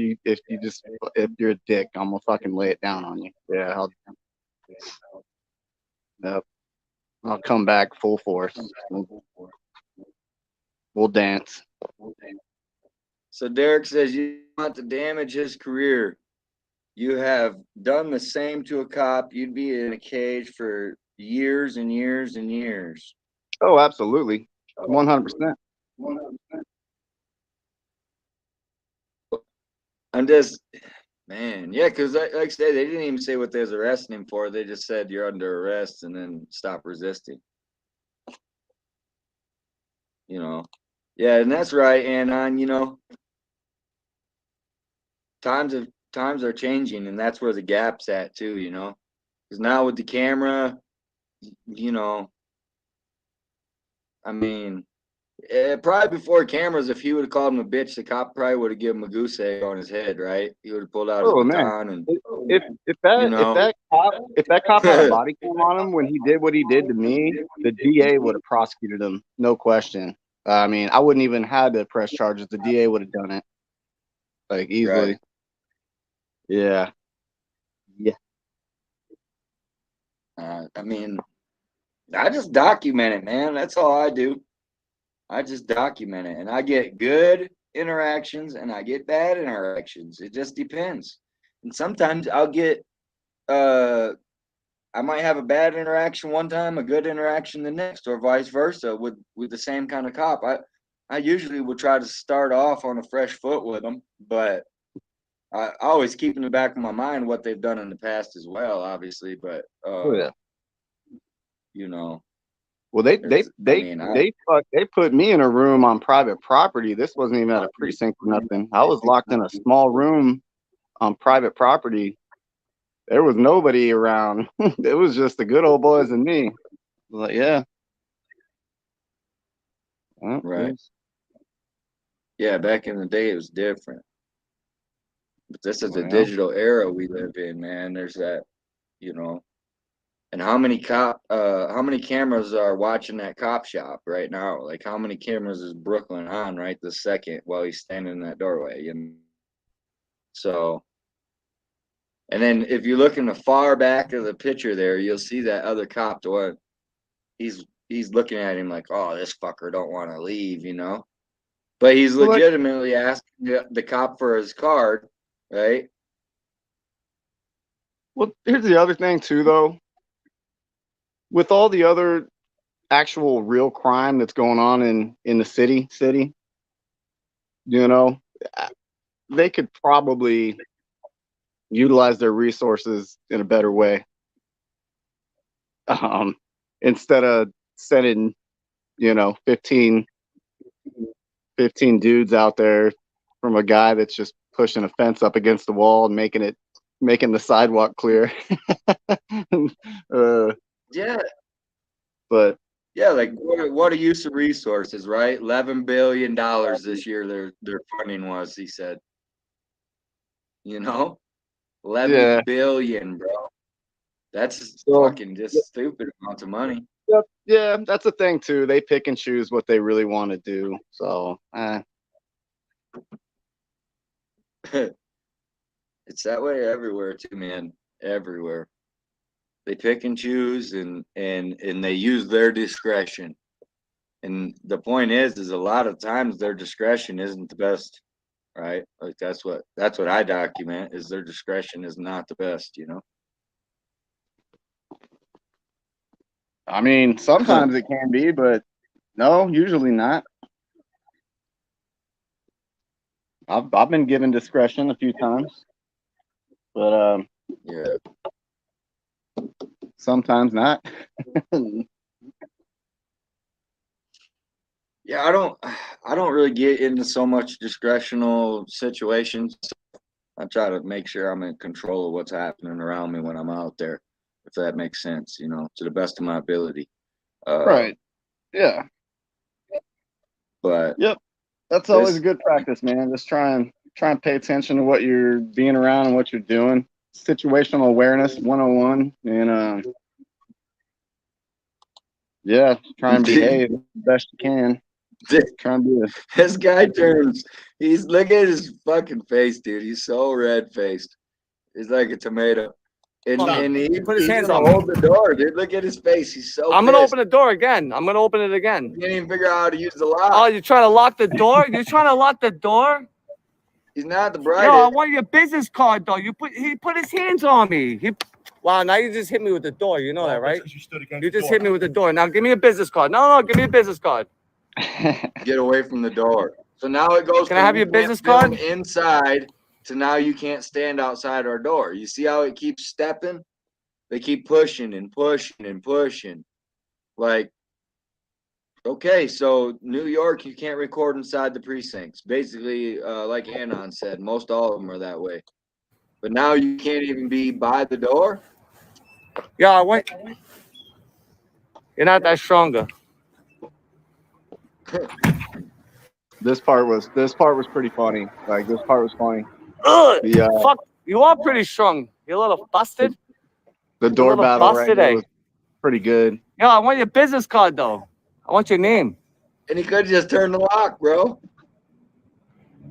Speaker 5: you're a dick, I'm gonna fucking lay it down on you. Yeah, I'll come back full force. We'll dance.
Speaker 1: So Derek says you want to damage his career. You have done the same to a cop. You'd be in a cage for years and years and years.
Speaker 5: Oh, absolutely. 100%.
Speaker 1: I'm just, man, yeah, because like I said, they didn't even say what they was arresting him for. They just said you're under arrest and then stop resisting. You know, yeah, and that's right. And on, you know, times are changing, and that's where the gap's at too. You know, because now with the camera, you know, I mean, probably before cameras, if he would have called him a bitch, the cop probably would have given him a goose egg on his head, right? He would have pulled out his
Speaker 5: Oh man,
Speaker 1: baton and
Speaker 5: if that
Speaker 1: you know.
Speaker 5: if that cop had a body cam on him when he did what he did to me, the DA would have prosecuted him, no question. I mean, I wouldn't even have to press charges. The DA would have done it, like easily.
Speaker 1: Right.
Speaker 5: Yeah.
Speaker 1: I mean, I just document it, man. That's all I do. I just document it, and I get good interactions and I get bad interactions. It just depends. And sometimes I'll get, I might have a bad interaction one time, a good interaction the next, or vice versa with the same kind of cop. I usually will try to start off on a fresh foot with them, but I always keep in the back of my mind what they've done in the past as well, obviously. But
Speaker 5: Oh yeah.
Speaker 1: you know,
Speaker 5: Well, they put me in a room on private property. This wasn't even at a precinct or nothing. I was locked in a small room on private property. There was nobody around. It was just the good old boys and me. I was like, yeah. Well,
Speaker 1: right.
Speaker 5: yes.
Speaker 1: Yeah, back in the day it was different. But this is the
Speaker 5: Well.
Speaker 1: digital era we live in, man. There's that, you know. And how many cameras are watching that cop shop right now? Like how many cameras is Brookyln on right this second while he's standing in that doorway? You know? So, and then if you look in the far back of the picture there, you'll see that other cop. The one he's looking at him like, oh, this fucker don't want to leave, you know. But he's legitimately asking the cop for his card, right?
Speaker 5: Well, here's the other thing too, though. With all the other actual real crime that's going on in the city, you know, they could probably utilize their resources in a better way. Instead of sending, you know, 15 dudes out there from a guy that's just pushing a fence up against the wall and making the sidewalk clear.
Speaker 1: Yeah.
Speaker 5: But
Speaker 1: yeah, like what a use of resources, right? $11 billion this year their funding was, he said. You know? 11 billion, bro. That's fucking just stupid amounts of money.
Speaker 5: Yep. Yeah, that's the thing too. They pick and choose what they really want to do. So
Speaker 1: it's that way everywhere too, man. Everywhere. They pick and choose and they use their discretion. And the point is a lot of times their discretion isn't the best, right? Like that's what I document is their discretion is not the best, you know.
Speaker 5: I mean, sometimes it can be, but no, usually not. I've been given discretion a few times, but
Speaker 1: yeah,
Speaker 5: sometimes not.
Speaker 1: Yeah, I don't really get into so much discretional situations. I try to make sure I'm in control of what's happening around me when I'm out there, if that makes sense, you know, to the best of my ability.
Speaker 5: Right. Yeah.
Speaker 1: But
Speaker 5: yep, that's always a good practice, man. Just try and pay attention to what you're being around and what you're doing. Situational awareness 101, and yeah, try and behave the best you can. Try and be
Speaker 1: this guy turns. Look at his fucking face, dude. He's so red faced. He's like a tomato. And
Speaker 2: He put his hands
Speaker 1: gonna
Speaker 2: on me.
Speaker 1: hold the door, dude. Look at his face. He's so
Speaker 2: I'm gonna
Speaker 1: pissed.
Speaker 2: open the door again. I'm gonna open it again.
Speaker 1: He can't even figure out how to use the lock.
Speaker 2: Oh, you're trying to lock the door? You're trying to lock the door?
Speaker 1: He's not the
Speaker 2: Yo, I
Speaker 1: brightest.
Speaker 2: want your business card though. He put his hands on me. Wow, now you just hit me with the door. You know that, right? You just hit me with the door. Now give me a business card. No, give me a business card.
Speaker 1: Get away from the door. So now it goes.
Speaker 2: Can I have your business
Speaker 1: film
Speaker 2: card?
Speaker 1: inside to now you can't stand outside our door. You see how it keeps stepping? They keep pushing and pushing and pushing. Like, okay, so New York, you can't record inside the precincts. Basically, like Anon said, most all of them are that way. But now you can't even be by the door.
Speaker 2: Yeah, I went. You're not that stronger.
Speaker 5: This part was pretty funny. Like this part was funny.
Speaker 2: Ugh,
Speaker 5: Yeah.
Speaker 2: fuck, you are pretty strong. You're a little busted.
Speaker 5: The door
Speaker 2: little
Speaker 5: battle right
Speaker 2: busted,
Speaker 5: there
Speaker 2: eh?
Speaker 5: was pretty good.
Speaker 2: Yo, I want your business card though. I want your name.
Speaker 1: And he could just turn the lock, bro.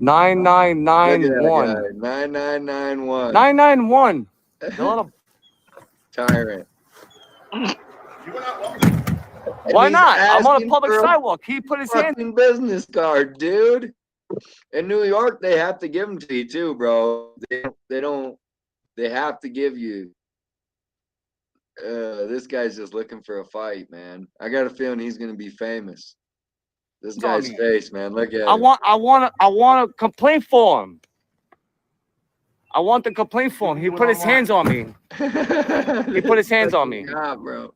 Speaker 2: 9991.
Speaker 1: 9991.
Speaker 2: 991. A little.
Speaker 1: Tyrant.
Speaker 2: Why not? I'm on a
Speaker 1: asking
Speaker 2: public
Speaker 1: for a
Speaker 2: sidewalk. He put his hand.
Speaker 1: Fucking business card, dude. In New York, they have to give them to you too, bro. They don't. They have to give you. This guy's just looking for a fight, man. I got a feeling he's gonna be famous. This guy's face, man. Look at
Speaker 2: I
Speaker 1: him.
Speaker 2: want a complaint form. I want the complaint form. He put his hands on me. He put his hands on me.
Speaker 1: Yeah, bro.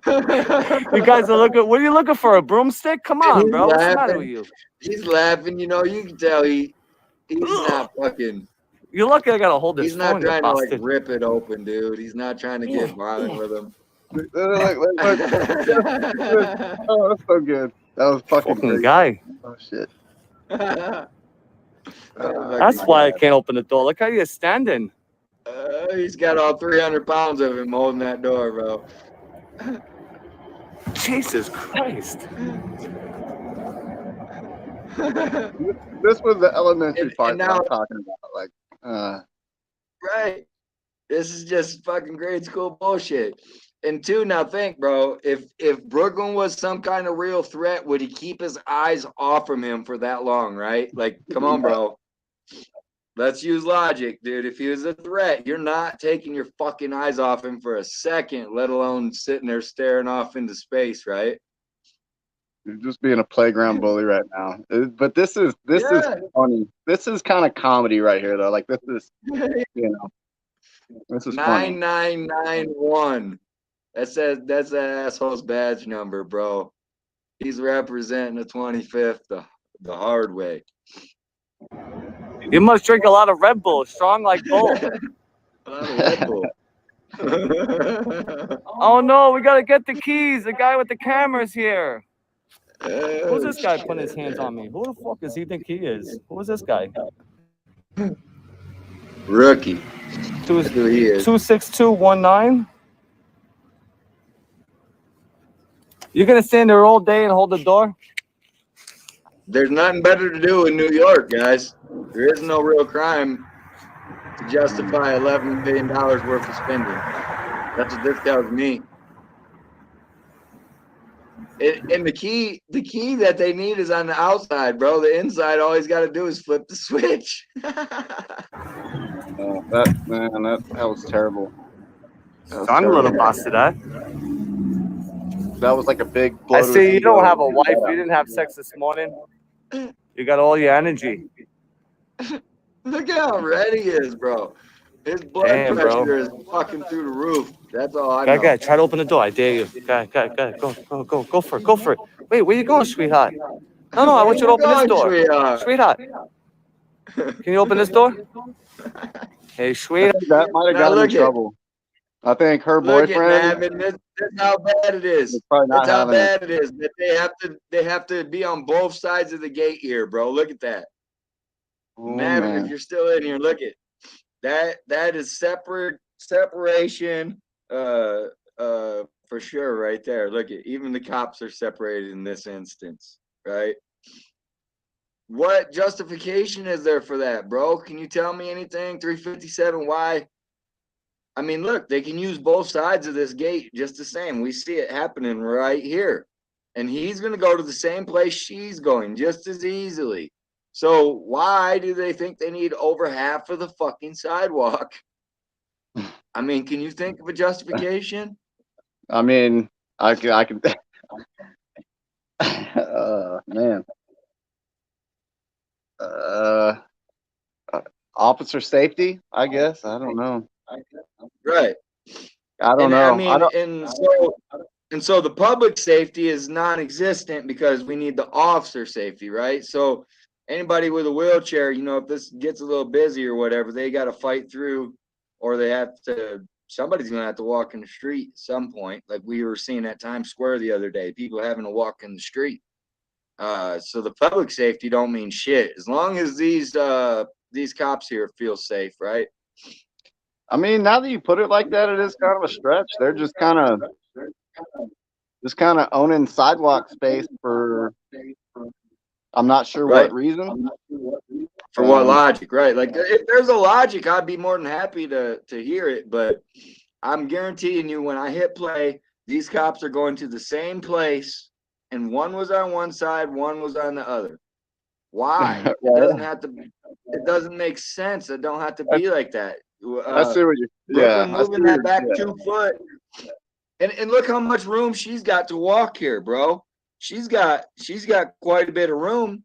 Speaker 2: You guys are looking. What are you looking for? A broomstick? Come on,
Speaker 1: He's
Speaker 2: bro. What's the matter
Speaker 1: laughing.
Speaker 2: with you?
Speaker 1: He's laughing. You know, you can tell he's not fucking.
Speaker 2: You're lucky I gotta hold this
Speaker 1: He's not
Speaker 2: phone, you
Speaker 1: trying to like
Speaker 2: bastard.
Speaker 1: rip it open, dude. He's not trying to get violent with him.
Speaker 5: Look. Oh, that's so good. That was fucking
Speaker 2: Fucking
Speaker 5: great.
Speaker 2: guy.
Speaker 5: Oh shit.
Speaker 2: That's why I can't open the door. Look how you're standing.
Speaker 1: He's got all 300 pounds of him holding that door, bro.
Speaker 2: Jesus Christ.
Speaker 5: This was the elementary
Speaker 1: And
Speaker 5: part that
Speaker 1: now-
Speaker 5: I'm talking about. Like,
Speaker 1: Right. This is just fucking grade school bullshit. And two, now think, bro, if Brookyln was some kind of real threat, would he keep his eyes off from him for that long, right? Like, come on, bro. Let's use logic, dude. If he was a threat, you're not taking your fucking eyes off him for a second, let alone sitting there staring off into space, right?
Speaker 5: you're just being a playground bully right now. But this is
Speaker 1: Yeah.
Speaker 5: funny. This is kind of comedy right here, though. Like this is, you know, this is funny.
Speaker 1: 9991. That's an asshole's badge number, bro. He's representing the 25th the hard way.
Speaker 2: You must drink a lot of Red Bull, strong like bull.
Speaker 1: A lot of Red Bull.
Speaker 2: Oh no, we gotta get the keys. The guy with the camera's here. Who's this guy putting his hands on me? Who the fuck does he think he is? Who is this guy?
Speaker 1: Rookie. That's who he is.
Speaker 2: 26219. You're gonna stand there all day and hold the door?
Speaker 1: There's nothing better to do in New York, guys. There is no real crime to justify $11 billion worth of spending. That's what this tells me. And the key that they need is on the outside, bro. The inside, all he's got to do is flip the switch.
Speaker 5: That was terrible.
Speaker 2: I'm a little busted, huh?
Speaker 5: That was like a big.
Speaker 2: I
Speaker 5: blow to
Speaker 2: see
Speaker 5: his
Speaker 2: you don't
Speaker 5: ego.
Speaker 2: have a wife. You didn't have sex this morning. You got all your energy.
Speaker 1: Look at how red he is, bro. His blood
Speaker 2: Damn,
Speaker 1: pressure
Speaker 2: bro.
Speaker 1: is fucking through the roof. That's all I know.
Speaker 2: Guy, try to open the door. I dare you. Guy, go for it. Wait, where you going, sweetheart? No, I want you to open this door. Sweetheart. Can you open this door? Hey, sweetheart.
Speaker 5: That might have
Speaker 1: Now
Speaker 5: got him in
Speaker 1: look at-
Speaker 5: trouble. I think her
Speaker 1: Look at
Speaker 5: boyfriend.
Speaker 1: Navin. This how bad it is.
Speaker 5: is probably not
Speaker 1: That's how
Speaker 5: having it.
Speaker 1: bad it is. That they have to be on both sides of the gate here, bro. Look at that.
Speaker 5: Oh,
Speaker 1: Navin,
Speaker 5: man.
Speaker 1: if you're still in here, look at that is separation for sure right there. Look at even the cops are separated in this instance, right? What justification is there for that, bro? Can you tell me anything? 357, why? I mean, look, they can use both sides of this gate just the same. We see it happening right here. And he's going to go to the same place she's going just as easily. So why do they think they need over half of the fucking sidewalk? I mean, can you think of a justification?
Speaker 5: I mean, I can man. Officer safety, I guess. I don't know.
Speaker 1: Right.
Speaker 5: I don't
Speaker 1: And
Speaker 5: know.
Speaker 1: I mean, and so the public safety is non-existent because we need the officer safety, right? So anybody with a wheelchair, you know, if this gets a little busy or whatever, they got to fight through, or they have to. Somebody's gonna have to walk in the street at some point, like we were seeing at Times Square the other day. People having to walk in the street. So the public safety don't mean shit as long as these cops here feel safe, right?
Speaker 5: I mean, now that you put it like that, it is kind of a stretch. They're just kind of owning sidewalk space for I'm not sure
Speaker 1: Right.
Speaker 5: what reason.
Speaker 1: For what logic, right? Like if there's a logic, I'd be more than happy to hear it. But I'm guaranteeing you, when I hit play, these cops are going to the same place, and one was on one side, one was on the other. Why? It doesn't have to. It doesn't make sense. It don't have to be like that.
Speaker 5: I see what you. Yeah,
Speaker 1: Brookyln moving that back 2 foot, and look how much room she's got to walk here, bro. She's got quite a bit of room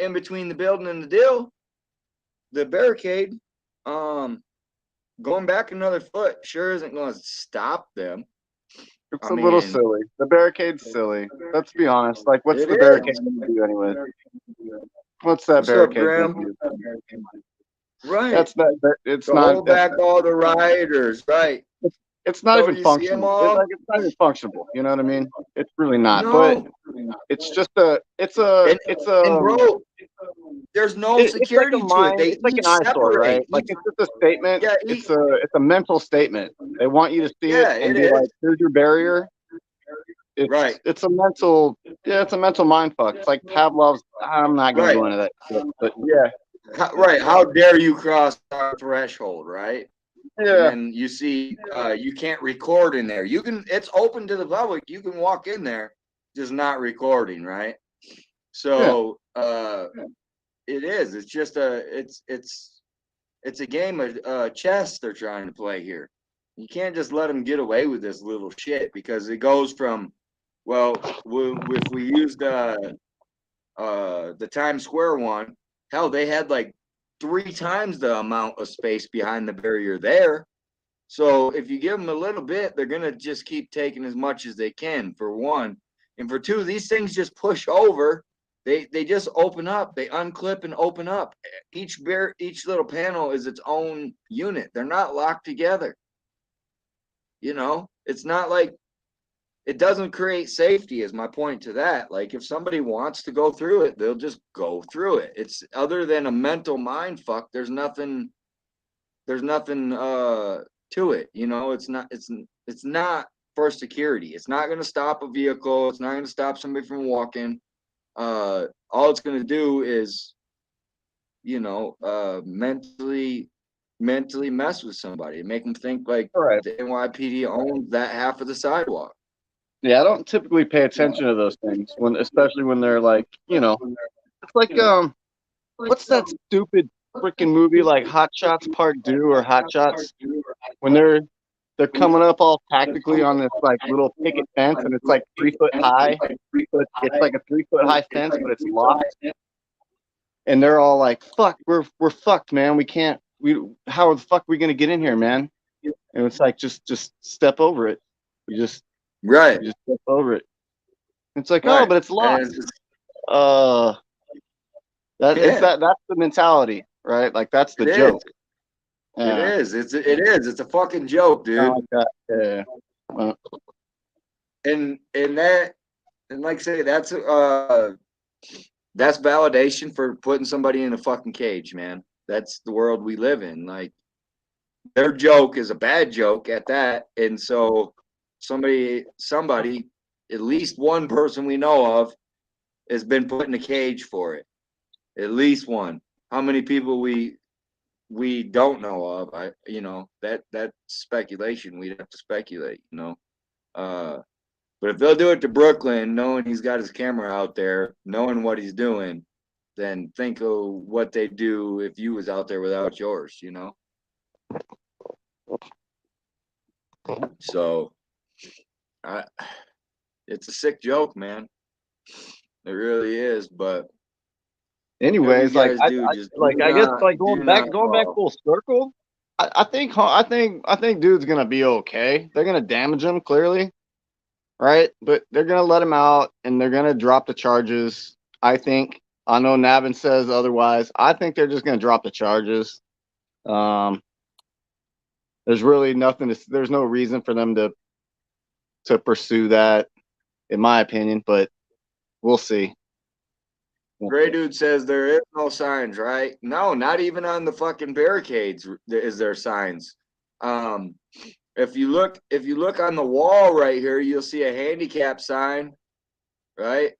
Speaker 1: in between the building and the barricade. Going back another foot sure isn't going to stop them.
Speaker 5: It's a little silly. The barricade's silly. Let's be honest. Like, what's the barricade going to do anyway? What's that barricade going to do?
Speaker 1: Right.
Speaker 5: That's not. It's
Speaker 1: to
Speaker 5: not.
Speaker 1: Hold back all the rioters, right?
Speaker 5: It's not
Speaker 1: So
Speaker 5: even
Speaker 1: you see
Speaker 5: functional.
Speaker 1: 'em all?
Speaker 5: It's not even functional. You know what I mean? It's really not.
Speaker 1: No.
Speaker 5: But it's just
Speaker 1: And bro, there's no security
Speaker 5: it's like
Speaker 1: to it. They
Speaker 5: it's like
Speaker 1: each
Speaker 5: an eyesore,
Speaker 1: separate.
Speaker 5: right? Like it's just a statement.
Speaker 1: Yeah,
Speaker 5: it's a mental statement. They want you to see
Speaker 1: Yeah,
Speaker 5: it and
Speaker 1: it
Speaker 5: be
Speaker 1: is.
Speaker 5: like, here's your barrier.
Speaker 1: Right.
Speaker 5: It's a mental mind fuck. It's like Pavlov's. I'm not gonna go into that shit, but yeah.
Speaker 1: Right. How dare you cross our threshold, right?
Speaker 5: Yeah.
Speaker 1: And you see, you can't record in there. You can. It's open to the public. You can walk in there, just not recording, right? So, it is. It's just it's a game of chess they're trying to play here. You can't just let them get away with this little shit because it goes from, well, if we used the Times Square one, hell, they had like 3 times the amount of space behind the barrier there. So if you give them a little bit, they're gonna just keep taking as much as they can, for one, and for two, these things just push over. They just open up. They unclip and open up. Each little panel is its own unit. They're not locked together. You know, it's not like it doesn't create safety, is my point to that. Like if somebody wants to go through it, they'll just go through it. It's other than a mental mind fuck, there's nothing to it. You know, it's not for security. It's not going to stop a vehicle. It's not going to stop somebody from walking. All it's going to do is, you know, mentally mess with somebody, make them think like the NYPD owns that half of the sidewalk.
Speaker 5: Yeah, I don't typically pay attention to those things especially when they're like, you know, it's like what's that stupid freaking movie like Hot Shots Part 2 or Hot Shots, when they're coming up all tactically on this like little picket fence and it's like 3 foot high. It's like a 3 foot high fence, but it's locked. And they're all like, "Fuck, we're fucked, man. How the fuck are we gonna get in here, man?" And it's like, just step over it. You just step over it. It's like, oh, but it's locked. That's the mentality, right? Like that's the joke.
Speaker 1: It is. It's a fucking joke, dude.
Speaker 5: Yeah.
Speaker 1: And like I say, that's validation for putting somebody in a fucking cage, man. That's the world we live in. Like their joke is a bad joke at that, and so somebody, at least one person we know of, has been put in a cage for it. At least one. How many people we don't know of? That's speculation. We'd have to speculate, But if they'll do it to Brookyln, knowing he's got his camera out there, knowing what he's doing, then think of what they do if you was out there without yours, So, it's a sick joke, man. It really is. But
Speaker 5: anyways,
Speaker 1: whatever
Speaker 5: like
Speaker 1: you guys do,
Speaker 5: I guess like going back full circle. I think dude's gonna be okay. They're gonna damage him clearly, right? But they're gonna let him out and they're gonna drop the charges. I think. I know Navin says otherwise. I think they're just gonna drop the charges. There's really nothing. There's no reason for them to pursue that, in my opinion. But we'll see.
Speaker 1: Gray Dude says there is no signs, right? No, not even on the fucking barricades is there signs. If you look on the wall right here, you'll see a handicap sign, right?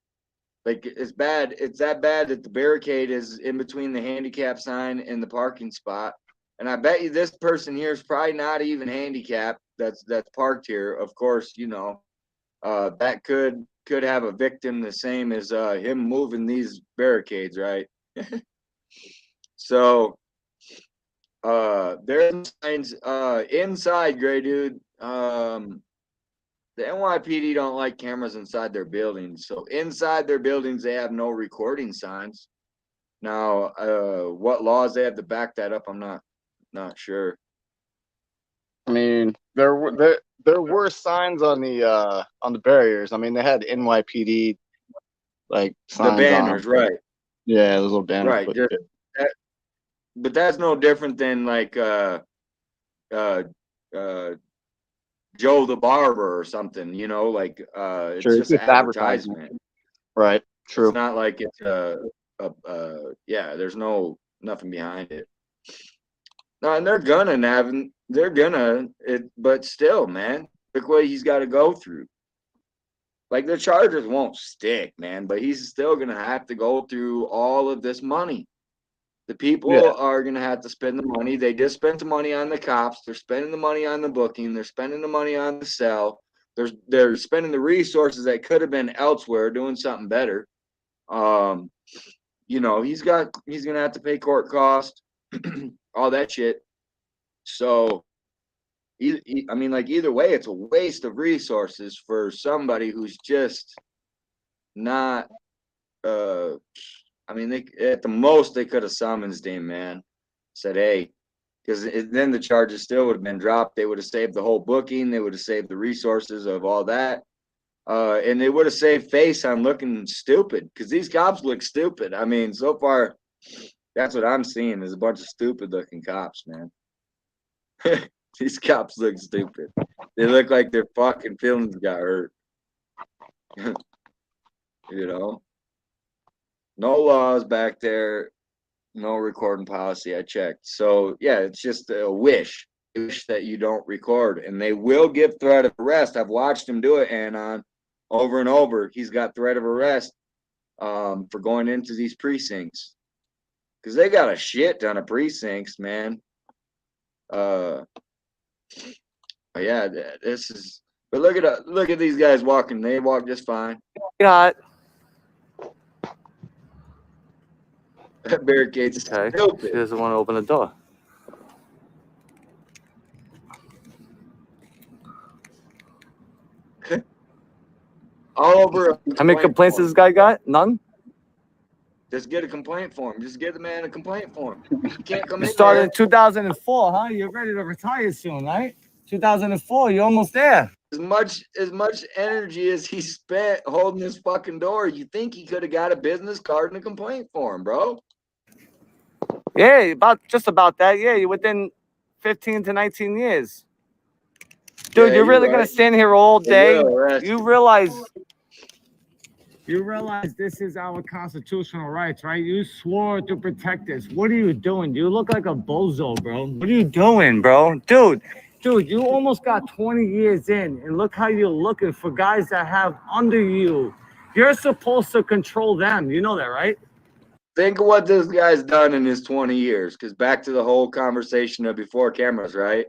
Speaker 1: Like it's bad. It's that bad that the barricade is in between the handicap sign and the parking spot. And I bet you this person here is probably not even handicapped. That's parked here. Of course, that could have a victim the same as him moving these barricades, right? So there's signs inside, Gray Dude. The NYPD don't like cameras inside their buildings. So inside their buildings, they have no recording signs. Now, what laws they have to back that up, I'm not sure.
Speaker 5: I mean, there were signs on the barriers. I mean, they had NYPD like signs,
Speaker 1: the banners,
Speaker 5: on them.
Speaker 1: right?
Speaker 5: Yeah, those little banners.
Speaker 1: Right. But that's no different than like Joe the Barber or something, like it's
Speaker 5: Sure,
Speaker 1: just advertisement.
Speaker 5: Right. True.
Speaker 1: It's not like it's there's nothing behind it. No, and they're gonna but still, man, look what he's got to go through. Like the charges won't stick, man, but he's still gonna have to go through all of this money. The people are gonna have to spend the money. They just spent the money on the cops. They're spending the money on the booking. They're spending the money on the cell. They're spending the resources that could have been elsewhere doing something better. He's gonna have to pay court costs, all that shit. So, either way, it's a waste of resources for somebody who's just not. At the most they could have summoned him, man. Said, hey, because then the charges still would have been dropped. They would have saved the whole booking. They would have saved the resources of all that. And they would have saved face on looking stupid because these cops look stupid. I mean, so far, that's what I'm seeing is a bunch of stupid looking cops, man. These cops look stupid. They look like their fucking feelings got hurt. No laws back there, no recording policy. I checked. So yeah, it's just a wish that you don't record, and they will give threat of arrest. I've watched him do it, and over and over, he's got threat of arrest for going into these precincts because they got a shit ton of precincts, man. Yeah, this is. But look at these guys walking. They walk just fine.
Speaker 2: Got.
Speaker 1: That barricade's
Speaker 2: Okay.
Speaker 1: stupid.
Speaker 2: She doesn't want to open the door.
Speaker 1: All over.
Speaker 2: How many complaints does this guy got? None?
Speaker 1: Just get a complaint form. Just give the man a complaint form. You can't come
Speaker 2: You
Speaker 1: in
Speaker 2: started
Speaker 1: there.
Speaker 2: in 2004, huh? You're ready to retire soon, right? 2004, you're almost there.
Speaker 1: As much energy as he spent holding this fucking door, you think he could have got a business card and a complaint form, bro?
Speaker 2: Yeah, just about that. Yeah, you're within 15 to 19 years. Dude,
Speaker 1: Yeah,
Speaker 2: you're really
Speaker 1: right.
Speaker 2: gonna stand here all day?
Speaker 1: Arrest
Speaker 2: You realize this is our constitutional rights, right? You swore to protect this. What are you doing? You look like a bozo, bro. What are you doing, bro? Dude, you almost got 20 years in, and look how you're looking for guys that have under you. You're supposed to control them. You know that, right?
Speaker 1: Think of what this guy's done in his 20 years. Because back to the whole conversation of before cameras, right?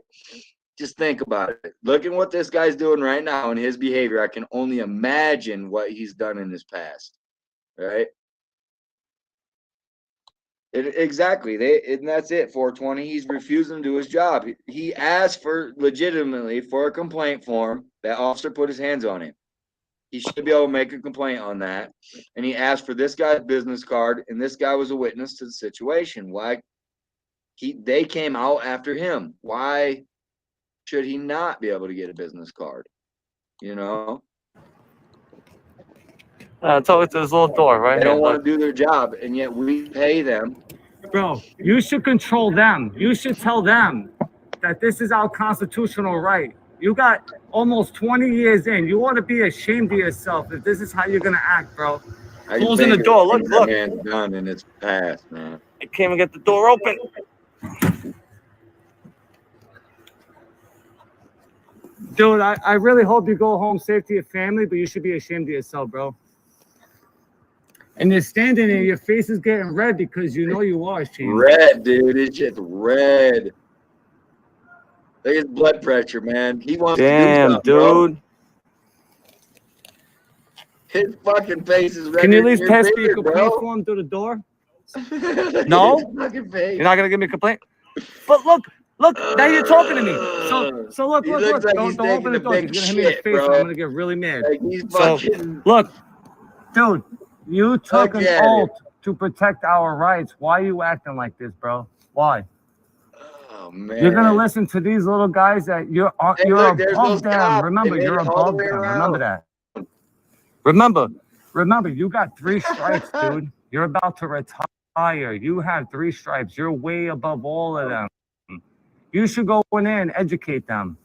Speaker 1: Just think about it. Look at what this guy's doing right now in his behavior. I can only imagine what he's done in his past, right? Exactly. And that's it. 420. He's refusing to do his job. He asked for legitimately for a complaint form. That officer put his hands on him. He should be able to make a complaint on that. And he asked for this guy's business card, and this guy was a witness to the situation. Why? They came out after him. Why should he not be able to get a business card? You know?
Speaker 2: It's always this little door right
Speaker 1: They
Speaker 2: here.
Speaker 1: don't want
Speaker 2: Look.
Speaker 1: to do their job, and yet we pay them.
Speaker 6: Bro, you should control them. You should tell them that this is our constitutional right. You got almost 20 years in. You ought to be ashamed of yourself if this is how you're going to act, bro.
Speaker 2: Closing the door. Look, look.
Speaker 1: Man's done in its past, man.
Speaker 2: I can't even get the door open.
Speaker 6: Dude, I really hope you go home safe to your family, but you should be ashamed of yourself, bro. And you're standing there, your face is getting red because you know you are ashamed.
Speaker 1: Red, dude. It's just red. Look at his blood pressure, man. He wants to do something,
Speaker 2: Dude.
Speaker 1: Bro. His fucking face is red.
Speaker 6: Can you at least pass me a
Speaker 1: bro.
Speaker 6: complaint form through the door? No?
Speaker 1: His fucking face.
Speaker 2: You're not going to give me a complaint?
Speaker 6: But look, now you're talking to me. So look,
Speaker 1: He
Speaker 6: look.
Speaker 1: looks like
Speaker 6: Don't
Speaker 1: he's
Speaker 6: open the
Speaker 1: taking a
Speaker 6: door. You're
Speaker 1: big
Speaker 6: gonna hit me in the
Speaker 1: shit,
Speaker 6: face.
Speaker 1: bro.
Speaker 6: I'm gonna get really mad.
Speaker 1: Like he's
Speaker 6: So
Speaker 1: fucking.
Speaker 6: look, dude, you took
Speaker 1: Look
Speaker 6: an
Speaker 1: at
Speaker 6: oath to protect our rights. Why are you acting like this, bro? Why?
Speaker 1: Oh man.
Speaker 6: You're gonna listen to these little guys that you're
Speaker 1: Hey,
Speaker 6: you're
Speaker 1: look, there's those
Speaker 6: above them.
Speaker 1: cops.
Speaker 6: Remember,
Speaker 1: They made
Speaker 6: you're
Speaker 1: it all the
Speaker 6: above
Speaker 1: way
Speaker 6: them.
Speaker 1: around.
Speaker 6: Remember that. Remember, you got 3 stripes, dude. You're about to retire. You have 3 stripes. You're way above all of them. You should go in there and educate them.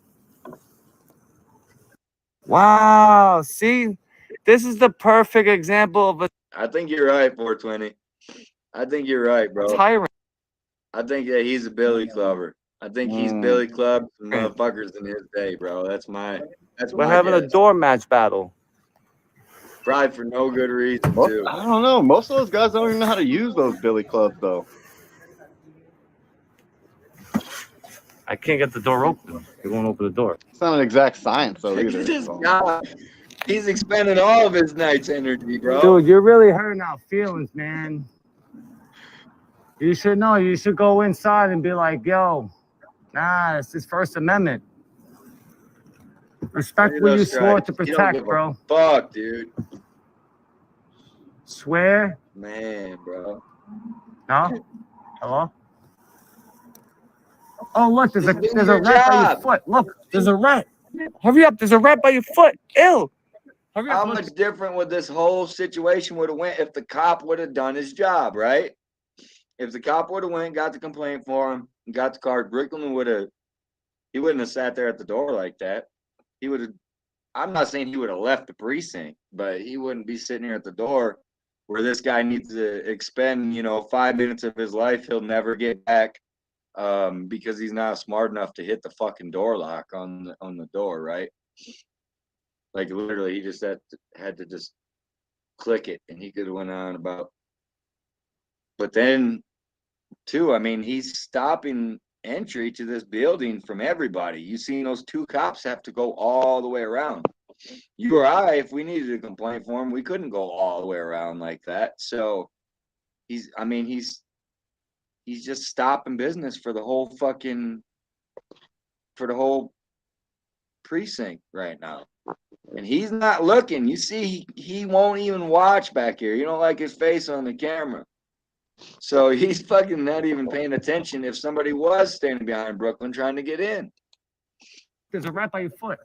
Speaker 2: Wow. See? This is the perfect example of a
Speaker 1: I think you're right, 420. I think you're right, bro.
Speaker 2: tyrant.
Speaker 1: I think that he's a Billy Clubber. I think he's Billy Club some motherfuckers in his day, bro.
Speaker 2: We're having a door match battle.
Speaker 1: Probably for no good reason,
Speaker 5: Well,
Speaker 1: too.
Speaker 5: I don't know. Most of those guys don't even know how to use those billy clubs, though.
Speaker 2: I can't get the door open. It won't open the door.
Speaker 5: It's not an exact science, though, either.
Speaker 1: This
Speaker 5: So.
Speaker 1: guy, he's expending all of his night's energy, bro.
Speaker 6: Dude, you're really hurting our feelings, man. You should know. You should go inside and be like, yo, nah, it's his First Amendment. Respect what you swore to protect, bro.
Speaker 1: Fuck, dude.
Speaker 6: Swear?
Speaker 1: Man, bro.
Speaker 6: No? Hello? Oh, look, there's a
Speaker 1: Just do
Speaker 6: rat
Speaker 1: your
Speaker 6: by your
Speaker 1: job.
Speaker 6: foot. Look, there's a rat.
Speaker 2: Hurry up. There's a rat by your foot. Ew.
Speaker 6: Hurry
Speaker 1: How
Speaker 6: up.
Speaker 1: much different would this whole situation would have went if the cop would have done his job, right? If the cop would have went, got the complaint for him, and got the card, Brookyln he wouldn't have sat there at the door like that. He would have, I'm not saying he would have left the precinct, but he wouldn't be sitting here at the door where this guy needs to expend, 5 minutes of his life he'll never get back because he's not smart enough to hit the fucking door lock on the door, right? Like literally, he just had to just click it, and he could have went on about. But then, too, I mean, he's stopping entry to this building from everybody. You seen those 2 cops have to go all the way around. You or I, if we needed a complaint for him, we couldn't go all the way around like that. So he's just stopping business for the whole precinct right now. And he's not looking. You see, he won't even watch back here. You don't like his face on the camera. So he's fucking not even paying attention if somebody was standing behind Brookyln trying to get in.
Speaker 6: There's a rat by your foot.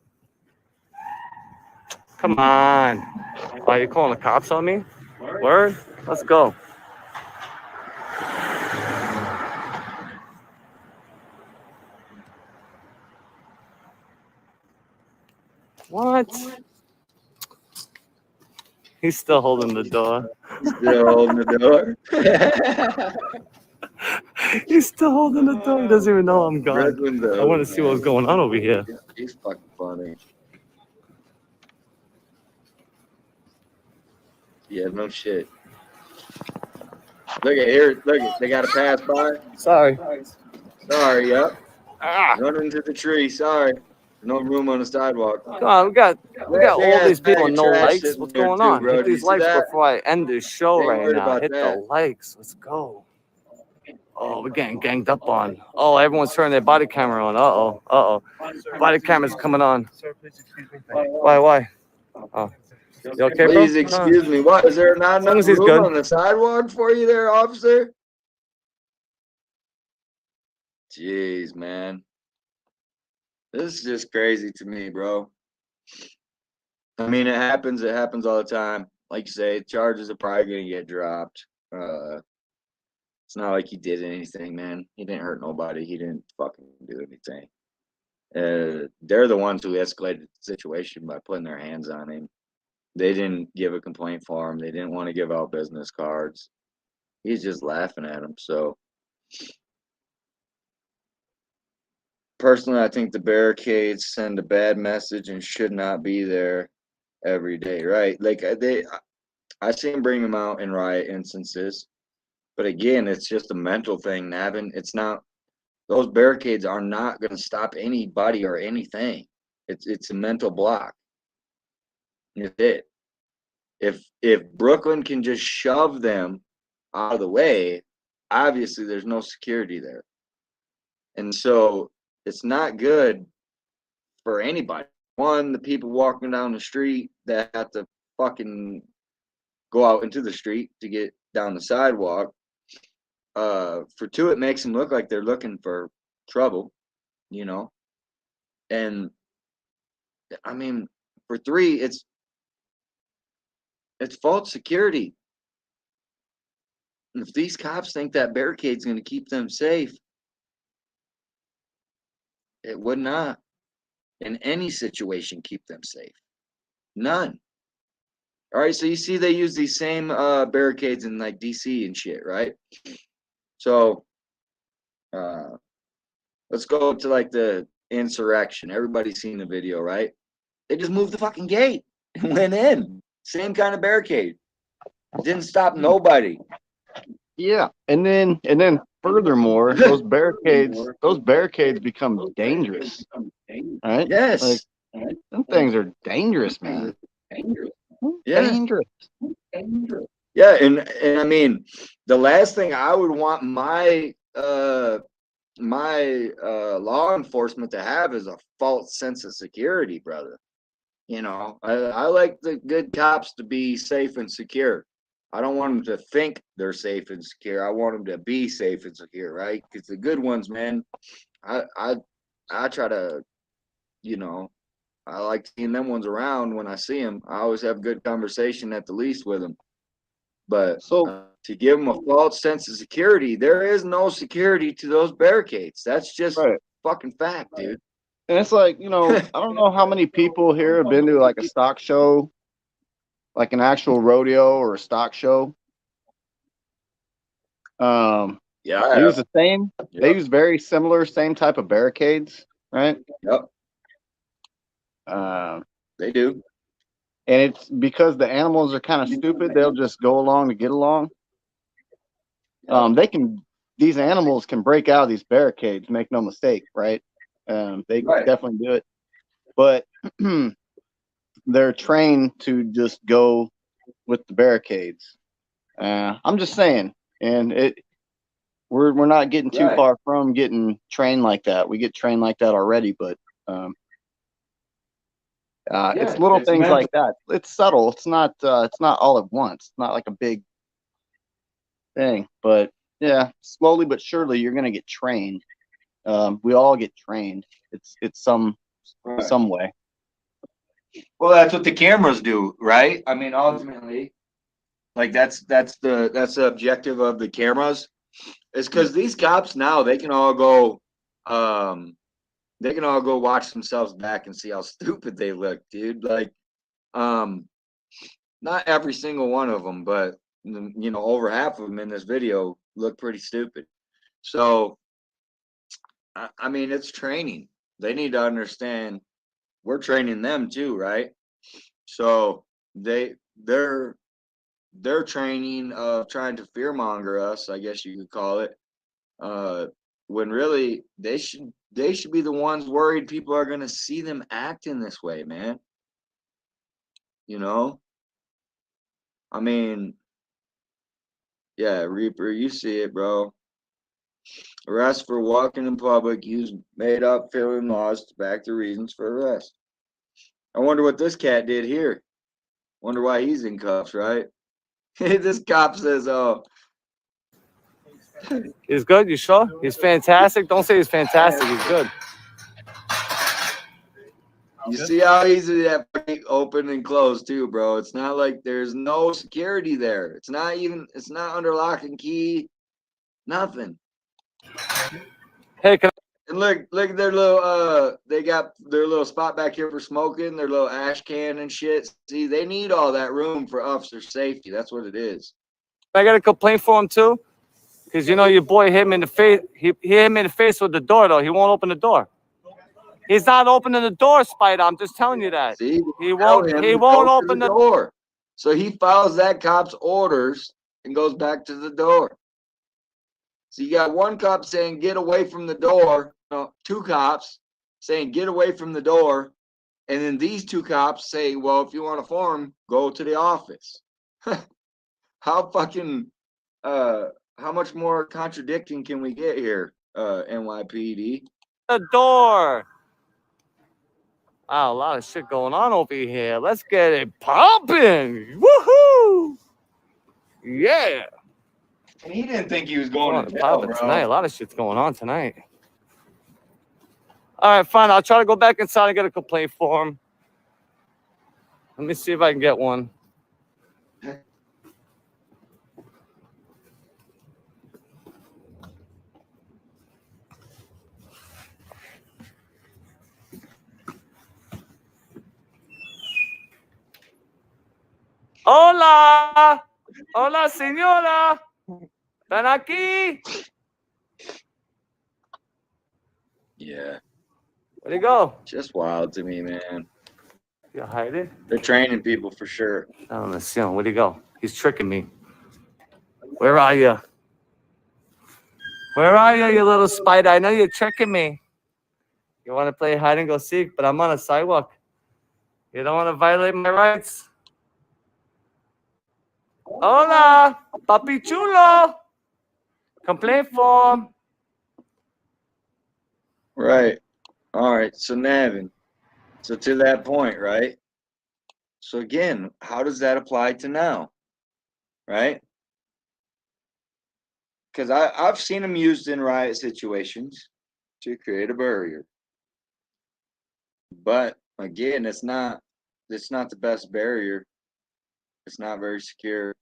Speaker 2: Come on. Are you calling the cops on me? Word? Let's go. What? He's still holding the door.
Speaker 1: Still holding the door.
Speaker 2: He's still holding the door. He doesn't even know I'm gone.
Speaker 1: Brookyln,
Speaker 2: I want to see what's going on over here.
Speaker 1: He's fucking funny. Yeah, no shit. Look at here. Look at they got to pass by.
Speaker 2: Sorry.
Speaker 1: Sorry. Yep.
Speaker 2: Ah,
Speaker 1: Run into the tree. Sorry. No room on the sidewalk.
Speaker 2: come on, we got
Speaker 1: They
Speaker 2: all
Speaker 1: got
Speaker 2: these
Speaker 1: a bag
Speaker 2: people
Speaker 1: of
Speaker 2: with no
Speaker 1: trash
Speaker 2: likes.
Speaker 1: sitting
Speaker 2: What's
Speaker 1: there
Speaker 2: going
Speaker 1: too,
Speaker 2: on?
Speaker 1: bro.
Speaker 2: Hit
Speaker 1: Do you
Speaker 2: these
Speaker 1: see
Speaker 2: likes
Speaker 1: that?
Speaker 2: before I end this show
Speaker 1: They ain't
Speaker 2: right
Speaker 1: worried
Speaker 2: now.
Speaker 1: about
Speaker 2: Hit
Speaker 1: that.
Speaker 2: the likes. Let's go. Oh, we're getting ganged up on. Oh, everyone's turning their body camera on. Uh-oh. Body camera's coming on.
Speaker 3: Sir, please excuse me. Thank you.
Speaker 2: Why? Oh. You okay, bro?
Speaker 1: Please excuse me. What is there not
Speaker 2: As long
Speaker 1: enough
Speaker 2: as he's
Speaker 1: room
Speaker 2: good.
Speaker 1: on the sidewalk for you, there, officer? Jeez, man. This is just crazy to me, bro. I mean, it happens. It happens all the time. Like you say, charges are probably gonna get dropped. It's not like he did anything, man. He didn't hurt nobody. He didn't fucking do anything. They're the ones who escalated the situation by putting their hands on him. They didn't give a complaint form. They didn't want to give out business cards. He's just laughing at him. So, personally, I think the barricades send a bad message and should not be there every day, right? Like I see him bring them out in riot instances, but again, it's just a mental thing, Navin. It's not. Those barricades are not going to stop anybody or anything. It's a mental block. It's it. If Brookyln can just shove them out of the way, obviously there's no security there, and so it's not good for anybody. One, the people walking down the street that have to fucking go out into the street to get down the sidewalk. For two, it makes them look like they're looking for trouble, you know. And I mean, for three, it's false security. If these cops think that barricade's going to keep them safe, it would not, in any situation, keep them safe. None. All right, so you see, they use these same barricades in like DC and shit, right? So, let's go to like the insurrection. Everybody's seen the video, right? They just moved the fucking gate and went in. Same kind of barricade. Didn't stop nobody.
Speaker 5: Yeah, and then furthermore, those barricades become dangerous, right?
Speaker 1: Yes.
Speaker 5: Like, them things are dangerous, man.
Speaker 1: Yeah.
Speaker 5: Dangerous.
Speaker 1: Yeah, and I mean, the last thing I would want my law enforcement to have is a false sense of security, brother. You know, I like the good cops to be safe and secure. I don't want them to think they're safe and secure. I want them to be safe and secure, right? Because the good ones, man, I try to, you know, I like seeing them ones around when I see them. I always have good conversation at the least with them. But
Speaker 5: So
Speaker 1: to give them a false sense of security, there is no security to those barricades. That's just
Speaker 5: right.
Speaker 1: fucking fact, dude.
Speaker 5: And it's like, you know, I don't know how many people here have been to like a stock show, like an actual rodeo or a stock show.
Speaker 1: Yeah,
Speaker 5: They use the same,
Speaker 1: Yep.
Speaker 5: they use very similar, same type of barricades, right?
Speaker 1: Yep,
Speaker 5: Um,
Speaker 1: they do.
Speaker 5: and it's because the animals are kind of stupid, they'll just go along to get along. These animals can break out of these barricades, make no mistake, right? They
Speaker 1: Right.
Speaker 5: definitely do it, but they're trained to just go with the barricades. I'm just saying, and we're not getting too
Speaker 1: Right.
Speaker 5: far from getting trained like that. We get trained like that already, but it's little
Speaker 1: it's
Speaker 5: things
Speaker 1: mental.
Speaker 5: like that. It's subtle. It's not all at once. It's not like a big thing, but yeah, slowly but surely you're gonna get trained. We all get trained. It's some way.
Speaker 1: Well, that's what the cameras do, right? I mean, ultimately, like that's the objective of the cameras, is because these cops now they can all go watch themselves back and see how stupid they look, dude. Like, not every single one of them, but you know, over half of them in this video look pretty stupid. So, I mean, it's training. They need to understand we're training them too, right? So they're their training of trying to fearmonger us, I guess you could call it, when really they should be the ones worried people are gonna see them acting this way, man. You know, I mean, yeah, Reaper, you see it, bro. Arrest for walking in public, use made up filling laws to back the reasons for arrest. I wonder what this cat did here. Wonder why he's in cuffs, right? This cop says, "Oh,
Speaker 2: He's good. You sure? He's fantastic. Don't say he's fantastic. He's good.
Speaker 1: you see how easy that fucking open and close too, bro. It's not like there's no security there. It's not under lock and key. Nothing.
Speaker 2: Hey, can
Speaker 1: And look at their little they got their little spot back here for smoking, their little ash can and shit. See, they need all that room for officer safety. That's what it is.
Speaker 2: I got a complaint for him too? Because you know your boy hit him in the face. He hit him in the face with the door though. He won't open the door. He's not opening the door, Spider. I'm just telling you that.
Speaker 1: See,
Speaker 2: He won't open the
Speaker 1: door. So he follows that cop's orders and goes back to the door. So you got one cop saying, get away from the door. No, two cops saying, get away from the door. And then these two cops say, well, if you want to form, go to the office. How fucking, how much more contradicting can we get here, NYPD?
Speaker 2: the door. Wow, a lot of shit going on over here. Let's get it popping. Woohoo! Yeah.
Speaker 1: And he didn't think he was
Speaker 2: Going
Speaker 1: going
Speaker 2: on
Speaker 1: to jail, bro.
Speaker 2: tonight. A lot of shit's going on tonight. All right, fine. I'll try to go back inside and get a complaint form. Let me see if I can get one. Hola. Hola, señora. ¿Están aquí?
Speaker 1: Yeah.
Speaker 2: Where'd he go?
Speaker 1: Just wild to me, man.
Speaker 2: You hiding?
Speaker 1: They're training people for sure.
Speaker 2: I don't know. Where'd he go? He's tricking me. Where are you? Where are you, you little spider? I know you're tricking me. You want to play hide and go seek, but I'm on a sidewalk. You don't want to violate my rights. Hola, papi chulo. Complaint form.
Speaker 1: Right. All right. So Navin. So to that point, right? So again, how does that apply to now? Right? Because I've seen them used in riot situations to create a barrier. But again, it's not the best barrier. It's not very secure.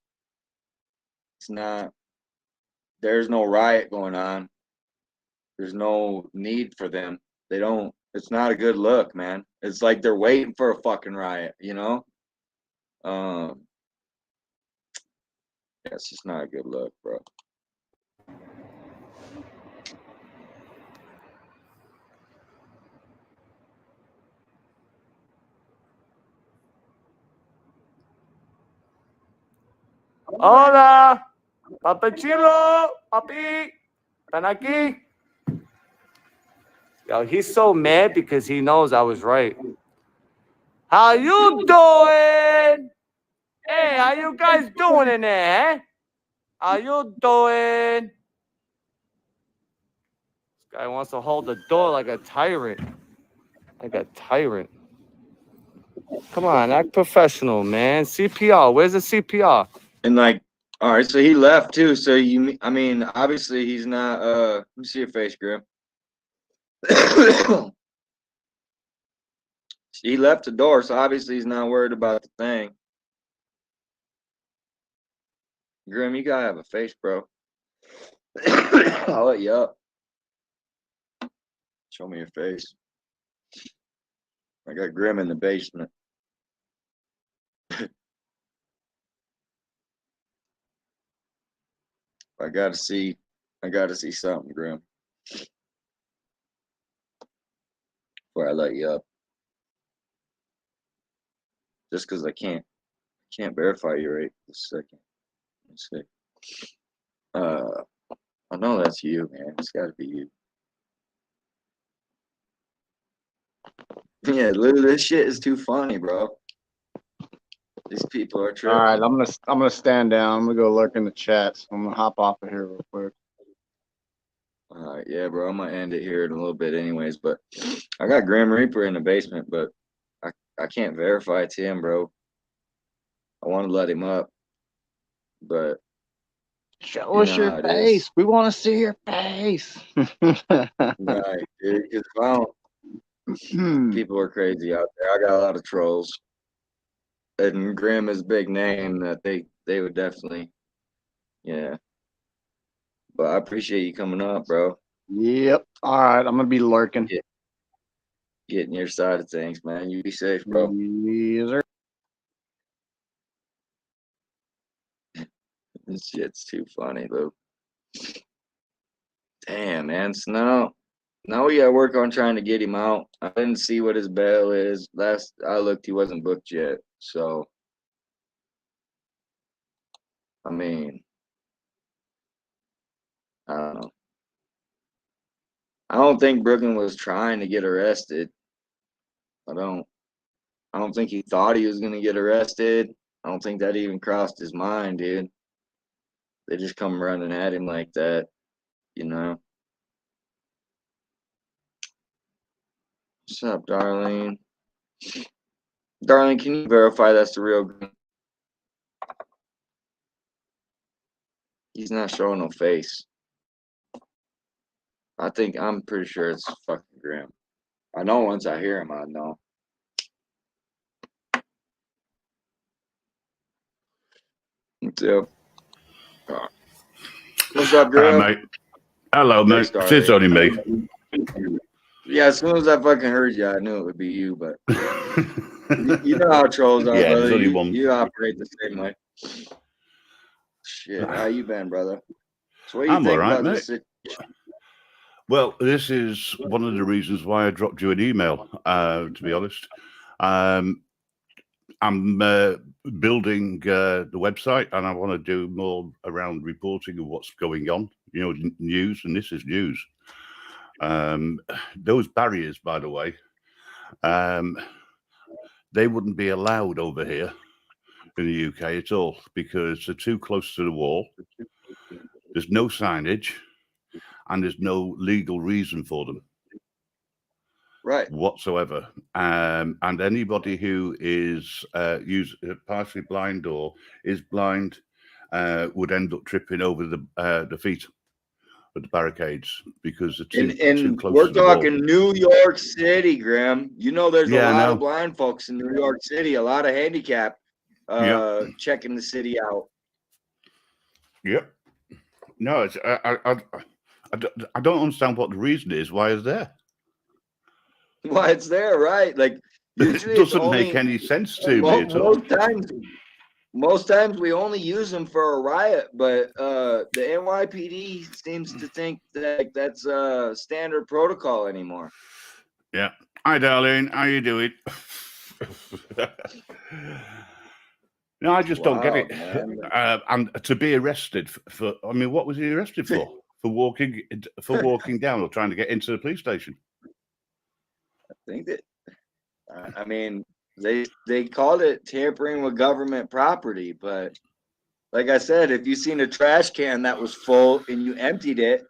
Speaker 1: It's not, there's no riot going on. There's no need for them. It's not a good look, man. It's like they're waiting for a fucking riot, you know? Yeah, it's just not a good look, bro.
Speaker 2: Hola, papi chulo, papi. ¿Están aquí? Yo, he's so mad because he knows I was right. How you doing? Hey, how you guys doing in there, eh? How you doing? This guy wants to hold the door like a tyrant. Like a tyrant. Come on, act professional, man. CPR. Where's the CPR?
Speaker 1: And like, all right, so he left too. So I mean, obviously he's not. Let me see your face, Grim. He left the door, so obviously he's not worried about the thing. Grim, you gotta have a face, bro. I'll let you up. Show me your face. I got Grim in the basement. I gotta see something, Grim. Before I let you up. Just because I can't Can't verify you right this second. Let's see. I know that's you, man. It's got to be you. Yeah, this shit is too funny, bro. These people are
Speaker 5: All
Speaker 1: tripping.
Speaker 5: right, I'm gonna stand down. I'm gonna go lurk in the chats. I'm gonna hop off of here real quick.
Speaker 1: All right, yeah, bro. I'm gonna end it here in a little bit, anyways. But I got Grim Reaper in the basement, but I can't verify it's him, bro. I want to let him up, but
Speaker 5: Show
Speaker 1: you
Speaker 5: us
Speaker 1: know
Speaker 5: your
Speaker 1: how it
Speaker 5: face.
Speaker 1: is.
Speaker 5: We want to see your face.
Speaker 1: Right, dude. 'Cause if I don't, people are crazy out there. I got a lot of trolls, and Grim is a big name that they would definitely, yeah. But I appreciate you coming up, bro.
Speaker 5: Yep. All right, I'm gonna be lurking.
Speaker 1: Getting your side of things, man. You be safe, bro.
Speaker 5: Yes, sir.
Speaker 1: This shit's too funny, Luke. Damn, man. So now we gotta work on trying to get him out. I didn't see what his bail is. Last I looked, he wasn't booked yet. So, I mean, I don't know. I don't think Brookyln was trying to get arrested. I don't think he thought he was gonna get arrested. I don't think that even crossed his mind, dude. They just come running at him like that, you know. What's up, Darlene? Darlene, can you verify that's the real Grim? He's not showing no face. I'm pretty sure it's fucking Grim. I know once I hear him, I know. So, what's up, Grim?
Speaker 7: Mate. Hello, mate.
Speaker 1: Darlene.
Speaker 7: It's only me.
Speaker 1: Yeah, as soon as I fucking heard you, I knew it would be you, but you know how trolls are,
Speaker 7: Yeah,
Speaker 1: brother.
Speaker 7: there's only one.
Speaker 1: You operate the same way. Shit, how you been, brother? So what do you
Speaker 7: I'm
Speaker 1: think
Speaker 7: all right,
Speaker 1: about
Speaker 7: mate.
Speaker 1: this situation?
Speaker 7: Well, this is one of the reasons why I dropped you an email, to be honest. I'm building the website, and I want to do more around reporting of what's going on, news, and this is news. Those barriers, by the way, they wouldn't be allowed over here in the UK at all because they're too close to the wall. There's no signage, and there's no legal reason for them.
Speaker 1: Right.
Speaker 7: Whatsoever. And anybody who is partially blind or is blind would end up tripping over the feet of the barricades because they're too close
Speaker 1: we're
Speaker 7: to the wall.
Speaker 1: talking New York City, Graham. You know there's a lot
Speaker 7: of
Speaker 1: blind folks in New York City, a lot of handicap checking the city out.
Speaker 7: Yep. No, it's, I don't understand what the reason is. Why is there?
Speaker 1: Why it's there, right? Like usually
Speaker 7: it doesn't make any sense to me at all.
Speaker 1: Most times we only use them for a riot, but the NYPD seems to think that that's standard protocol anymore.
Speaker 7: Yeah. Hi, Darlene. How you doing? No, I just don't get it. And to be arrested for, I mean, what was he arrested for? For walking down or trying to get into the police station?
Speaker 1: I think that, I mean, they called it tampering with government property, but like I said, if you seen a trash can that was full and you emptied it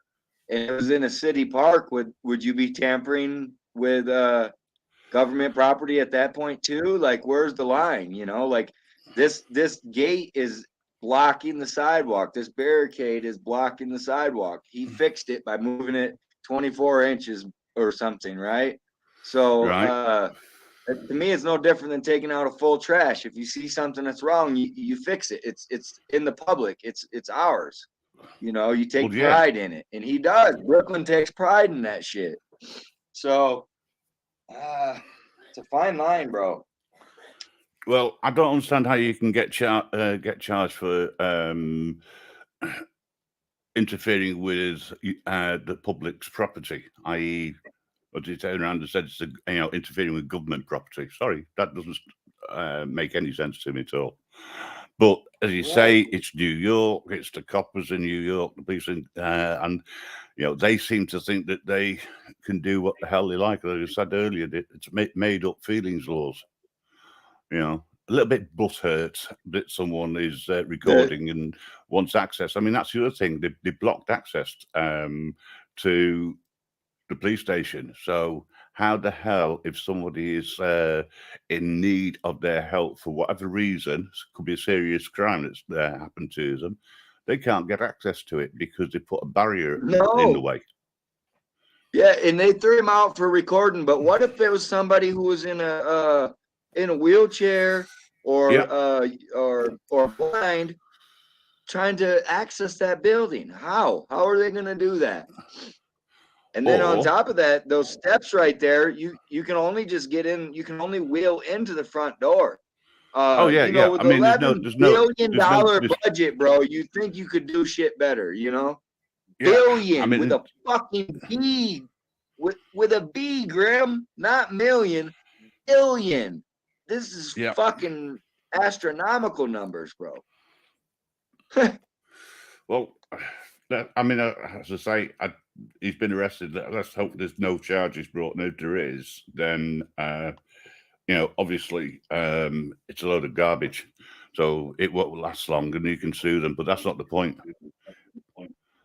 Speaker 1: and it was in a city park, would you be tampering with government property at that point too? Like, where's the line? You know, like this gate is blocking the sidewalk. This barricade is blocking the sidewalk. He fixed it by moving it 24 inches or something, right? So to me, it's no different than taking out a full trash. If you see something that's wrong, you fix it. It's in the public. It's ours. You know, you take pride in it, and he does. Brookyln takes pride in that shit. So, it's a fine line, bro.
Speaker 7: Well, I don't understand how you can get charged for interfering with the public's property, i.e., what did he turn around and said it's interfering with government property? Sorry, that doesn't. make any sense to me at all. But as you say, it's New York, it's the coppers in New York, the police, and they seem to think that they can do what the hell they like. As I said earlier, it's made up feelings laws. A little bit butthurt that someone is recording and wants access. I mean, that's the other thing. They blocked access to the police station. So how the hell, if somebody is in need of their help for whatever reason, could be a serious crime that's happened to them, they can't get access to it because they put a barrier in the way.
Speaker 1: Yeah, and they threw him out for recording. But what if it was somebody who was in a wheelchair or blind, trying to access that building? How are they going to do that? And then on top of that, those steps right there, you can only just get in. You can only wheel into the front door. With $11 billion budget, bro, you think you could do shit better? Billion with a fucking B, with a B, Grim, not million, billion. This is fucking astronomical numbers, bro.
Speaker 7: Well, as I say, he's been arrested. Let's hope there's no charges brought. And if there is, then obviously it's a load of garbage. So it won't last long, and you can sue them. But that's not the point.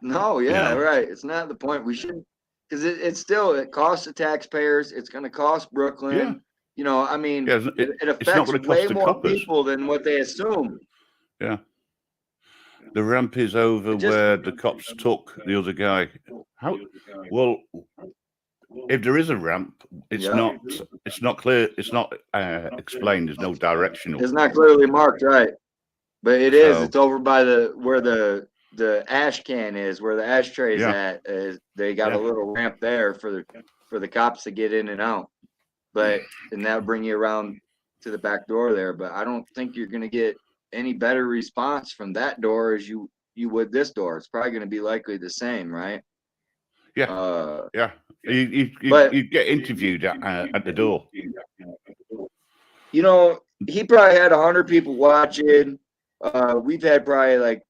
Speaker 1: No, right. It's not the point. We shouldn't, because it costs the taxpayers. It's going to cost Brookyln. It affects way more people than what they assume.
Speaker 7: Yeah. The ramp is over where the cops took the other guy. How? Well, if there is a ramp, it's not clear. It's not explained. There's no directional.
Speaker 1: It's not clearly marked, right? But it is. It's over by where the ash can is, where the ashtray is at. They got a little ramp there for the cops to get in and out. And that'll bring you around to the back door there. But I don't think you're going to get any better response from that door as you would this door. It's probably going to be likely the same, right?
Speaker 7: Yeah. You get interviewed at the door.
Speaker 1: He probably had 100 people watching. We've had probably like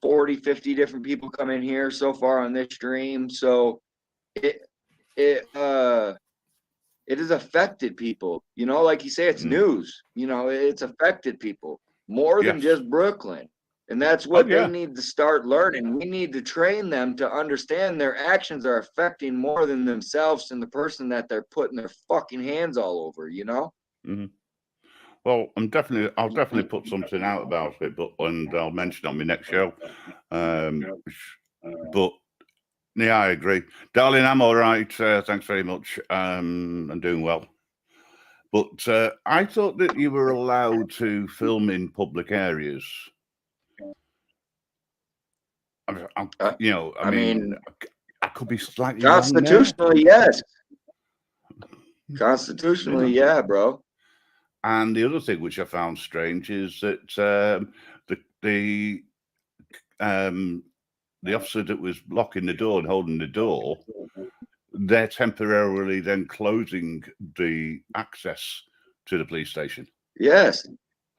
Speaker 1: 40, 50 different people come in here so far on this stream. So it has affected people. Like you say, it's news. It's affected people more than just Brookyln. And that's what they need to start learning. We need to train them to understand their actions are affecting more than themselves and the person that they're putting their fucking hands all over,
Speaker 7: Mm-hmm. Well, I'll definitely put something out about it, and I'll mention it on my next show. But yeah, I agree. Darling, I'm all right. Thanks very much. I'm doing well. But I thought that you were allowed to film in public areas. I mean, I could be slightly
Speaker 1: constitutionally, yes. Constitutionally, yeah, bro.
Speaker 7: And the other thing which I found strange is that the officer that was locking the door and holding the door, they're temporarily then closing the access to the police station.
Speaker 1: Yes,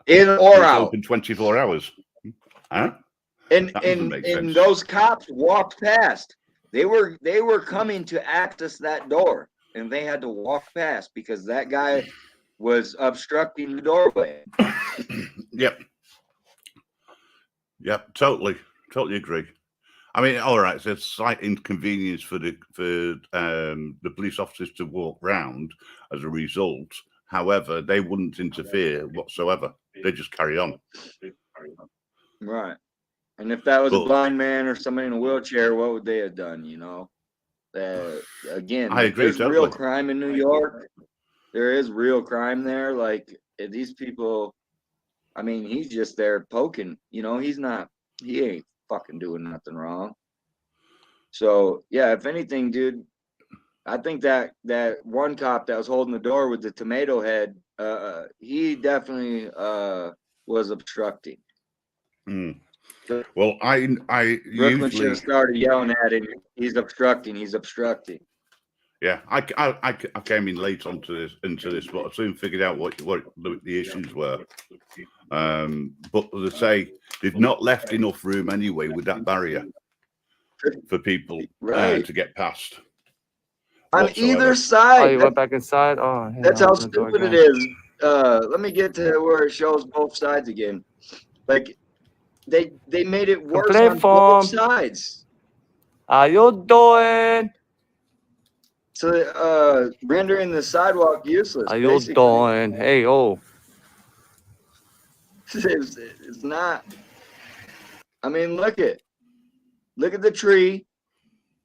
Speaker 1: in or out.
Speaker 7: Open 24 hours. Huh?
Speaker 1: And those cops walked past. They were coming to access that door, and they had to walk past because that guy was obstructing the doorway.
Speaker 7: Yep. Totally agree. I mean, all right, so it's a slight inconvenience for the police officers to walk round as a result. However, they wouldn't interfere whatsoever. They just carry on.
Speaker 1: Right. And if that was a blind man or somebody in a wheelchair, what would they have done? Again,
Speaker 7: I agree.
Speaker 1: There's real crime in New York. There is real crime there. Like these people, I mean, he's just there poking. He ain't fucking doing nothing wrong. So yeah, if anything, dude, I think that one cop that was holding the door with the tomato head, he definitely was obstructing.
Speaker 7: Well, I
Speaker 1: Brookyln should have started yelling at him. He's obstructing.
Speaker 7: Yeah, I came in late into this, but I soon figured out what the issues were. But as I say, they've not left enough room anyway with that barrier for people
Speaker 1: Right.
Speaker 7: to get past.
Speaker 1: On
Speaker 7: whatsoever.
Speaker 1: either
Speaker 2: Oh,
Speaker 1: side.
Speaker 2: you went back inside? Oh, yeah,
Speaker 1: That's how
Speaker 2: open the door
Speaker 1: stupid it
Speaker 2: again.
Speaker 1: is. Let me get to where it shows both sides again. Like they made it worse
Speaker 2: Complaint
Speaker 1: on
Speaker 2: form.
Speaker 1: both sides.
Speaker 2: How you doing?
Speaker 1: So rendering the sidewalk useless.
Speaker 2: How you
Speaker 1: Basically,
Speaker 2: doing? Hey, oh.
Speaker 1: it's not. I mean, look at the tree,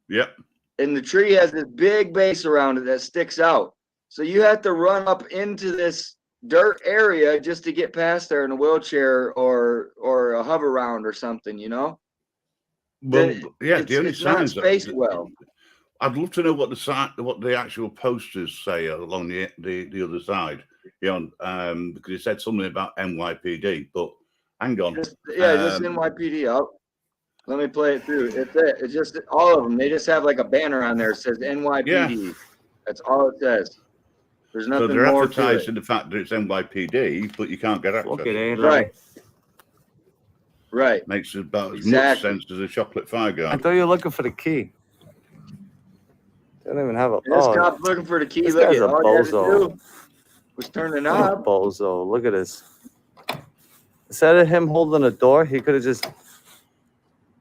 Speaker 7: Yep.
Speaker 1: and the tree has this big base around it that sticks out. So you have to run up into this dirt area just to get past there in a wheelchair or a hover round or something, you know?
Speaker 7: Well, yeah. The only
Speaker 1: It's not
Speaker 7: signs
Speaker 1: spaced well.
Speaker 7: I'd love to know what the actual posters say along the other side. You know, because it said something about NYPD, but hang on.
Speaker 1: Just NYPD up. Let me play it through. It's just all of them. They just have like a banner on there that says NYPD.
Speaker 7: Yeah.
Speaker 1: That's all it says. There's
Speaker 7: So
Speaker 1: nothing
Speaker 7: they're
Speaker 1: more to it.
Speaker 7: advertising the fact that it's NYPD, but you can't get access.
Speaker 2: Look at it.
Speaker 1: Right. Right.
Speaker 7: Makes about as much
Speaker 1: Exactly.
Speaker 7: sense as a chocolate fire
Speaker 2: I
Speaker 7: guard.
Speaker 2: thought you were looking for the key. They don't even have a.
Speaker 1: And this
Speaker 2: Oh,
Speaker 1: cop's looking for the key.
Speaker 2: this
Speaker 1: Look
Speaker 2: guy's
Speaker 1: at
Speaker 2: a
Speaker 1: all he had to
Speaker 2: bozo.
Speaker 1: do was turn the
Speaker 2: What a
Speaker 1: knob.
Speaker 2: bozo. Look at this. Instead of him holding the door, he could have just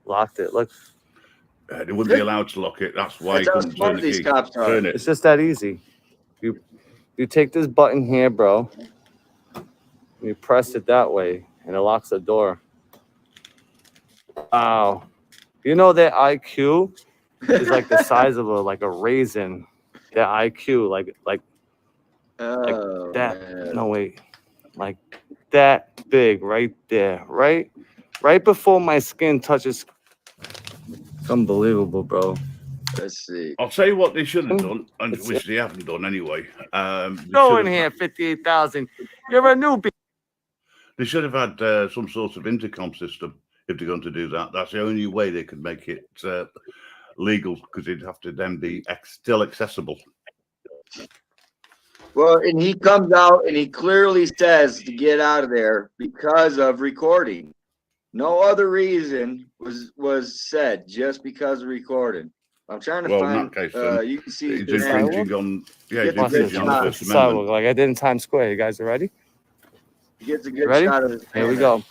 Speaker 2: locked it. Look,
Speaker 7: They wouldn't be allowed to lock it. That's why
Speaker 1: That's
Speaker 7: you
Speaker 1: how
Speaker 7: couldn't turn
Speaker 1: smart
Speaker 7: the
Speaker 1: these
Speaker 7: key.
Speaker 1: cops are.
Speaker 7: Turn it.
Speaker 2: it's just that easy. You take this button here, bro. And you press it that way, and it locks the door. Wow. You know that IQ is like the size of a raisin. That IQ, like
Speaker 1: Oh,
Speaker 2: that.
Speaker 1: man.
Speaker 2: No wait, like that big right there, right before my skin touches. It's unbelievable, bro.
Speaker 1: Let's see.
Speaker 7: I'll tell you what they should have done, and
Speaker 2: It's-
Speaker 7: which they haven't done anyway. They
Speaker 2: Go
Speaker 7: should
Speaker 2: in
Speaker 7: have-
Speaker 2: here, 58,000. You're a newbie.
Speaker 7: They should have had some sort of intercom system if they're going to do that. That's the only way they could make it legal, because it'd have to then be still accessible.
Speaker 1: Well, and he comes out and he clearly says to get out of there because of recording. No other reason was said, just because of recording. I'm trying to
Speaker 7: Well, in
Speaker 1: find.
Speaker 7: that case, then,
Speaker 1: You can see
Speaker 7: He's
Speaker 1: his name.
Speaker 7: infringing on. Yeah, he's
Speaker 1: Watch this,
Speaker 7: infringing on the
Speaker 1: watch
Speaker 7: First
Speaker 1: this.
Speaker 7: Amendment.
Speaker 2: Sidewalk, like I did in Times Square. You guys are ready?
Speaker 1: He gets a good
Speaker 2: Ready?
Speaker 1: shot of his
Speaker 2: Here we
Speaker 1: banner.
Speaker 2: go.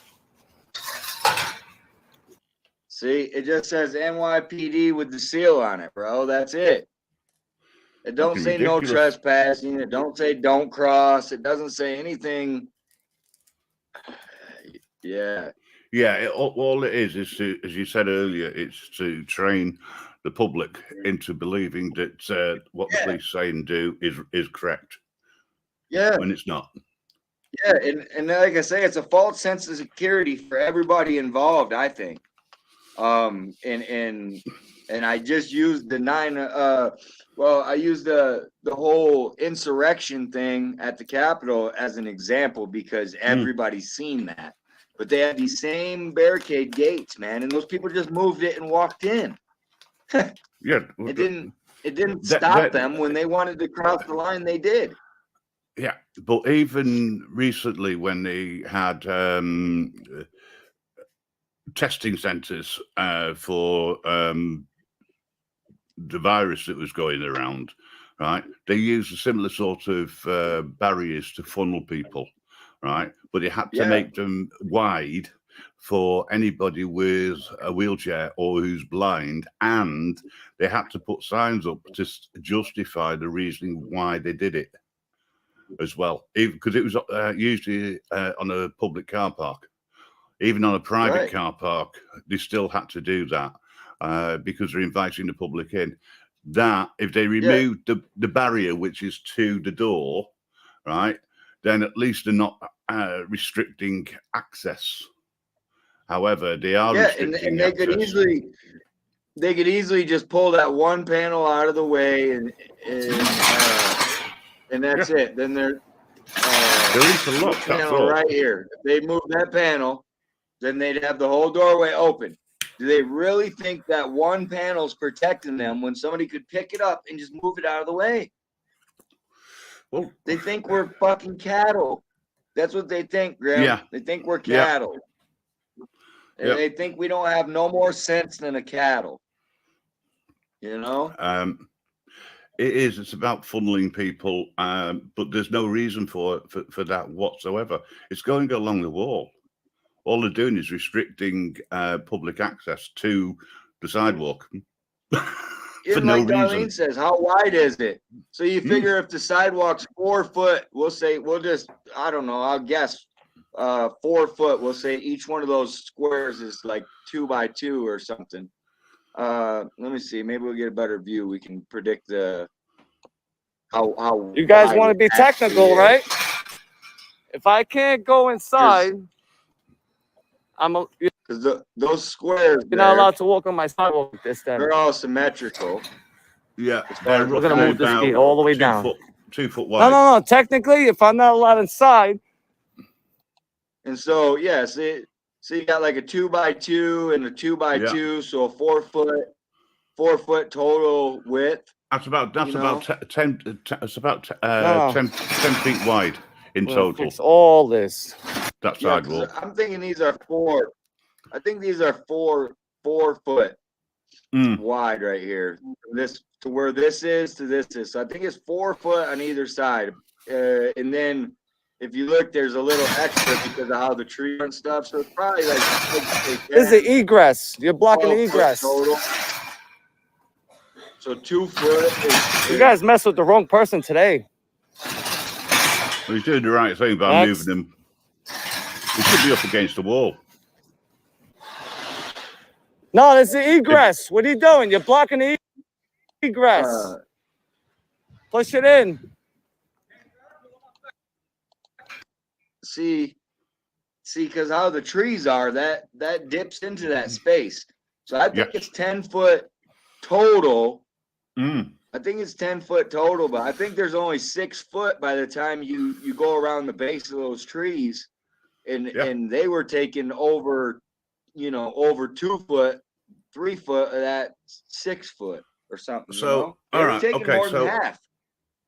Speaker 1: See, it just says NYPD with the seal on it, bro. That's it. It don't
Speaker 7: Fucking
Speaker 1: say no
Speaker 7: ridiculous.
Speaker 1: trespassing. It don't say don't cross. It doesn't say anything. Yeah.
Speaker 7: Yeah, all it is to, as you said earlier, it's to train the public into believing that what the police say and do is correct,
Speaker 1: Yeah.
Speaker 7: when it's not.
Speaker 1: Yeah. And like I say, it's a false sense of security for everybody involved, I think. And I just used the I used the whole insurrection thing at the Capitol as an example because everybody's seen that. But they had these same barricade gates, man, and those people just moved it and walked in.
Speaker 7: Yeah,
Speaker 1: It didn't stop them when they wanted to cross the line. They did.
Speaker 7: Yeah, but even recently, when they had testing centres for the virus that was going around, right? They used a similar sort of barriers to funnel people, right? But they had to make them wide for anybody with a wheelchair or who's blind, and they had to put signs up to justify the reasoning why they did it as well, because it was usually on a public car park. Even on a private car park, they still had to do that because they're inviting the public in. That if they remove the barrier, which is to the door, right, then at least they're not restricting access. However, they are restricting
Speaker 1: and they
Speaker 7: access.
Speaker 1: could easily just pull that one panel out of the way and that's it. Then they're
Speaker 7: interlocked, that's
Speaker 1: panel
Speaker 7: all.
Speaker 1: right here. If they move that panel, then they'd have the whole doorway open. Do they really think that one panel's protecting them when somebody could pick it up and just move it out of the way?
Speaker 7: Well,
Speaker 1: They think we're fucking cattle. That's what they think, Graham.
Speaker 7: Yeah.
Speaker 1: They think we're
Speaker 7: Yeah.
Speaker 1: cattle. And
Speaker 7: Yep.
Speaker 1: they think we don't have no more sense than a cattle. You know?
Speaker 7: it is. It's about funneling people, but there's no reason for that whatsoever. It's going along the wall. All they're doing is restricting public access to the sidewalk. For
Speaker 1: And
Speaker 7: no
Speaker 1: like Darlene
Speaker 7: reason.
Speaker 1: says, how wide is it? So you figure if the sidewalk's 4 foot, we'll just, I don't know, I'll guess 4 foot. We'll say each one of those squares is like 2 by 2 or something. Let me see. Maybe we'll get a better view. We can predict the how
Speaker 6: You guys
Speaker 1: wide
Speaker 6: want to
Speaker 1: it
Speaker 6: be
Speaker 1: actually
Speaker 6: technical,
Speaker 1: is.
Speaker 6: right? If I can't go inside,
Speaker 1: Because those squares,
Speaker 6: you're not allowed to walk on my sidewalk this then.
Speaker 1: they're all symmetrical.
Speaker 7: Yeah,
Speaker 1: We're
Speaker 6: We're gonna move this gate all the way down.
Speaker 7: 2 foot wide.
Speaker 6: No. Technically, if I'm not allowed inside,
Speaker 1: And so, yeah, so you got like a 2 by 2 and a 2 by 2, so a 4 foot total width.
Speaker 7: That's about 10 feet wide in
Speaker 6: we're gonna
Speaker 7: total.
Speaker 6: fix all this.
Speaker 7: That
Speaker 1: Yeah, 'cause
Speaker 7: sidewalk.
Speaker 1: I'm thinking these are 4. I think these are 4 foot wide right here. This to where this is to this is. So I think it's 4 foot on either side. And then if you look, there's a little extra because of how the tree and stuff. So it's probably like
Speaker 6: This is the egress. You're blocking the
Speaker 1: 12 foot
Speaker 6: egress.
Speaker 1: total. So 2 foot.
Speaker 6: You guys messed with the wrong person today.
Speaker 7: Well, he's doing the right thing by
Speaker 6: Next.
Speaker 7: moving him. He should be up against the wall.
Speaker 6: No, this is the egress. What are you doing? You're blocking the egress. Push it in.
Speaker 1: See, because how the trees are, that dips into that space. So I think it's 10 foot total. I think it's 10 foot total, but I think there's only 6 foot by the time you go around the base of those trees, and they were taking over, over 2 foot, 3 foot of that 6 foot or something.
Speaker 7: So,
Speaker 1: They
Speaker 7: all
Speaker 1: were
Speaker 7: right,
Speaker 1: taking
Speaker 7: okay,
Speaker 1: more than
Speaker 7: so
Speaker 1: half.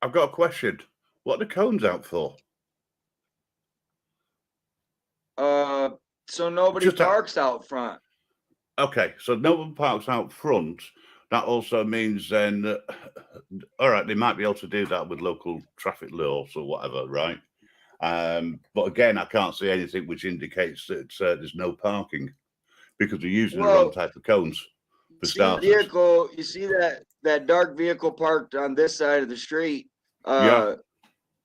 Speaker 7: I've got a question. What are the cones out for?
Speaker 1: So nobody
Speaker 7: Just
Speaker 1: parks out front.
Speaker 7: Okay, so no one parks out front. That also means then that, all right, they might be able to do that with local traffic laws or whatever, right? But again, I can't see anything which indicates that there's no parking because they're using the wrong type of cones for starters.
Speaker 1: You see that dark vehicle parked on this side of the street. On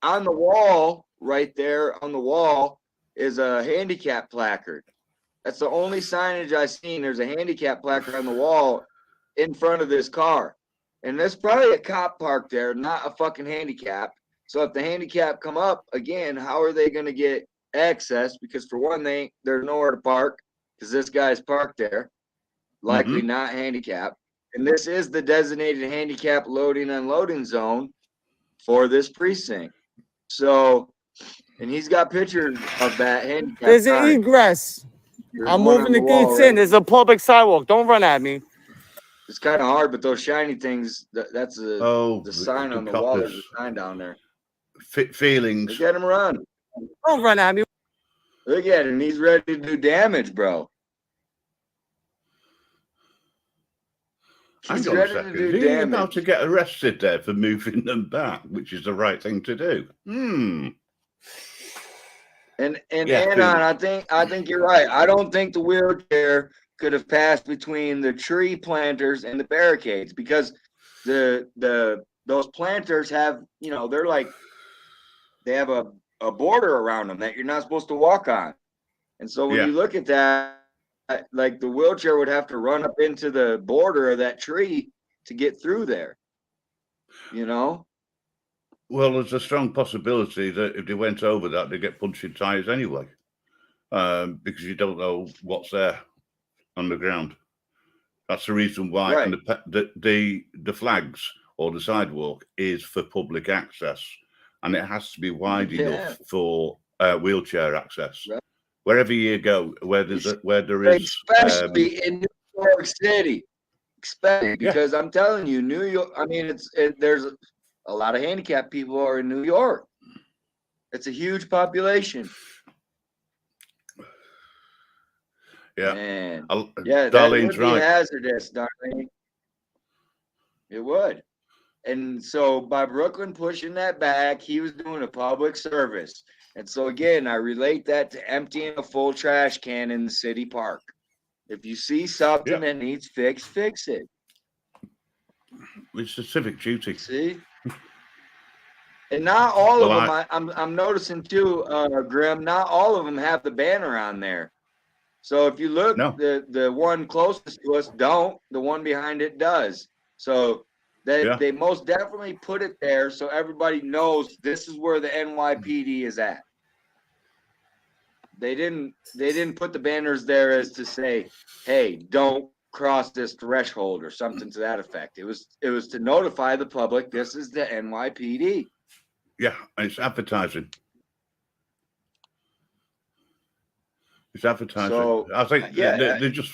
Speaker 1: the wall, right there on the wall, is a handicap placard. That's the only signage I've seen. There's a handicap placard on the wall in front of this car. And there's probably a cop parked there, not a fucking handicap. So if the handicap come up again, how are they going to get access? Because for one thing, there's nowhere to park because this guy's parked there, likely not handicapped. And this is the designated handicap loading and unloading zone for this precinct. So, and he's got pictures of that handicap.
Speaker 6: There's an egress. I'm moving the gates in. There's a public sidewalk. Don't run at me.
Speaker 1: It's kind of hard, but those shiny things, that's the sign on the wall. There's a sign down there.
Speaker 7: Feelings.
Speaker 1: Look at him run.
Speaker 6: Don't run at me.
Speaker 1: Look at him. He's ready to do damage, bro.
Speaker 7: Hang on a second. He's about to get arrested there for moving them back, which is the right thing to do.
Speaker 1: And Anon, I think you're right. I don't think the wheelchair could have passed between the tree planters and the barricades because those planters have, they're like, they have a border around them that you're not supposed to walk on. And so when you look at that, like the wheelchair would have to run up into the border of that tree to get through there, Well,
Speaker 7: there's a strong possibility that if they went over that, they get punching tires anyway, because you don't know what's there on the ground. That's the reason why.
Speaker 1: Right.
Speaker 7: And the flags or the sidewalk is for public access, and it has to be wide enough for wheelchair access.
Speaker 1: Right.
Speaker 7: Wherever you go, where there is,
Speaker 1: especially in New York City. Expect it, because I'm telling you, New York. I mean, there's a lot of handicapped people are in New York. It's a huge population.
Speaker 7: Yeah.
Speaker 1: Man.
Speaker 7: I'll-
Speaker 1: Yeah, that
Speaker 7: Darlene's
Speaker 1: would be
Speaker 7: right.
Speaker 1: hazardous, Darlene. It would. And so by Brookyln pushing that back, he was doing a public service. And so again, I relate that to emptying a full trash can in the city park. If you see something that needs fixed, fix it.
Speaker 7: It's a civic duty.
Speaker 1: See? And not all
Speaker 7: Well,
Speaker 1: of them, I'm noticing too, Grim, not all of them have the banner on there. So if you look,
Speaker 7: No.
Speaker 1: the one closest to us don't, the one behind it does. So they most definitely put it there so everybody knows this is where the NYPD is at. They didn't put the banners there as to say, hey, don't cross this threshold or something to that effect. It was to notify the public this is the NYPD.
Speaker 7: Yeah, and it's advertising. It's advertising.
Speaker 1: So,
Speaker 7: I think they're just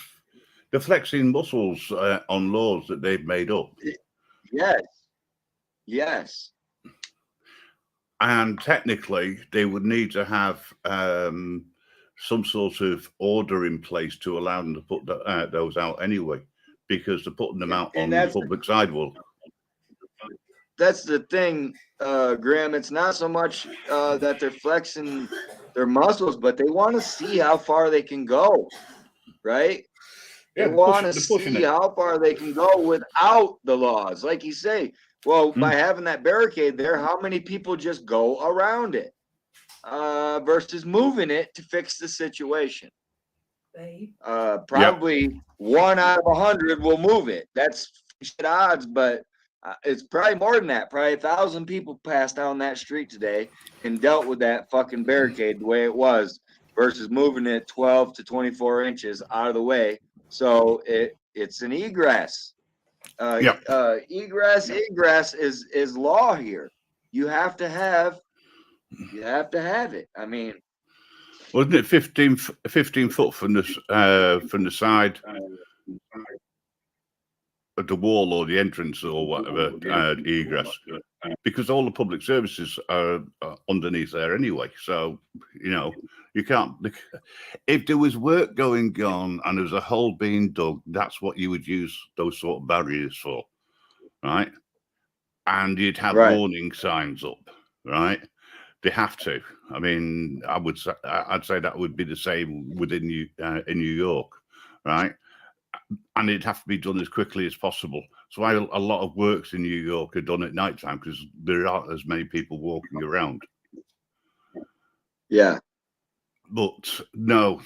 Speaker 7: they're flexing muscles on laws that they've made up.
Speaker 1: Yes.
Speaker 7: And technically, they would need to have some sort of order in place to allow them to put those out anyway, because they're putting them out on the public sidewalk.
Speaker 1: That's the thing, Graham. It's not so much that they're flexing their muscles, but they want to see how far they can go, right?
Speaker 7: Yeah,
Speaker 1: they want to see how far they can go without the laws. Like you say, well, by having that barricade there, how many people just go around it versus moving it to fix the situation? Probably 1 out of 100 will move it. That's shit odds, but it's probably more than that. Probably 1,000 people passed down that street today and dealt with that fucking barricade the way it was versus moving it 12 to 24 inches out of the way. So it's an egress. Egress is law here. You have to have it. I mean,
Speaker 7: wasn't it 15 foot from the side of the wall or the entrance or whatever, egress, because all the public services are underneath there anyway. So, you know, you can't, if there was work going on and there was a hole being dug, that's what you would use those sort of barriers for, right? And you'd have warning signs up, right? They have to. I mean, I'd say that would be the same within in New York, right? And it'd have to be done as quickly as possible. So a lot of works in New York are done at night time because there aren't as many people walking around.
Speaker 1: Yeah.
Speaker 7: But no,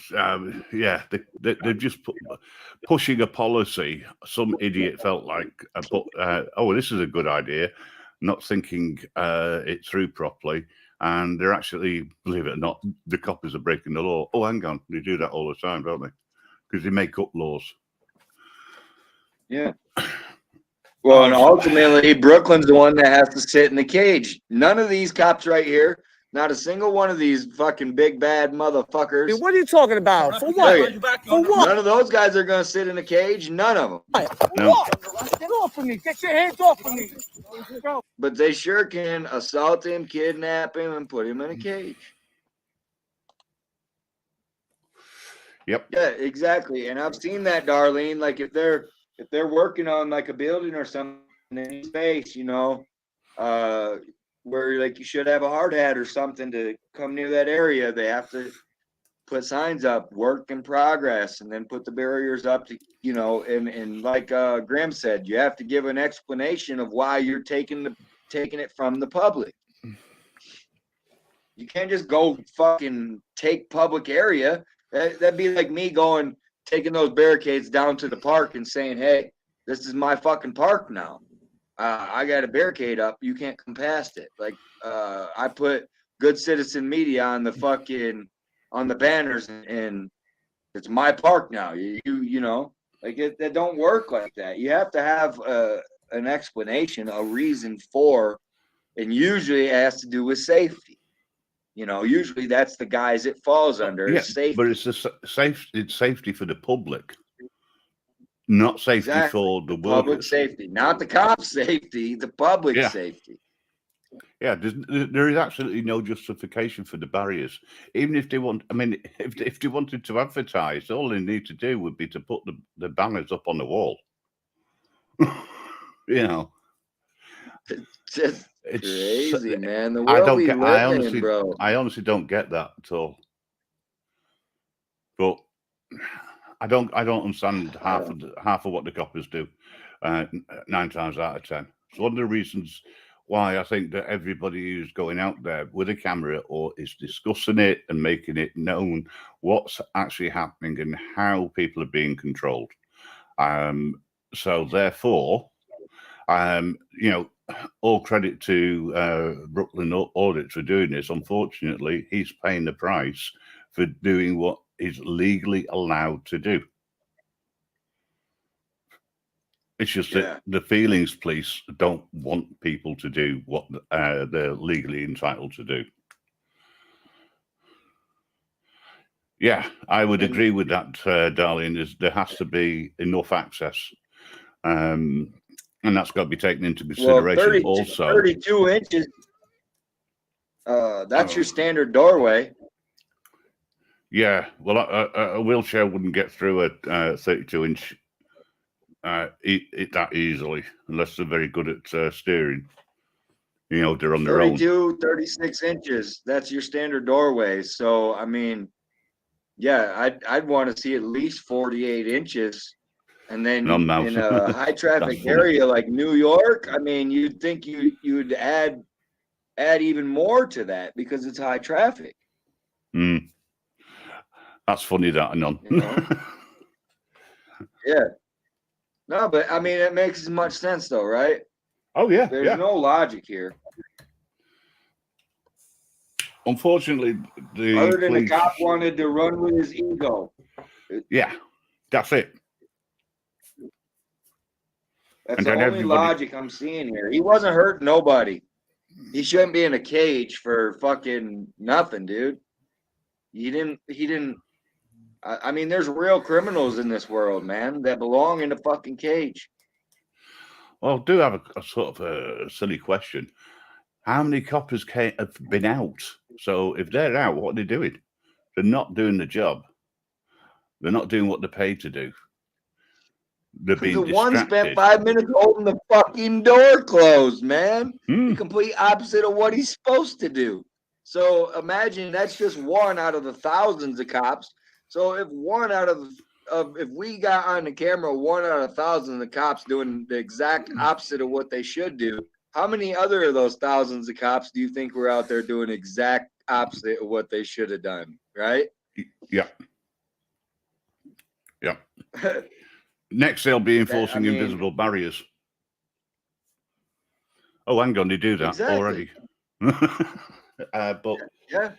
Speaker 7: they're just pushing a policy. Some idiot felt like, this is a good idea, not thinking it through properly. And they're actually, believe it or not, the coppers are breaking the law. Oh, hang on. They do that all the time, don't they? Because they make up laws.
Speaker 1: Yeah. Well, and ultimately, Brooklyn's the one that has to sit in the cage. None of these cops right here, not a single one of these fucking big bad motherfuckers.
Speaker 6: Dude, what are you talking about? For what? For what?
Speaker 1: None of those guys are going to sit in a cage. None of them.
Speaker 6: No. Get off of me. Get your hands off of me.
Speaker 1: But they sure can assault him, kidnap him, and put him in a cage.
Speaker 7: Yep.
Speaker 1: Yeah, exactly. And I've seen that, Darlene. Like if they're working on like a building or something in space, you know, where like you should have a hard hat or something to come near that area, they have to put signs up, work in progress, and then put the barriers up to, you know, and like Graham said, you have to give an explanation of why you're taking it from the public. You can't just go fucking take public area. That'd be like me taking those barricades down to the park and saying, hey, this is my fucking park now. I got a barricade up. You can't come past it. Like, I put Good Citizen Media on the banners and it's my park now. You know, like that don't work like that. You have to have an explanation, a reason for, and usually it has to do with safety. You know, usually that's the guys it falls under.
Speaker 7: Yeah,
Speaker 1: safety.
Speaker 7: but it's safety for the public. not safety
Speaker 1: Exactly.
Speaker 7: for the
Speaker 1: Public
Speaker 7: workers.
Speaker 1: safety, not the cop's safety, the public
Speaker 7: Yeah.
Speaker 1: safety.
Speaker 7: Yeah, there is absolutely no justification for the barriers. Even if they want, I mean, if they wanted to advertise, all they need to do would be to put the banners up on the wall. You know,
Speaker 1: Just
Speaker 7: it's
Speaker 1: crazy, man. The
Speaker 7: I
Speaker 1: world
Speaker 7: don't
Speaker 1: we
Speaker 7: get.
Speaker 1: live in, bro.
Speaker 7: I honestly don't get that at all. But I don't understand half of what the coppers do. 9 times out of 10. It's one of the reasons why I think that everybody who's going out there with a camera or is discussing it and making it known what's actually happening and how people are being controlled. So therefore, you know, all credit to Brookyln Audit for doing this. Unfortunately, he's paying the price for doing what is legally allowed to do. It's just that the feelings police don't want people to do what they're legally entitled to do. Yeah, I would agree with that, darling. There has to be enough access. And that's got to be taken into consideration.
Speaker 1: Well,
Speaker 7: also
Speaker 1: 32 inches. That's your standard doorway.
Speaker 7: Yeah, well, a wheelchair wouldn't get through a 32-inch that easily unless they're very good at steering. You know, they're on their own.
Speaker 1: 36 inches. That's your standard doorway. So, I mean, yeah, I'd want to see at least 48 inches. And then in a high traffic area like New York, I mean, you'd think you'd add even more to that because it's high traffic.
Speaker 7: That's funny, that, Anon.
Speaker 1: You know? Yeah. No, but I mean, it makes as much sense though, right?
Speaker 7: Oh, yeah.
Speaker 1: There's no logic here.
Speaker 7: Unfortunately,
Speaker 1: other than the cop wanted to run with his ego.
Speaker 7: Yeah, that's it.
Speaker 1: That's the only logic I'm seeing here. He wasn't hurting nobody. He shouldn't be in a cage for fucking nothing, dude. He didn't. I mean, there's real criminals in this world, man, that belong in a fucking cage.
Speaker 7: Well, I do have a sort of a silly question. How many coppers have been out? So if they're out, what are they doing? They're not doing the job. They're not doing what they're paid to do. They're being distracted.
Speaker 1: One spent 5 minutes holding the fucking door closed, man. The complete opposite of what he's supposed to do. So imagine that's just one out of the thousands of cops. So if one out of if we got on the camera 1 out of thousands of cops doing the exact opposite of what they should do, how many other of those thousands of cops do you think were out there doing exact opposite of what they should have done? Right?
Speaker 7: Yeah. Yeah. Next, they'll be enforcing invisible barriers. Oh, hang on, they do that already. But
Speaker 1: yeah,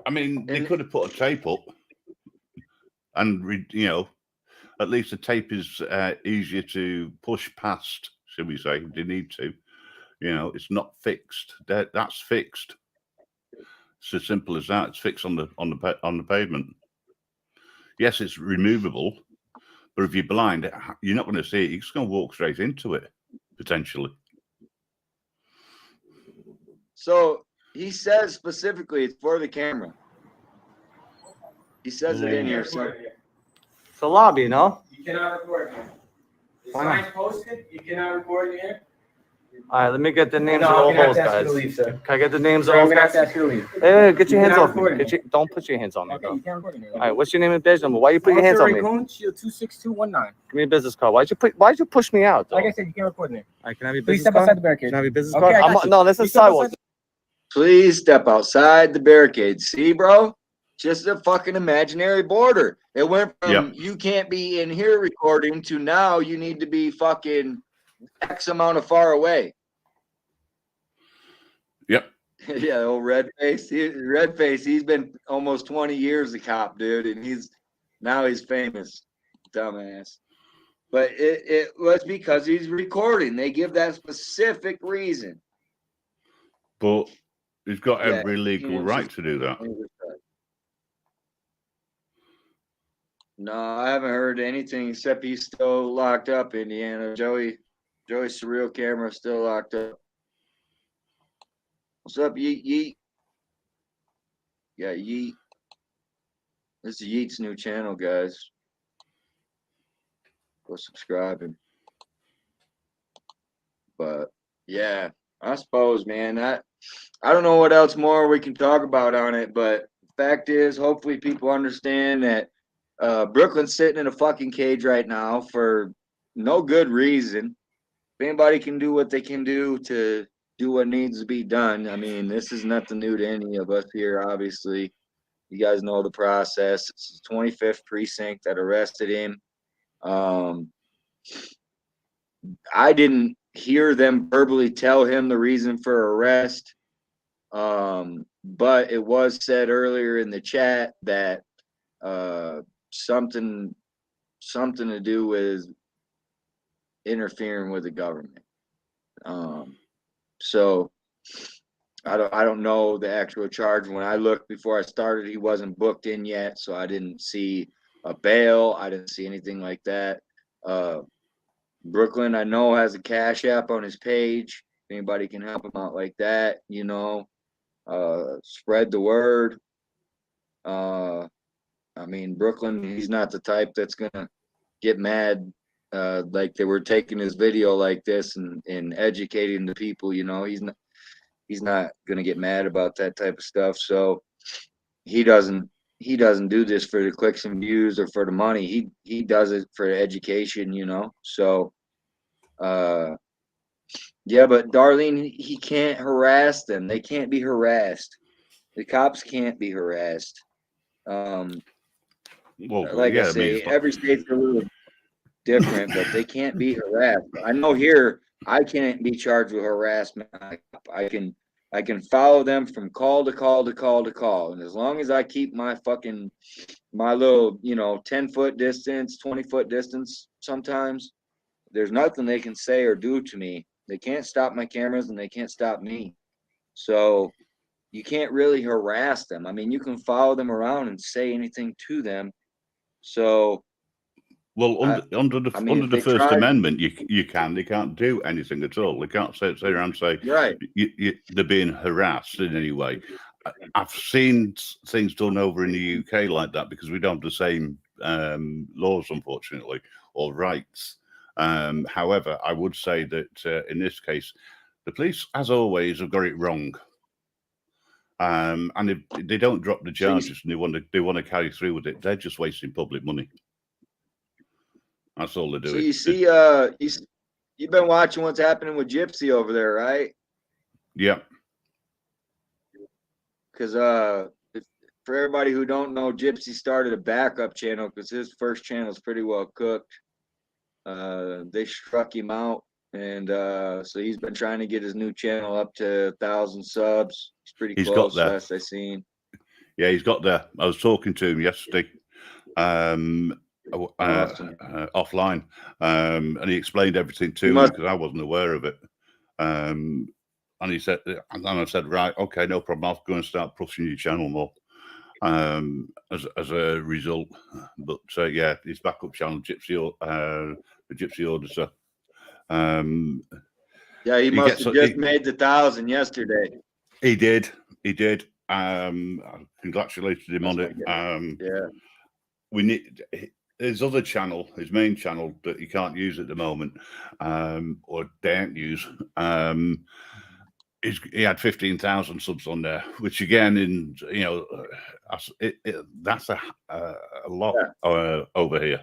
Speaker 7: I mean, they could have put a tape up, and you know, at least the tape is easier to push past. Should we say? They need to. You know, it's not fixed. That's fixed. It's as simple as that. It's fixed on the pavement. Yes, it's removable, but if you're blind, you're not going to see it. You're just going to walk straight into it, potentially.
Speaker 1: So he says specifically it's for the camera. He says it in here. So
Speaker 6: it's a lobby, no?
Speaker 4: You cannot record here. The sign's posted. You cannot record here.
Speaker 6: All right, let me get the names of all those guys. Can I get the names of
Speaker 4: I'm
Speaker 6: those
Speaker 4: gonna have
Speaker 6: guys?
Speaker 4: to ask you to leave.
Speaker 6: Hey, get your hands
Speaker 4: cannot
Speaker 6: off me.
Speaker 4: record it.
Speaker 6: Don't put your hands on me,
Speaker 4: Okay,
Speaker 6: bro.
Speaker 4: you can't record it.
Speaker 6: All right, what's your name and badge number? Why you put your hands on me?
Speaker 4: Shield 26219.
Speaker 6: Give me a business card. Why'd you push me out, though?
Speaker 4: Like I said, you can't record in there.
Speaker 6: All right, can I have your
Speaker 4: Please
Speaker 6: business
Speaker 4: step
Speaker 6: card?
Speaker 4: outside the barricade.
Speaker 6: Can I have your business
Speaker 4: Okay,
Speaker 6: card?
Speaker 4: I got you.
Speaker 6: No, this is Sidewalk.
Speaker 1: please step outside the barricade. See, bro? Just a fucking imaginary border. It went from you can't be in here recording to now you need to be fucking X amount of far away.
Speaker 7: Yep.
Speaker 1: Yeah, old red face. He's been almost 20 years a cop, dude, and he's famous, dumbass. But it was because he's recording. They give that specific reason.
Speaker 7: But he's got every legal right to do that.
Speaker 1: No, I haven't heard anything except he's still locked up, Indiana. Joey Surreal Camera still locked up. What's up, Yeet Yeet? Yeah, Yeet. This is Yeet's new channel, guys. Go subscribe. But yeah, I suppose, man, I don't know what else more we can talk about on it, but the fact is, hopefully people understand that Brooklyn's sitting in a fucking cage right now for no good reason. If anybody can do what they can do to do what needs to be done, I mean, this is nothing new to any of us here, obviously. You guys know the process. It's the 25th precinct that arrested him. I didn't hear them verbally tell him the reason for arrest. But it was said earlier in the chat that something to do with interfering with the government. So I don't know the actual charge. When I looked before I started, he wasn't booked in yet, so I didn't see a bail. I didn't see anything like that. Brookyln, I know, has a Cash App on his page. If anybody can help him out like that, you know, spread the word. I mean, Brookyln, he's not the type that's gonna get mad like they were taking his video like this and educating the people. You know, he's not gonna get mad about that type of stuff. So he doesn't do this for the clicks and views or for the money. He does it for the education, you know. So yeah, but Darlene, he can't harass them. They can't be harassed. The cops can't be harassed.
Speaker 7: Well,
Speaker 1: Like
Speaker 7: yeah,
Speaker 1: I say, every state's a little different, but they can't be harassed. I know here I can't be charged with harassment. I can follow them from call to call to call to call, and as long as I keep my little 10-foot distance, 20-foot distance, sometimes there's nothing they can say or do to me. They can't stop my cameras and they can't stop me. So you can't really harass them. I mean, you can follow them around and say anything to them. So,
Speaker 7: well, under the First
Speaker 1: tried,
Speaker 7: Amendment, they can't do anything at all. They can't sit around and say
Speaker 1: right.
Speaker 7: They're being harassed in any way. I've seen things done over in the UK like that because we don't have the same laws, unfortunately, or rights. However, I would say that in this case, the police, as always, have got it wrong. And if they don't drop the charges and they want to carry through with it, they're just wasting public money. That's all they're doing.
Speaker 1: So you see, you've been watching what's happening with Gypsy over there, right?
Speaker 7: Yeah.
Speaker 1: Because for everybody who don't know, Gypsy started a backup channel because his first channel is pretty well cooked. They struck him out, and so he's been trying to get his new channel up to 1,000 subs. He's pretty close, last I seen.
Speaker 7: Yeah, he's got there. I was talking to him yesterday, offline, and he explained everything to me because I wasn't aware of it. And he said, and then I said, right, okay, no problem. I'll go and start pushing your channel more. As a result, but yeah, his backup channel, the Gypsy Auditor.
Speaker 1: Yeah, he must have just made the 1,000 yesterday.
Speaker 7: He did. Congratulated him on it.
Speaker 1: Yeah,
Speaker 7: we need his other channel, his main channel that he can't use at the moment, or daren't use. He had 15,000 subs on there, which again, that's a lot over here,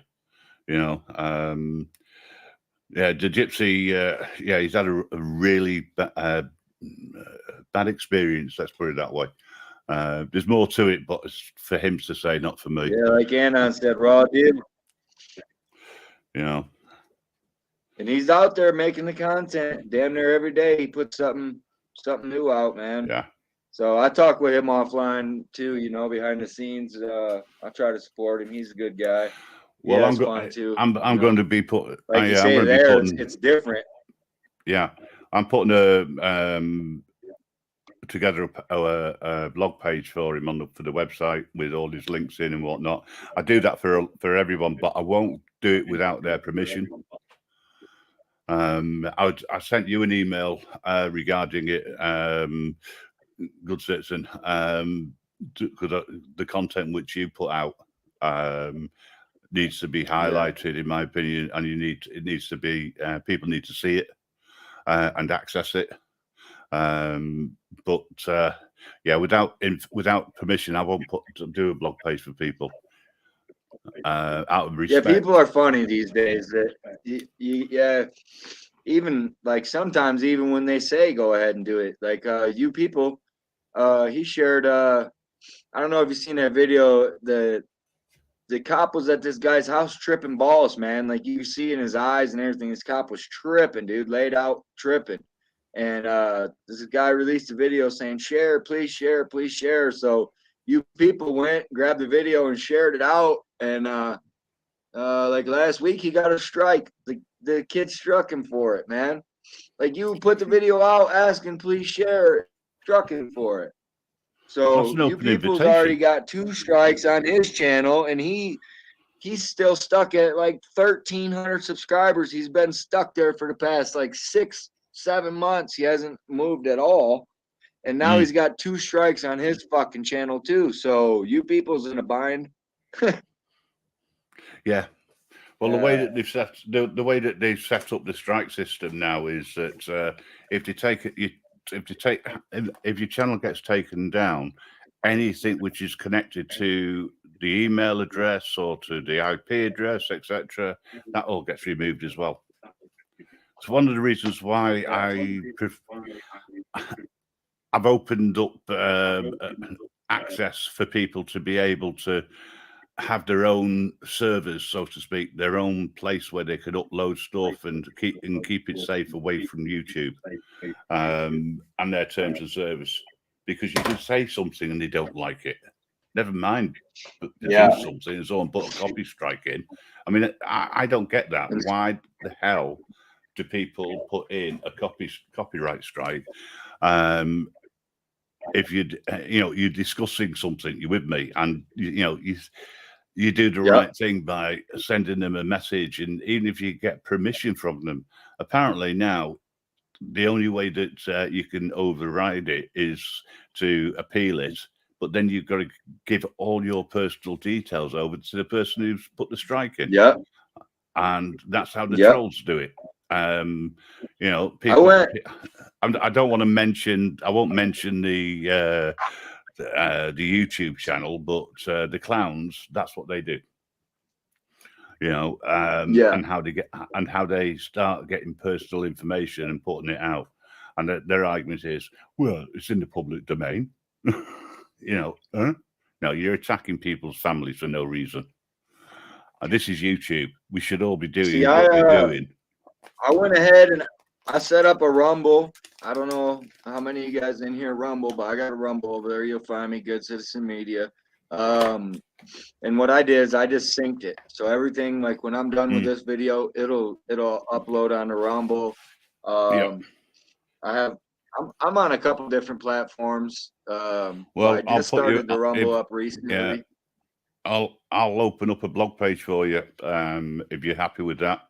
Speaker 7: Yeah, the Gypsy, he's had a really bad experience. Let's put it that way. There's more to it, but it's for him to say, not for me.
Speaker 1: Yeah, like Anon said, raw deal.
Speaker 7: And
Speaker 1: he's out there making the content damn near every day. He puts something new out, man.
Speaker 7: Yeah.
Speaker 1: So I talk with him offline too, behind the scenes. I try to support him. He's a good guy.
Speaker 7: Well,
Speaker 1: I'm
Speaker 7: going to be put.
Speaker 1: Like you say there, it's different.
Speaker 7: Yeah, I'm putting a together a blog page for him for the website with all his links in and whatnot. I do that for everyone, but I won't do it without their permission. I sent you an email regarding it, good citizen, because the content which you put out needs to be highlighted, in my opinion, and it needs to be people need to see it and access it. But yeah, without permission, I won't do a blog page for people out of respect.
Speaker 1: Yeah, people are funny these days. Yeah, even like sometimes even when they say go ahead and do it, like you people, he shared. I don't know if you've seen that video. The cop was at this guy's house tripping balls, man. Like you see in his eyes and everything. This cop was tripping, dude, laid out tripping. And this guy released a video saying, share, please share, please share. So you people went, grabbed the video and shared it out. And like last week, he got a strike. The kid struck him for it, man. Like you put the video out asking, please share, struck him for it. So you people's already got 2 strikes on his channel, and he's still stuck at like 1,300 subscribers. He's been stuck there for the past like 6-7 months. He hasn't moved at all, and now he's got 2 strikes on his fucking channel too. So you people's in a bind.
Speaker 7: Yeah. Well, the way that they've set up the strike system now is that if your channel gets taken down, anything which is connected to the email address or to the IP address, etc., that all gets removed as well. It's one of the reasons why I've opened up access for people to be able to have their own servers, so to speak, their own place where they can upload stuff and keep it safe away from YouTube and their terms of service. Because you can say something and they don't like it. Never mind, but do something and so on, put a copy strike in. I mean, I don't get that. Why the hell do people put in a copyright strike? If you're discussing something, you're with me, and you do the right thing by sending them a message, and even if you get permission from them, apparently now the only way that you can override it is to appeal it, but then you've got to give all your personal details over to the person who's put the strike in. Yeah, and that's how the trolls do it. People. I don't want to mention. I won't mention the YouTube channel, but the clowns. That's what they do. And how they start getting personal information and putting it out, and their argument is, well, it's in the public domain. No, you're attacking people's families for no reason. And this is YouTube. We should all be doing what we're doing.
Speaker 1: I went ahead and I set up a Rumble. I don't know how many of you guys in here Rumble, but I got a Rumble over there. You'll find me, Good Citizen Media. And what I did is I just synced it. So everything, like when I'm done with this video, it'll upload on the Rumble. I'm on a couple different platforms. Well, I just started the Rumble up recently.
Speaker 7: Yeah. I'll open up a blog page for you if you're happy with that.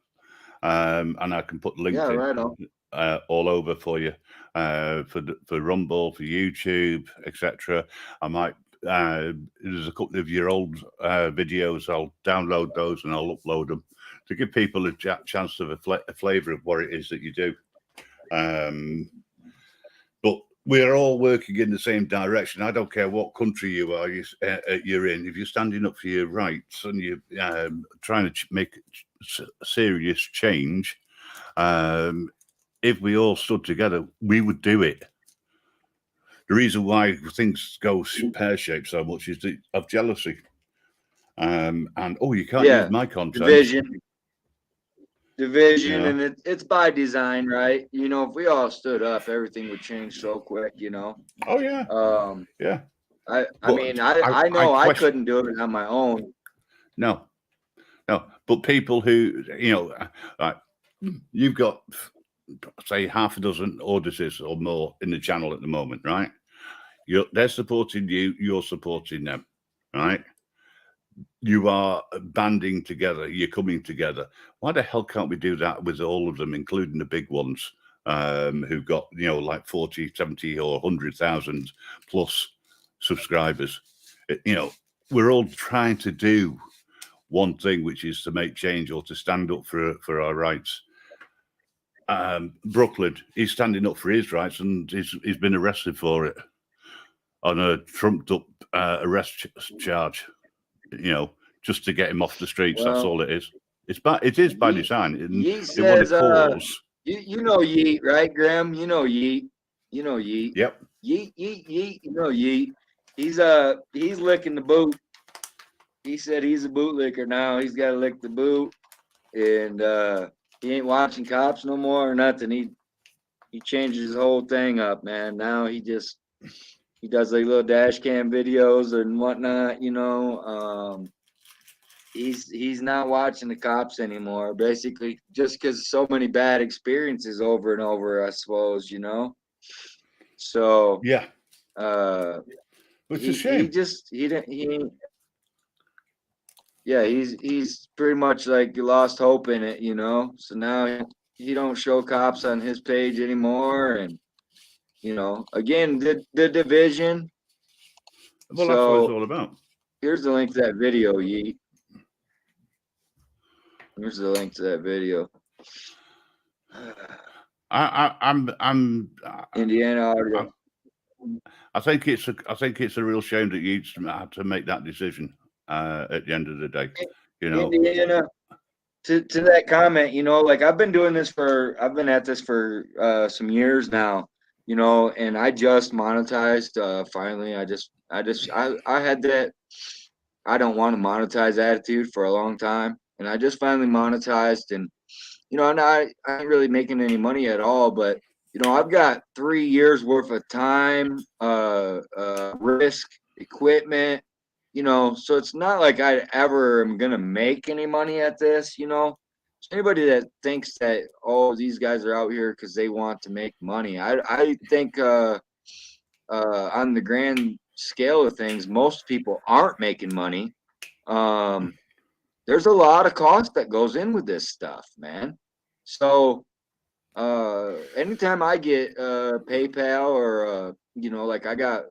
Speaker 7: And I can put links all over for you for Rumble, for YouTube, etc. I might there's a couple of your old videos. I'll download those and I'll upload them to give people a chance of a flavour of what it is that you do. But we're all working in the same direction. I don't care what country you are, you're in. If you're standing up for your rights and you're trying to make serious change, if we all stood together, we would do it. The reason why things go pear-shaped so much is of jealousy. And you can't use my content.
Speaker 1: Division, and it's by design, right? If we all stood up, everything would change so quick.
Speaker 7: Oh yeah.
Speaker 1: I know I couldn't do it on my own.
Speaker 7: No, but people who you've got say half a dozen auditors or more in the channel at the moment, right? they're supporting you, you're supporting them, right? You are banding together, you're coming together. Why the hell can't we do that with all of them, including the big ones, who've got, like 40, 70 or 100,000 plus subscribers? We're all trying to do one thing, which is to make change or to stand up for our rights. Brookyln, he's standing up for his rights, and he's been arrested for it on a trumped up arrest charge, just to get him off the streets. That's all it is. It is by design.
Speaker 1: Yeet
Speaker 7: They want
Speaker 1: says,
Speaker 7: to cause.
Speaker 1: you know Yeet, right, Graham? You know Yeet. You know Yeet.
Speaker 7: Yep.
Speaker 1: Yeet. You know Yeet. He's licking the boot. He said he's a bootlicker now. He's got to lick the boot, and he ain't watching cops no more or nothing. He changes his whole thing up, man. Now he does like little dash cam videos and whatnot. He's not watching the cops anymore. Basically, just because so many bad experiences over and over, I suppose. So
Speaker 7: Yeah. Which is a shame.
Speaker 1: He's pretty much like lost hope in it, So now he don't show cops on his page anymore, and again, the division.
Speaker 7: Well, that's what it's all about.
Speaker 1: Here's the link to that video, Yeet. Here's the link to that video.
Speaker 7: I'm
Speaker 1: Indiana audio.
Speaker 7: I think it's a real shame that you had to make that decision at the end of the day.
Speaker 1: Indiana, to that comment, I've been at this for some years now, and I just monetized finally. I had that I don't want to monetize attitude for a long time, and I just finally monetized, and I ain't really making any money at all, but I've got 3 years worth of time, risk, equipment, so it's not like I ever am gonna make any money at this, So anybody that thinks that, oh, these guys are out here because they want to make money, I think on the grand scale of things, most people aren't making money. There's a lot of cost that goes in with this stuff, man. So anytime I get PayPal or like I got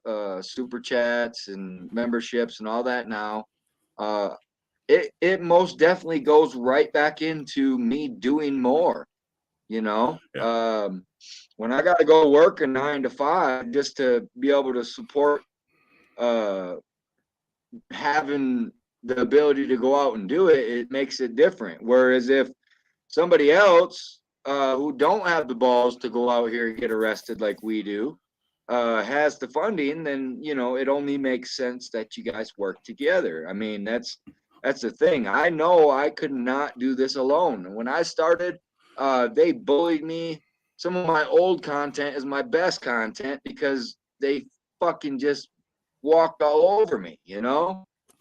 Speaker 1: super chats and memberships and all that now, it most definitely goes right back into me doing more.
Speaker 7: Yeah.
Speaker 1: When I got to go work a 9 to 5 just to be able to support having the ability to go out and do it, it makes it different. Whereas if somebody else who don't have the balls to go out here and get arrested like we do has the funding, then it only makes sense that you guys work together. I mean, that's the thing. I know I could not do this alone. When I started, they bullied me. Some of my old content is my best content because they fucking just walked all over me,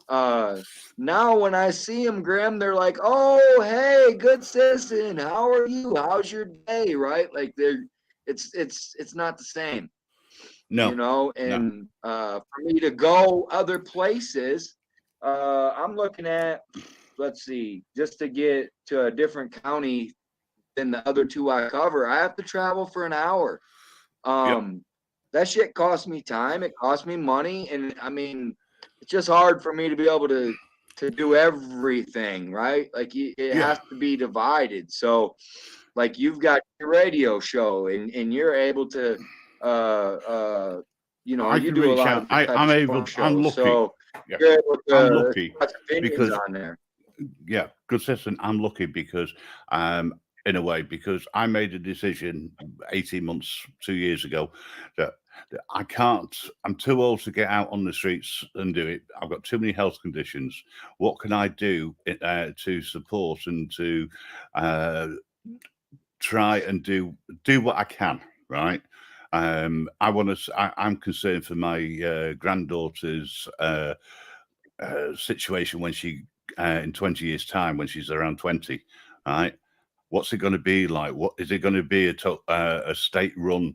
Speaker 1: Now when I see them, Graham, they're like, oh, hey, good citizen, how are you? How's your day? Right? Like it's not the same.
Speaker 7: No.
Speaker 1: And for me to go other places, I'm looking at, let's see, just to get to a different county than the other two I cover, I have to travel for an hour. That shit costs me time, it costs me money, and I mean, it's just hard for me to be able to do everything, right? Like it has to be divided. So like you've got your radio show and you're able to you do a lot of
Speaker 7: I'm lucky.
Speaker 1: So
Speaker 7: you're able to, I'm lucky
Speaker 1: because on there.
Speaker 7: Yeah, good citizen. I'm lucky because in a way, because I made a decision 18 months, 2 years ago that I can't, I'm too old to get out on the streets and do it. I've got too many health conditions. What can I do to support and to try and do what I can, right? I'm concerned for my granddaughter's situation when she, in 20 years' time, when she's around 20, right? What's it going to be like? What is it going to be? A state-run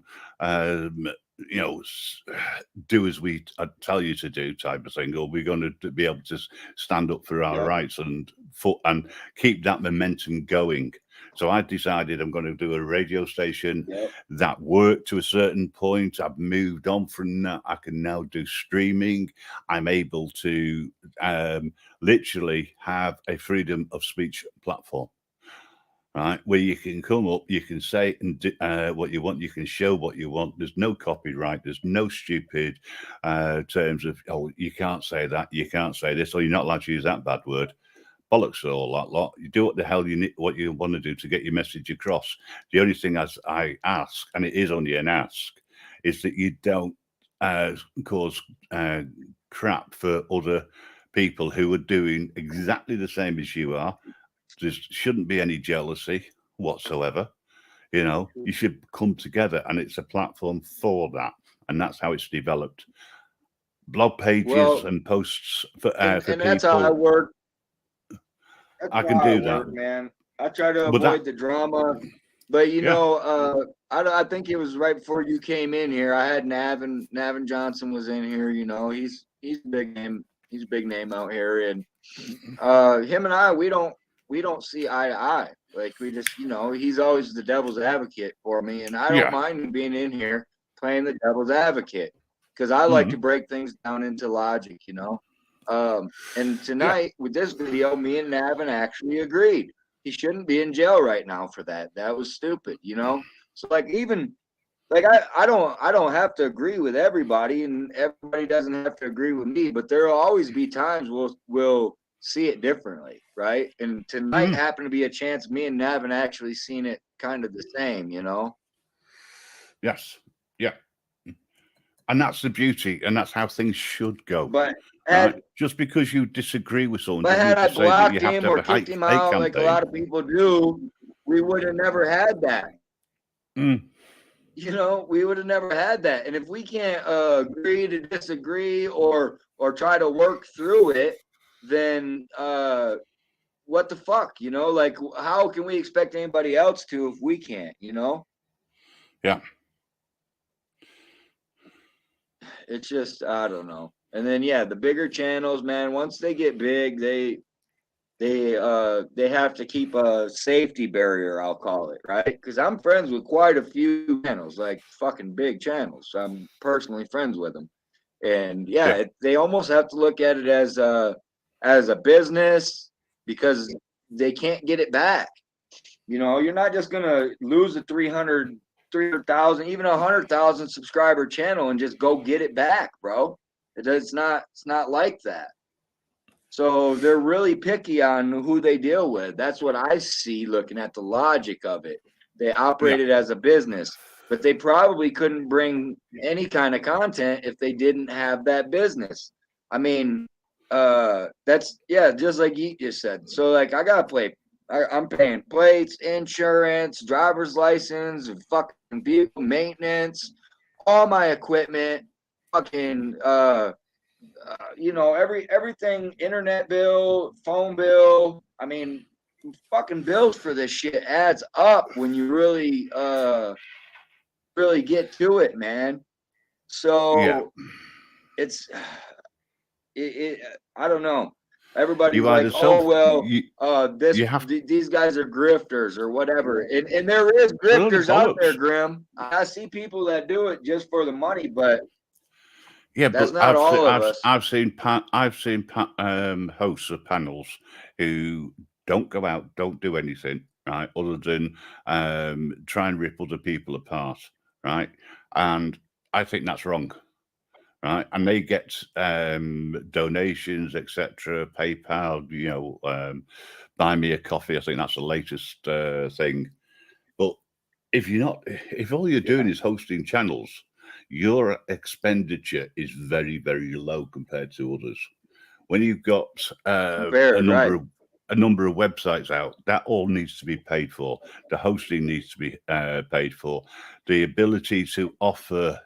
Speaker 7: do as we tell you to do type of thing, or we're going to be able to stand up for our rights and keep that momentum going. So I decided I'm going to do a radio station that worked to a certain point. I've moved on from that. I can now do streaming. I'm able to literally have a freedom of speech platform, right? Where you can come up, you can say and do, what you want, you can show what you want. There's no copyright. There's no stupid terms of, oh, you can't say that, you can't say this, or you're not allowed to use that bad word. Bollocks all that lot. You do what the hell you need, what you want to do to get your message across. The only thing as I ask, and it is only an ask, is that you don't cause crap for other people who are doing exactly the same as you are. There shouldn't be any jealousy whatsoever. You should come together, and it's a platform for that, and that's how it's developed. Blog pages and posts for
Speaker 1: and
Speaker 7: people.
Speaker 1: That's how I work.
Speaker 7: I can do that,
Speaker 1: man. I try to avoid the drama, but I think it was right before you came in here. I had Navin Johnson was in here. He's a big name. He's a big name out here, and him and I, we don't see eye to eye. Like we just, he's always the devil's advocate for me, and I don't mind being in here playing the devil's advocate because I like to break things down into logic, And tonight with this video, me and Navin actually agreed he shouldn't be in jail right now for that. That was stupid, So I don't have to agree with everybody, and everybody doesn't have to agree with me. But there will always be times we'll see it differently, right? And tonight happened to be a chance me and Navin actually seen it kind of the same,
Speaker 7: Yes, yeah, and that's the beauty, and that's how things should go.
Speaker 1: But
Speaker 7: just because you disagree with someone,
Speaker 1: but had I blocked him or kicked him out
Speaker 7: campaign.
Speaker 1: like a lot of people do, we would have never had that. We would have never had that. And if we can't agree to disagree or try to work through it, then what the fuck, how can we expect anybody else to if we can't,
Speaker 7: Yeah.
Speaker 1: It's just, I don't know. And then, the bigger channels, man, once they get big, they have to keep a safety barrier, I'll call it, right? Because I'm friends with quite a few channels, like fucking big channels. I'm personally friends with them. And they almost have to look at it as a business because they can't get it back. You're not just gonna lose a 300,000, even 100,000 subscriber channel and just go get it back, bro. It's not like that. So they're really picky on who they deal with. That's what I see looking at the logic of it. They operate it as a business, but they probably couldn't bring any kind of content if they didn't have that business. I mean, that's just like you just said. So like I gotta play. I'm paying plates, insurance, driver's license, fucking vehicle maintenance, all my equipment, fucking everything, internet bill, phone bill. I mean, fucking bills for this shit adds up when you really get to it, man. So it's I don't know. Everybody's like, these guys are grifters or whatever. And there is grifters out there, Grim. I see people that do it just for the money, but that's not all of us.
Speaker 7: I've seen hosts of panels who don't go out, don't do anything, right, other than try and rip other people apart, right? And I think that's wrong. Right, and they get donations, etc., PayPal, buy me a coffee. I think that's the latest thing. But if all you're doing is hosting channels, your expenditure is very, very low compared to others. When you've got a number of websites out, that all needs to be paid for. The hosting needs to be paid for. The ability to offer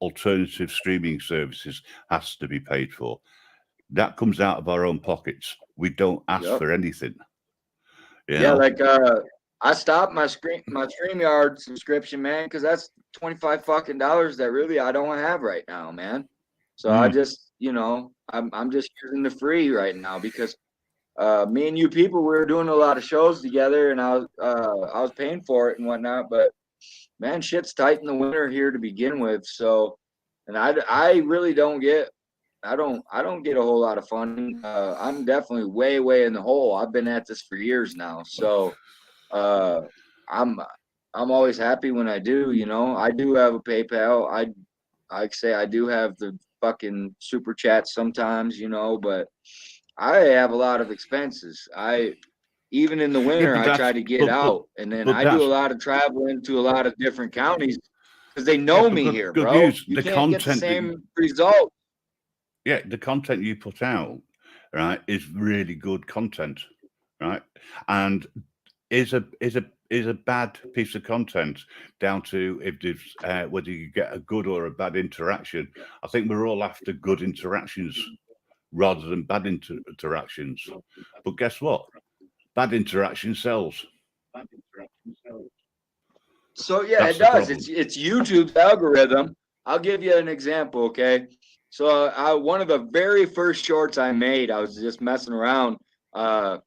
Speaker 7: alternative streaming services has to be paid for. That comes out of our own pockets. We don't ask for anything.
Speaker 1: Like I stopped my StreamYard subscription, man, because that's $25 fucking that really I don't have right now, man. So I just, you know, I'm just using the free right now because me and you people, we were doing a lot of shows together, and I was paying for it and whatnot. But man, shit's tight in the winter here to begin with. So, and I really don't get. I don't get a whole lot of funding. I'm definitely way in the hole. I've been at this for years now. So I'm always happy when I do, you know. I do have a PayPal. I say I do have the fucking super chats sometimes, you know, but I have a lot of expenses. Even in the winter, I try to get out, and then I do a lot of traveling to a lot of different counties because they know me here,
Speaker 7: good
Speaker 1: bro.
Speaker 7: news,
Speaker 1: You
Speaker 7: the
Speaker 1: can't get the
Speaker 7: content
Speaker 1: same result.
Speaker 7: Yeah, the content you put out, right, is really good content, right, and is a bad piece of content down to if there's whether you get a good or a bad interaction. I think we're all after good interactions rather than bad interactions. But guess what? Bad interaction sells.
Speaker 1: So yeah,
Speaker 7: That's
Speaker 1: it
Speaker 7: the
Speaker 1: does.
Speaker 7: problem.
Speaker 1: It's YouTube's algorithm. I'll give you an example, okay? So one of the very first shorts I made, I was just messing around. It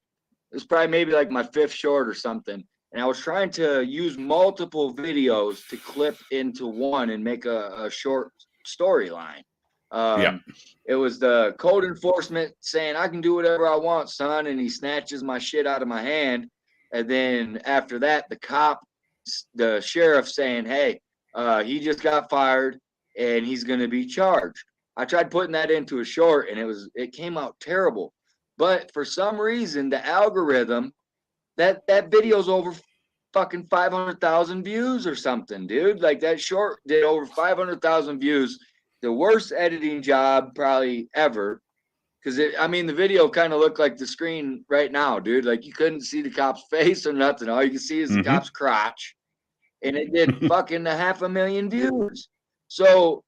Speaker 1: was probably maybe like my 5th short or something, and I was trying to use multiple videos to clip into one and make a short storyline.
Speaker 7: Yeah.
Speaker 1: It was the code enforcement saying, "I can do whatever I want, son," and he snatches my shit out of my hand. And then after that, the sheriff saying, "Hey, he just got fired and he's going to be charged." I tried putting that into a short, and it came out terrible. But for some reason, the algorithm, that video's over fucking 500,000 views or something, dude. Like that short did over 500,000 views. The worst editing job probably ever. Because I mean, the video kind of looked like the screen right now, dude. Like you couldn't see the cop's face or nothing. All you can see is the cop's crotch, and it did fucking 500,000 views. So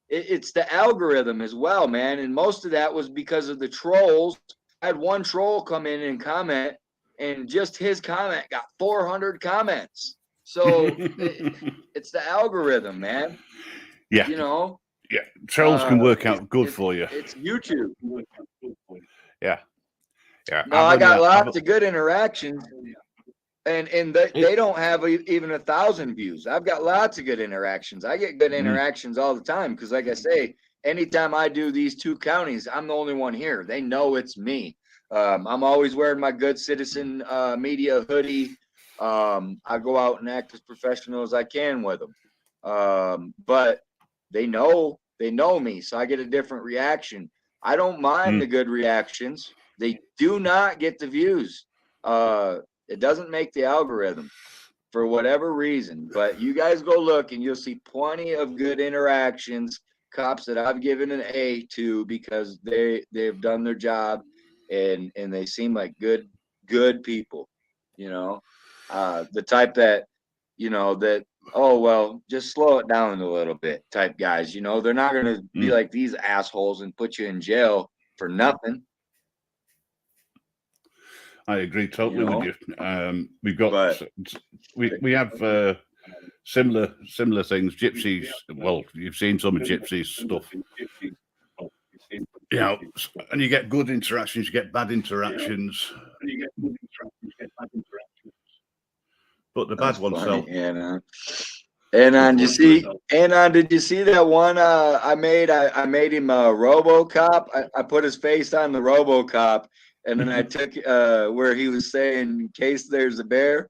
Speaker 1: it's the algorithm as well, man. And most of that was because of the trolls. I had one troll come in and comment, and just his comment got 400 comments. So it's the algorithm, man.
Speaker 7: Yeah.
Speaker 1: You know?
Speaker 7: Yeah. Trolls can work out good for you.
Speaker 1: It's YouTube.
Speaker 7: Yeah. Yeah.
Speaker 1: No, I got lots of good interactions. And they don't have even 1,000 views. I've got lots of good interactions. I get good interactions all the time because, like I say, anytime I do these 2 counties, I'm the only one here. They know it's me. I'm always wearing my good citizen media hoodie. I go out and act as professional as I can with them. But they know me, so I get a different reaction. I don't mind the good reactions. They do not get the views. It doesn't make the algorithm for whatever reason, but you guys go look and you'll see plenty of good interactions, cops that I've given an A to because they've done their job and they seem like good people, you know, the type that, you know, that, oh, well, just slow it down a little bit type guys, you know, they're not going to be like these assholes and put you in jail for nothing.
Speaker 7: I agree totally with you. We've got we have similar things. Gypsies. Well, you've seen some of Gypsies stuff. You know, and you get good interactions, you get bad interactions. But the bad ones sell.
Speaker 1: And did you see that one I made? I made him a RoboCop. I put his face on the RoboCop. And then I took where he was saying, "In case there's a bear,"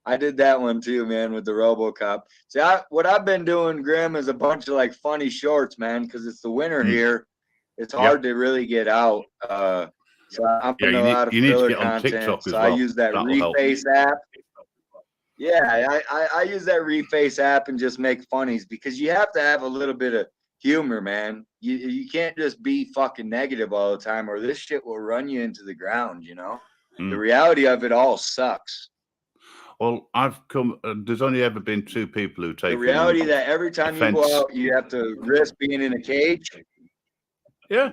Speaker 1: I did that one too, man, with the RoboCop. See, what I've been doing, Grim, is a bunch of like funny shorts, man, because it's the winter here. It's hard to really get out. So I'm putting a lot of filler content. So I use that Reface app. Yeah, I use that Reface app and just make funnies because you have to have a little bit of humor, man. You can't just be fucking negative all the time or this shit will run you into the ground, you know? The reality of it all sucks.
Speaker 7: Well, there's only ever been 2 people who take
Speaker 1: the reality that every time you go out, you have to risk being in a cage.
Speaker 7: Yeah.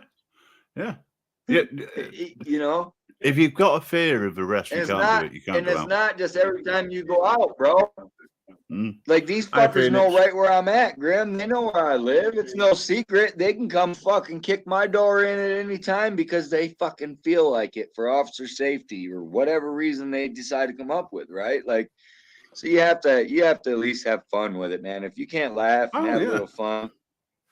Speaker 1: You know?
Speaker 7: if you've got a fear of arrest,
Speaker 1: And
Speaker 7: you
Speaker 1: it's
Speaker 7: can't
Speaker 1: not,
Speaker 7: do it. You can't
Speaker 1: and
Speaker 7: go
Speaker 1: it's
Speaker 7: out.
Speaker 1: not just every time you go out, bro.
Speaker 7: Mm.
Speaker 1: Like these
Speaker 7: Hi,
Speaker 1: fuckers know
Speaker 7: Phoenix.
Speaker 1: right where I'm at, Grim. They know where I live. It's no secret. They can come fucking kick my door in at any time because they fucking feel like it for officer safety or whatever reason they decide to come up with, right? Like, so you have to at least have fun with it, man. If you can't laugh and
Speaker 7: Oh,
Speaker 1: have a
Speaker 7: yeah.
Speaker 1: little fun,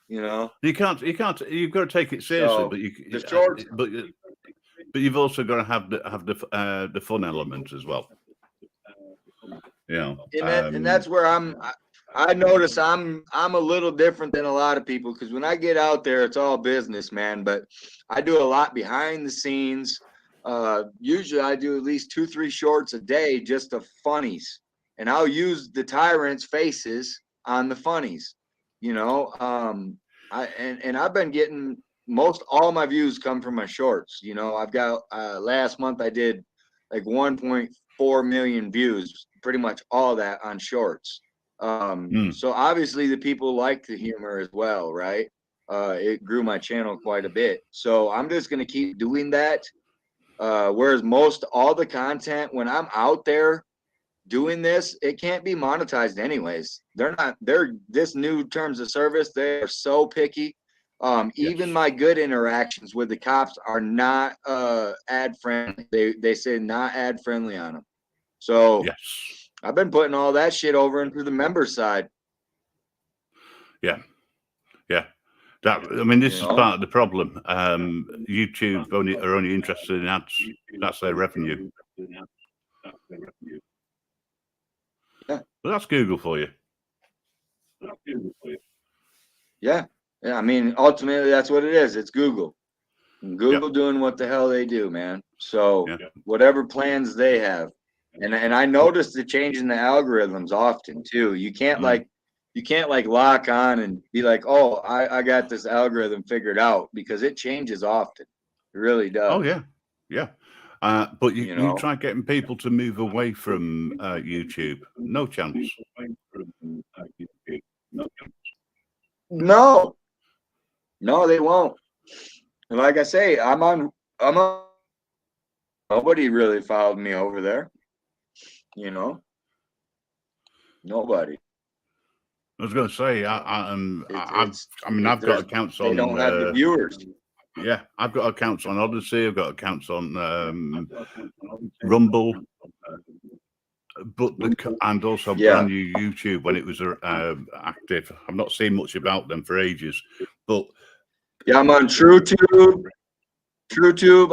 Speaker 1: you know.
Speaker 7: You can't. You've got to take it seriously,
Speaker 1: So,
Speaker 7: but
Speaker 1: the shorts,
Speaker 7: but you've also got to have the fun element as well. You know,
Speaker 1: and that's where I notice I'm a little different than a lot of people because when I get out there, it's all business, man. But I do a lot behind the scenes. Usually I do at least 2-3 shorts a day just of funnies, and I'll use the tyrants' faces on the funnies. You know, I've been getting most all my views come from my shorts. You know, I've got last month I did like 1.4 million views, pretty much all that on shorts. So obviously the people like the humor as well, right? It grew my channel quite a bit. So I'm just gonna keep doing that. Whereas most all the content when I'm out there doing this, it can't be monetized anyways. They're this new terms of service, they are so picky. Even my good interactions with the cops are not ad friendly. They say not ad friendly on them. So
Speaker 7: yes,
Speaker 1: I've been putting all that shit over into the member side.
Speaker 7: yeah. That, I mean, this
Speaker 1: You
Speaker 7: is
Speaker 1: know?
Speaker 7: part of the problem. YouTube are only interested in ads. That's their revenue.
Speaker 1: Yeah.
Speaker 7: But that's Google for you.
Speaker 1: Yeah. I mean, ultimately, that's what it is. It's Google. And Google doing what the hell they do, man. So whatever plans they have, and I noticed the change in the algorithms often too. You can't like lock on and be like, oh, I got this algorithm figured out because it changes often. It really does.
Speaker 7: Oh yeah. But
Speaker 1: You
Speaker 7: you
Speaker 1: know?
Speaker 7: try getting people to move away from YouTube. No chance.
Speaker 1: No, they won't. And like I say, I'm on. Nobody really followed me over there. You know, nobody.
Speaker 7: I was going to say, I've got accounts on.
Speaker 1: They don't have the viewers.
Speaker 7: Yeah, I've got accounts on Odyssey. I've got accounts on Rumble, but and also brand new YouTube when it was active. I've not seen much about them for ages, but
Speaker 1: yeah, I'm on TrueTube,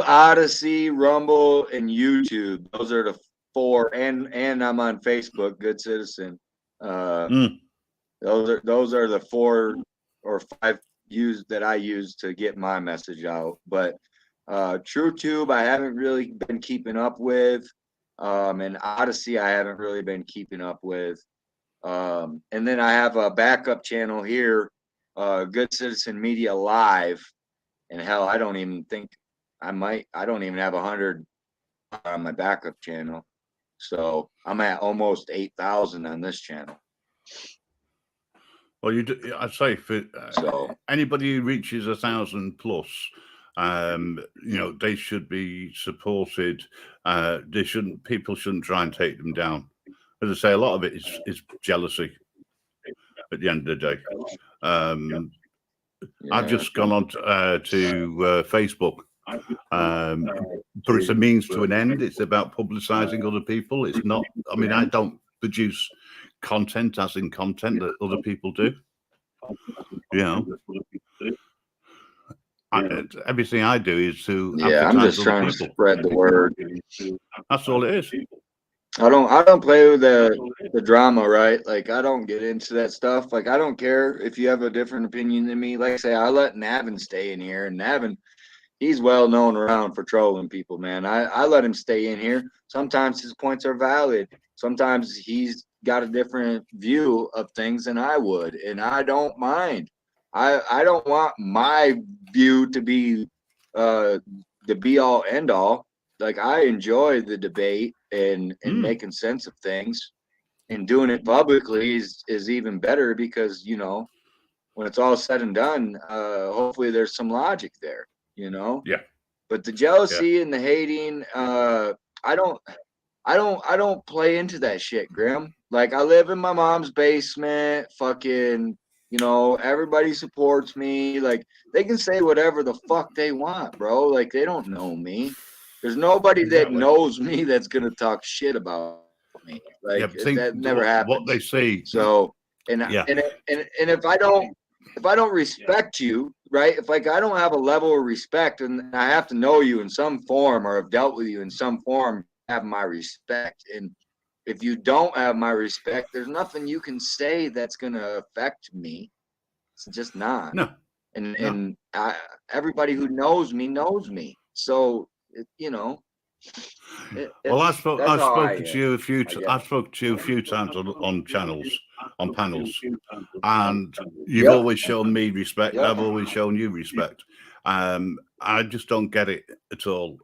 Speaker 1: Odyssey, Rumble, and YouTube. Those are the 4, and I'm on Facebook, Good Citizen. Those are the 4 or 5 that I use to get my message out. But TrueTube I haven't really been keeping up with, and Odyssey I haven't really been keeping up with. And then I have a backup channel here, Good Citizen Media Live, and hell, I don't even have 100 on my backup channel. So I'm at almost 8,000 on this channel.
Speaker 7: Well, I'd say for anybody who reaches 1,000 plus, they should be supported. People shouldn't try and take them down. As I say, a lot of it is jealousy at the end of the day. I've just gone on to Facebook, but it's a means to an end. It's about publicizing other people. It's not, I mean, I don't produce content as in content that other people do. Everything I do is to
Speaker 1: I'm just trying to spread the word.
Speaker 7: That's all it is.
Speaker 1: I don't play with the drama, right? Like I don't get into that stuff. Like I don't care if you have a different opinion than me. Like I say, I let Navin stay in here, and Navin, he's well known around for trolling people, man. I let him stay in here. Sometimes his points are valid. Sometimes he's got a different view of things than I would, and I don't mind. I don't want my view to be the be all end all. Like I enjoy the debate and making sense of things, and doing it publicly is even better because when it's all said and done, hopefully there's some logic there.
Speaker 7: Yeah.
Speaker 1: But the jealousy and the hating, I don't play into that shit, Grim. Like, I live in my mom's basement, fucking, you know, everybody supports me. Like, they can say whatever the fuck they want, bro. Like, they don't know me. There's nobody that
Speaker 7: Exactly.
Speaker 1: knows me that's gonna talk shit about me.
Speaker 7: Yeah,
Speaker 1: Like,
Speaker 7: but think
Speaker 1: that never
Speaker 7: what
Speaker 1: happens.
Speaker 7: they see.
Speaker 1: So, and
Speaker 7: Yeah.
Speaker 1: and if I don't respect you, right? If like I don't have a level of respect, and I have to know you in some form, or have dealt with you in some form, have my respect. And if you don't have my respect, there's nothing you can say that's gonna affect me. It's just not.
Speaker 7: No.
Speaker 1: And everybody who knows me. So you know.
Speaker 7: Well, I've
Speaker 1: that's how
Speaker 7: spoken
Speaker 1: I
Speaker 7: to you a few.
Speaker 1: guess.
Speaker 7: I've spoken to you a few times on channels, on panels, and you've
Speaker 1: Yep.
Speaker 7: always shown me respect.
Speaker 1: Yep.
Speaker 7: I've always shown you respect. I just don't get it at all.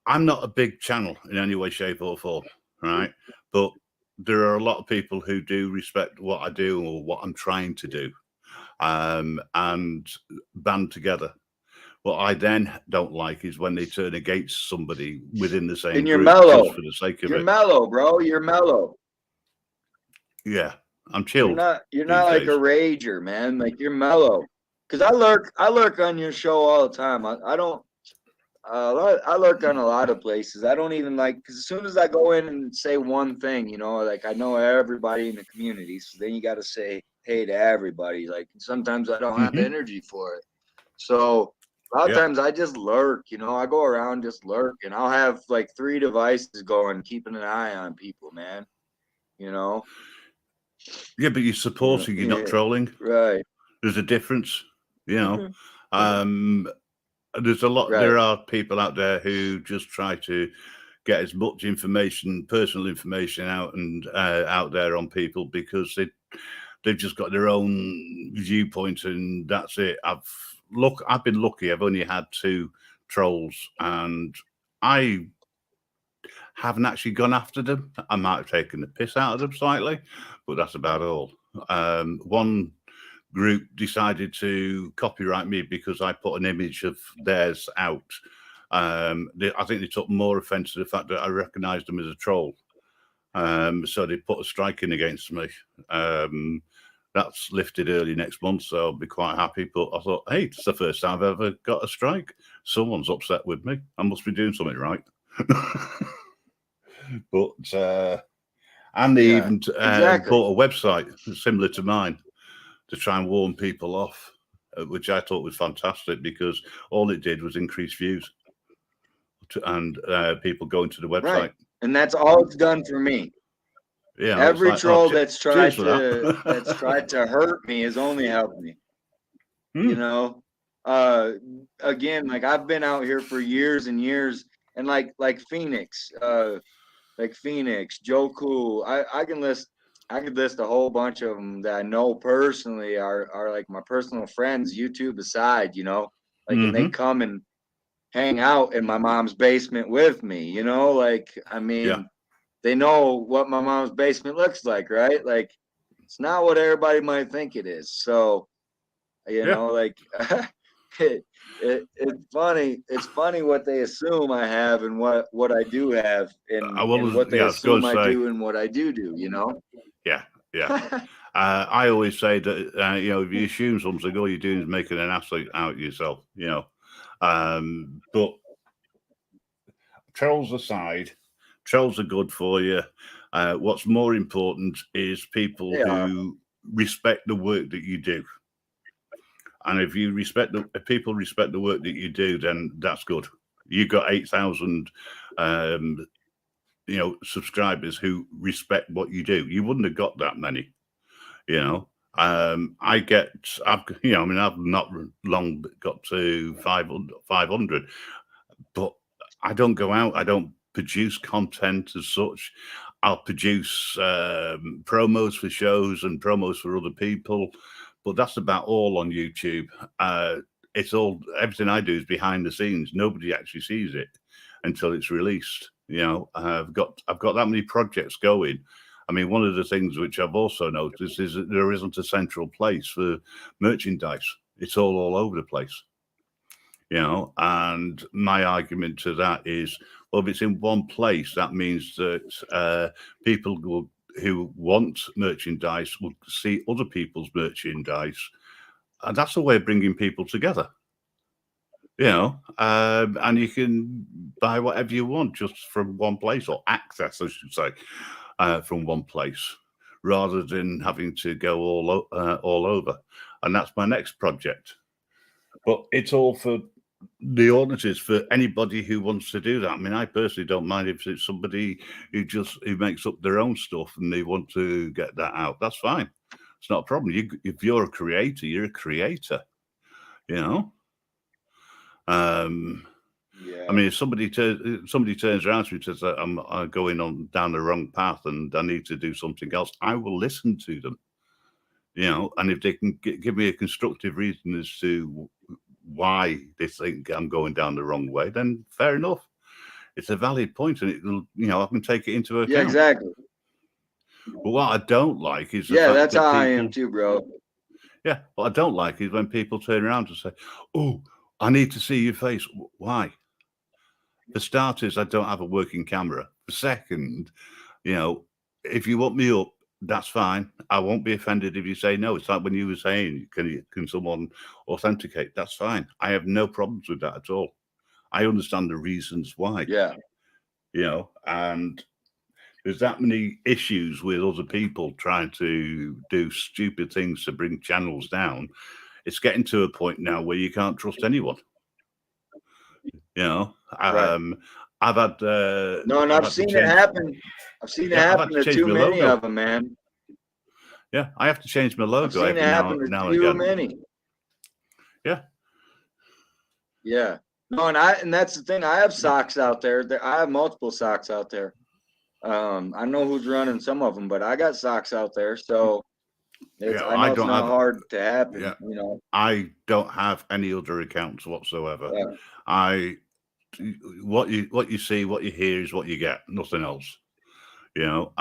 Speaker 7: I'm not a big channel in any way, shape, or form, right? But there are a lot of people who do respect what I do or what I'm trying to do, and band together. What I then don't like is when they turn against somebody within the same
Speaker 1: And you're
Speaker 7: group
Speaker 1: mellow.
Speaker 7: just for the sake of
Speaker 1: You're
Speaker 7: it.
Speaker 1: mellow, bro. You're mellow.
Speaker 7: Yeah, I'm chilled.
Speaker 1: You're not like
Speaker 7: days.
Speaker 1: a rager, man. Like, you're mellow. Cause I lurk on your show all the time. I don't. I lurk on a lot of places. I don't even like, because as soon as I go in and say one thing, you know, like I know everybody in the community, so then you got to say hey to everybody. Like sometimes I don't have the energy for it. So a lot of times I just lurk, you know, I go around just lurk, and I'll have like 3 devices going, keeping an eye on people, man. You know?
Speaker 7: Yeah, but you're supporting, you're not trolling.
Speaker 1: Right.
Speaker 7: There's a difference, you know. There's a lot.
Speaker 1: Right.
Speaker 7: There are people out there who just try to get as much information, personal information out and out there on people because they've just got their own viewpoint, and that's it. I've been lucky. I've only had 2 trolls, and I haven't actually gone after them. I might have taken the piss out of them slightly, but that's about all. One group decided to copyright me because I put an image of theirs out. I think they took more offense to the fact that I recognized them as a troll. So they put a strike in against me. That's lifted early next month, so I'll be quite happy. But I thought, hey, it's the first time I've ever got a strike. Someone's upset with me. I must be doing something right. But and they even put a website similar to mine to try and warn people off, which I thought was fantastic because all it did was increase views and people going to the website.
Speaker 1: Right. And that's all it's done for me.
Speaker 7: Yeah.
Speaker 1: Every
Speaker 7: like,
Speaker 1: troll that's tried
Speaker 7: that.
Speaker 1: to hurt me has only helped me. You know? Again, like I've been out here for years and years, and like Phoenix, Joe Cool. I could list a whole bunch of them that I know personally are like my personal friends, YouTube aside, you know, like, and they come and hang out in my mom's basement with me, you know, like, I mean, they know what my mom's basement looks like, right? Like, it's not what everybody might think it is. So, you know, like, it's funny. It's funny what they assume I have and what I do have, and what they assume I do and what I do. You know.
Speaker 7: Yeah. I always say that you know, if you assume something, all you're doing is making an ass out of yourself. You know. But trolls aside, trolls are good for you. What's more important is people who respect the work that you do. And if people respect the work that you do, then that's good. You've got 8,000, you know, subscribers who respect what you do. You wouldn't have got that many, you know. I've not long got to 500, but I don't go out. I don't produce content as such. I'll produce promos for shows and promos for other people. But that's about all on YouTube. It's all, everything I do is behind the scenes. Nobody actually sees it until it's released. You know, I've got that many projects going. I mean, one of the things which I've also noticed is that there isn't a central place for merchandise. It's all over the place. you know. And my argument to that is, well, if it's in one place, that means that people who want merchandise will see other people's merchandise, and that's a way of bringing people together. You know, and you can buy whatever you want just from one place, or access, I should say, from one place, rather than having to go all over. And that's my next project. But it's all for the auditors, for anybody who wants to do that. I mean, I personally don't mind if it's somebody who makes up their own stuff and they want to get that out. That's fine. It's not a problem. If you're a creator, you're a creator. You know.
Speaker 1: Yeah.
Speaker 7: I mean, if somebody turns around to me and says that I'm going down the wrong path and I need to do something else, I will listen to them. You know, and if they can give me a constructive reason as to why they think I'm going down the wrong way, then fair enough. It's a valid point, and it'll, you know, I can take it into account.
Speaker 1: Yeah, exactly.
Speaker 7: But what I don't like is the
Speaker 1: Yeah,
Speaker 7: fact
Speaker 1: that's
Speaker 7: that
Speaker 1: how I
Speaker 7: people,
Speaker 1: am too, bro.
Speaker 7: Yeah, what I don't like is when people turn around and say, "Oh, I need to see your face." Why? For starters, I don't have a working camera. For second, you know, if you want me up, that's fine. I won't be offended if you say no. It's like when you were saying, can someone authenticate? That's fine. I have no problems with that at all. I understand the reasons why.
Speaker 1: Yeah.
Speaker 7: You know, and there's that many issues with other people trying to do stupid things to bring channels down. It's getting to a point now where you can't trust anyone. You know,
Speaker 1: Right.
Speaker 7: I've had
Speaker 1: No, and I've seen it happen. I've seen it happen to too many of them, man.
Speaker 7: Yeah, I have to change my logo
Speaker 1: I've seen it happen to
Speaker 7: now and
Speaker 1: too
Speaker 7: again.
Speaker 1: many.
Speaker 7: Yeah.
Speaker 1: Yeah. No, and that's the thing. I have socks out there. I have multiple socks out there. I know who's running some of them, but I got socks out there, so I know it's not hard to happen.
Speaker 7: Yeah,
Speaker 1: you know,
Speaker 7: I don't have any other accounts whatsoever.
Speaker 1: Yeah.
Speaker 7: What you see, what you hear is what you get. Nothing else. You know,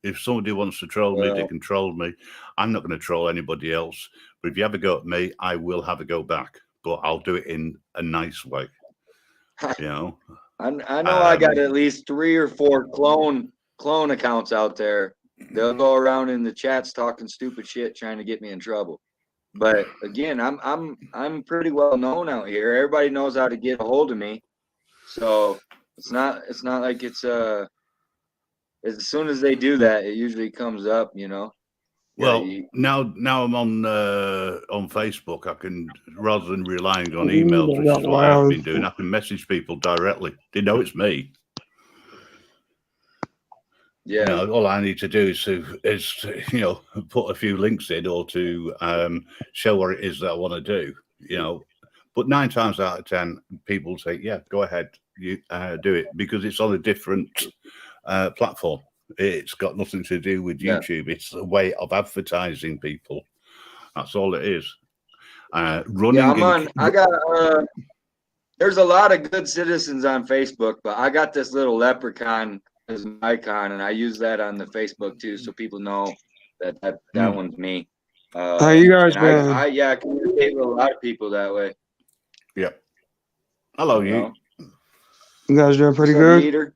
Speaker 7: if somebody wants to troll me, they can troll me. I'm not going to troll anybody else. But if you have a go at me, I will have a go back. But I'll do it in a nice way. You know.
Speaker 1: I know I got at least 3 or 4 clone accounts out there. They'll go around in the chats talking stupid shit, trying to get me in trouble. But again, I'm pretty well known out here. Everybody knows how to get a hold of me. So it's not like it's as soon as they do that, it usually comes up, you know.
Speaker 7: Well, now I'm on Facebook. I can, rather than relying on emails, which is what I have been doing, I can message people directly. They know it's me.
Speaker 1: Yeah.
Speaker 7: You know, all I need to do is you know, put a few links in or to show what it is that I want to do. You know, but 9 times out of 10, people say, "Yeah, go ahead, you do it," because it's on a different platform. It's got nothing to do with YouTube. Yeah. It's a way of advertising people. That's all it is. Running.
Speaker 1: Yeah, I'm on. I got. There's a lot of good citizens on Facebook, but I got this little leprechaun as an icon, and I use that on the Facebook too, so people know that one's me.
Speaker 8: How you guys been?
Speaker 1: I communicate with a lot of people that way.
Speaker 7: Yeah. Hello, you.
Speaker 8: You guys doing pretty good?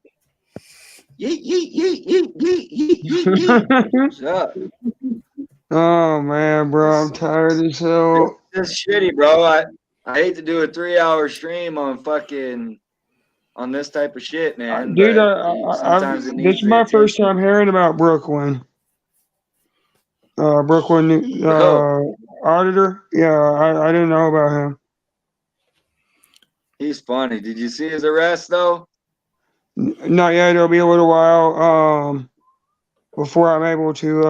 Speaker 1: Yeet, What's up?
Speaker 8: Oh man, bro, I'm tired as hell.
Speaker 1: This is shitty, bro. I hate to do a 3-hour stream on this type of shit, man.
Speaker 8: Dude, this is my first time hearing about Brookyln. Brookyln auditor. Yeah, I didn't know about him.
Speaker 1: He's funny. Did you see his arrest though?
Speaker 8: Not yet. It'll be a little while before I'm able to.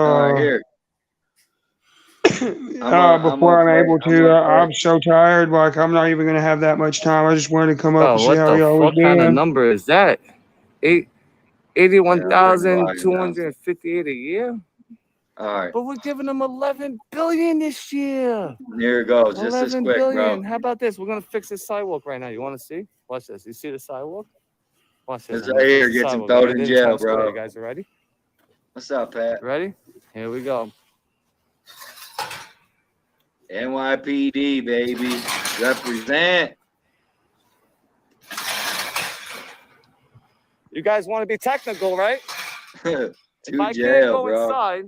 Speaker 8: I'm so tired. Like I'm not even gonna have that much time. I just wanted to come up and see how y'all was doing.
Speaker 2: What kind of number is that? 81,258 a year.
Speaker 1: All right.
Speaker 2: But we're giving them 11 billion this year.
Speaker 1: Here it goes. Just this quick,
Speaker 2: billion.
Speaker 1: Bro.
Speaker 2: How about this? We're gonna fix this sidewalk right now. You want to see? Watch this. You see the sidewalk? Watch this.
Speaker 1: It's right here. Gets him thrown in jail, bro.
Speaker 2: You guys are ready?
Speaker 1: What's up, Pat?
Speaker 2: Ready? Here we go.
Speaker 1: NYPD, baby. Represent.
Speaker 6: You guys want to be technical, right?
Speaker 1: To
Speaker 6: If I can't
Speaker 1: jail,
Speaker 6: go
Speaker 1: bro.
Speaker 6: inside,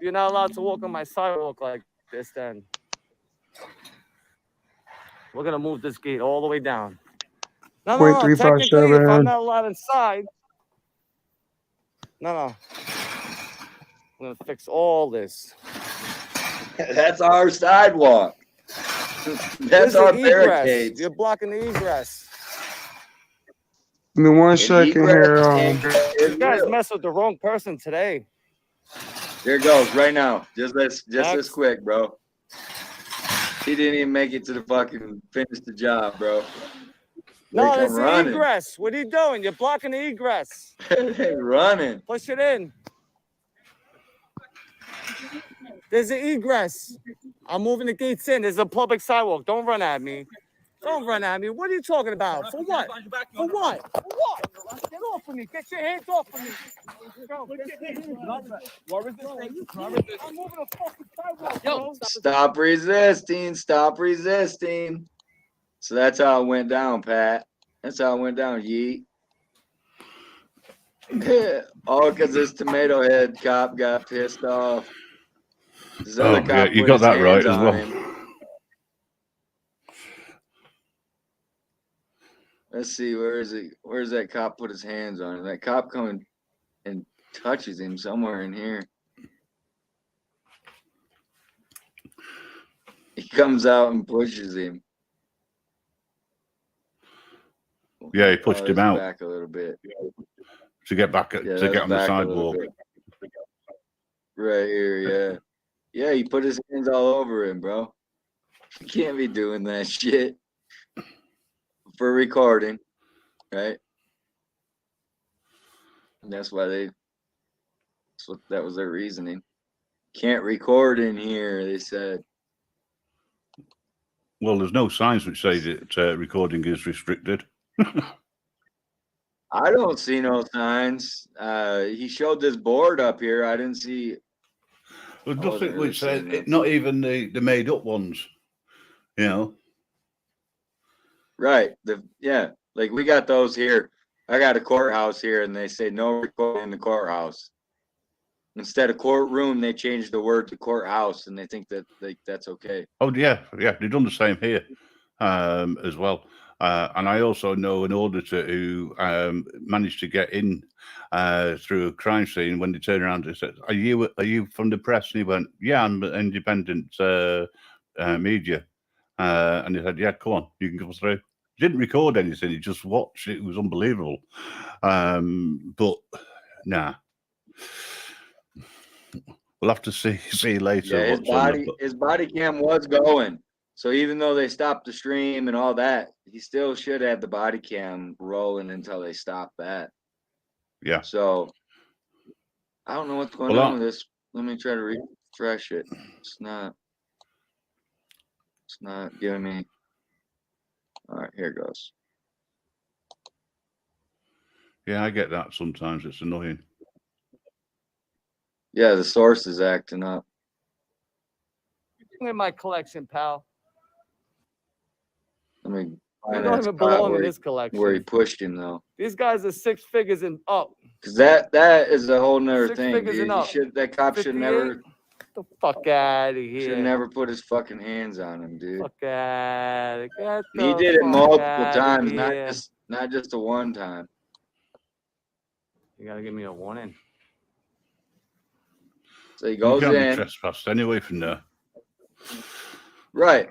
Speaker 6: you're not allowed to walk on my sidewalk like this. Then we're gonna move this gate all the way down. No, no, no. Technically, if I'm
Speaker 8: .357.
Speaker 6: not allowed inside, no. I'm gonna fix all this.
Speaker 1: That's our sidewalk. That's
Speaker 6: This
Speaker 1: our
Speaker 6: is egress.
Speaker 1: barricades.
Speaker 6: You're blocking the egress.
Speaker 8: Give me 1
Speaker 1: And
Speaker 8: second here.
Speaker 1: egress is
Speaker 6: You guys
Speaker 1: real.
Speaker 6: messed with the wrong person today.
Speaker 1: There it goes right now. Just this
Speaker 6: Next.
Speaker 1: quick, bro. He didn't even make it to the fucking finish the job, bro. They
Speaker 6: No,
Speaker 1: come
Speaker 6: it's the
Speaker 1: running.
Speaker 6: egress. What are you doing? You're blocking the egress.
Speaker 1: They running.
Speaker 6: Push it in. There's an egress. I'm moving the gates in. There's a public sidewalk. Don't run at me. Don't run at me. What are you talking about? For what? For what? For what? Get off of me. Get your hands off of me. Bro, get your hands off of me. I'm moving a fucking sidewalk, bro.
Speaker 1: Stop resisting. Stop resisting. So that's how it went down, Pat. That's how it went down, Yeet. All because this tomato head cop got pissed off. This other
Speaker 7: Oh,
Speaker 1: cop
Speaker 7: yeah, you
Speaker 1: put
Speaker 7: got
Speaker 1: his
Speaker 7: that right
Speaker 1: hands
Speaker 7: as
Speaker 1: on
Speaker 7: well.
Speaker 1: him. Let's see, where is it? Where's that cop put his hands on him? That cop coming and touches him somewhere in here. He comes out and pushes him.
Speaker 7: Yeah, he pushed him
Speaker 1: it's
Speaker 7: out
Speaker 1: back a little bit.
Speaker 7: to get back
Speaker 1: Yeah,
Speaker 7: to
Speaker 1: that's
Speaker 7: get on the
Speaker 1: back a little
Speaker 7: sidewalk.
Speaker 1: bit. Right here, yeah. Yeah, he put his hands all over him, bro. You can't be doing that shit for recording, right? And that's why that was their reasoning. Can't record in here, they said.
Speaker 7: Well, there's no signs which say that recording is restricted.
Speaker 1: I don't see no signs. He showed this board up here. I didn't see.
Speaker 7: There's
Speaker 1: I wasn't
Speaker 7: nothing
Speaker 1: really
Speaker 7: which says
Speaker 1: seeing
Speaker 7: it,
Speaker 1: that.
Speaker 7: not even the made up ones. You know.
Speaker 1: Right. Like we got those here. I got a courthouse here, and they say no recording in the courthouse. Instead of courtroom, they changed the word to courthouse, and they think that that's okay.
Speaker 7: Oh yeah, they've done the same here as well. And I also know an auditor who managed to get in through a crime scene. When they turned around and said, "Are you from the press?" And he went, "Yeah, I'm independent media." And he said, "Yeah, come on, you can go through." He didn't record anything; he just watched. It was unbelievable. But nah. We'll have to see later.
Speaker 1: Yeah, his body cam was going. So even though they stopped the stream and all that, he still should have the body cam rolling until they stop that.
Speaker 7: Yeah.
Speaker 1: So I don't know what's going on with this. Let me try to refresh it. It's not giving me. All right, here it goes.
Speaker 7: Yeah, I get that sometimes. It's annoying.
Speaker 1: Yeah, the source is acting up.
Speaker 6: In my collection, pal.
Speaker 1: Let me
Speaker 6: You
Speaker 1: find
Speaker 6: don't
Speaker 1: that
Speaker 6: even
Speaker 1: spot
Speaker 6: belong in
Speaker 1: where
Speaker 6: this collection.
Speaker 1: he pushed him though.
Speaker 6: These guys are 6 figures and up.
Speaker 1: Cause that is a whole nother
Speaker 6: 6
Speaker 1: thing,
Speaker 6: figures
Speaker 1: dude.
Speaker 6: and up.
Speaker 1: That cop should
Speaker 6: 58?
Speaker 1: never.
Speaker 6: Get the fuck out of here.
Speaker 1: Should never put his fucking hands on him, dude.
Speaker 6: Fuck out of here.
Speaker 1: He did it multiple times, not just the one time.
Speaker 6: You gotta give me a warning.
Speaker 1: So he goes
Speaker 7: you can't
Speaker 1: in.
Speaker 7: be trespassed anyway from there.
Speaker 1: Right.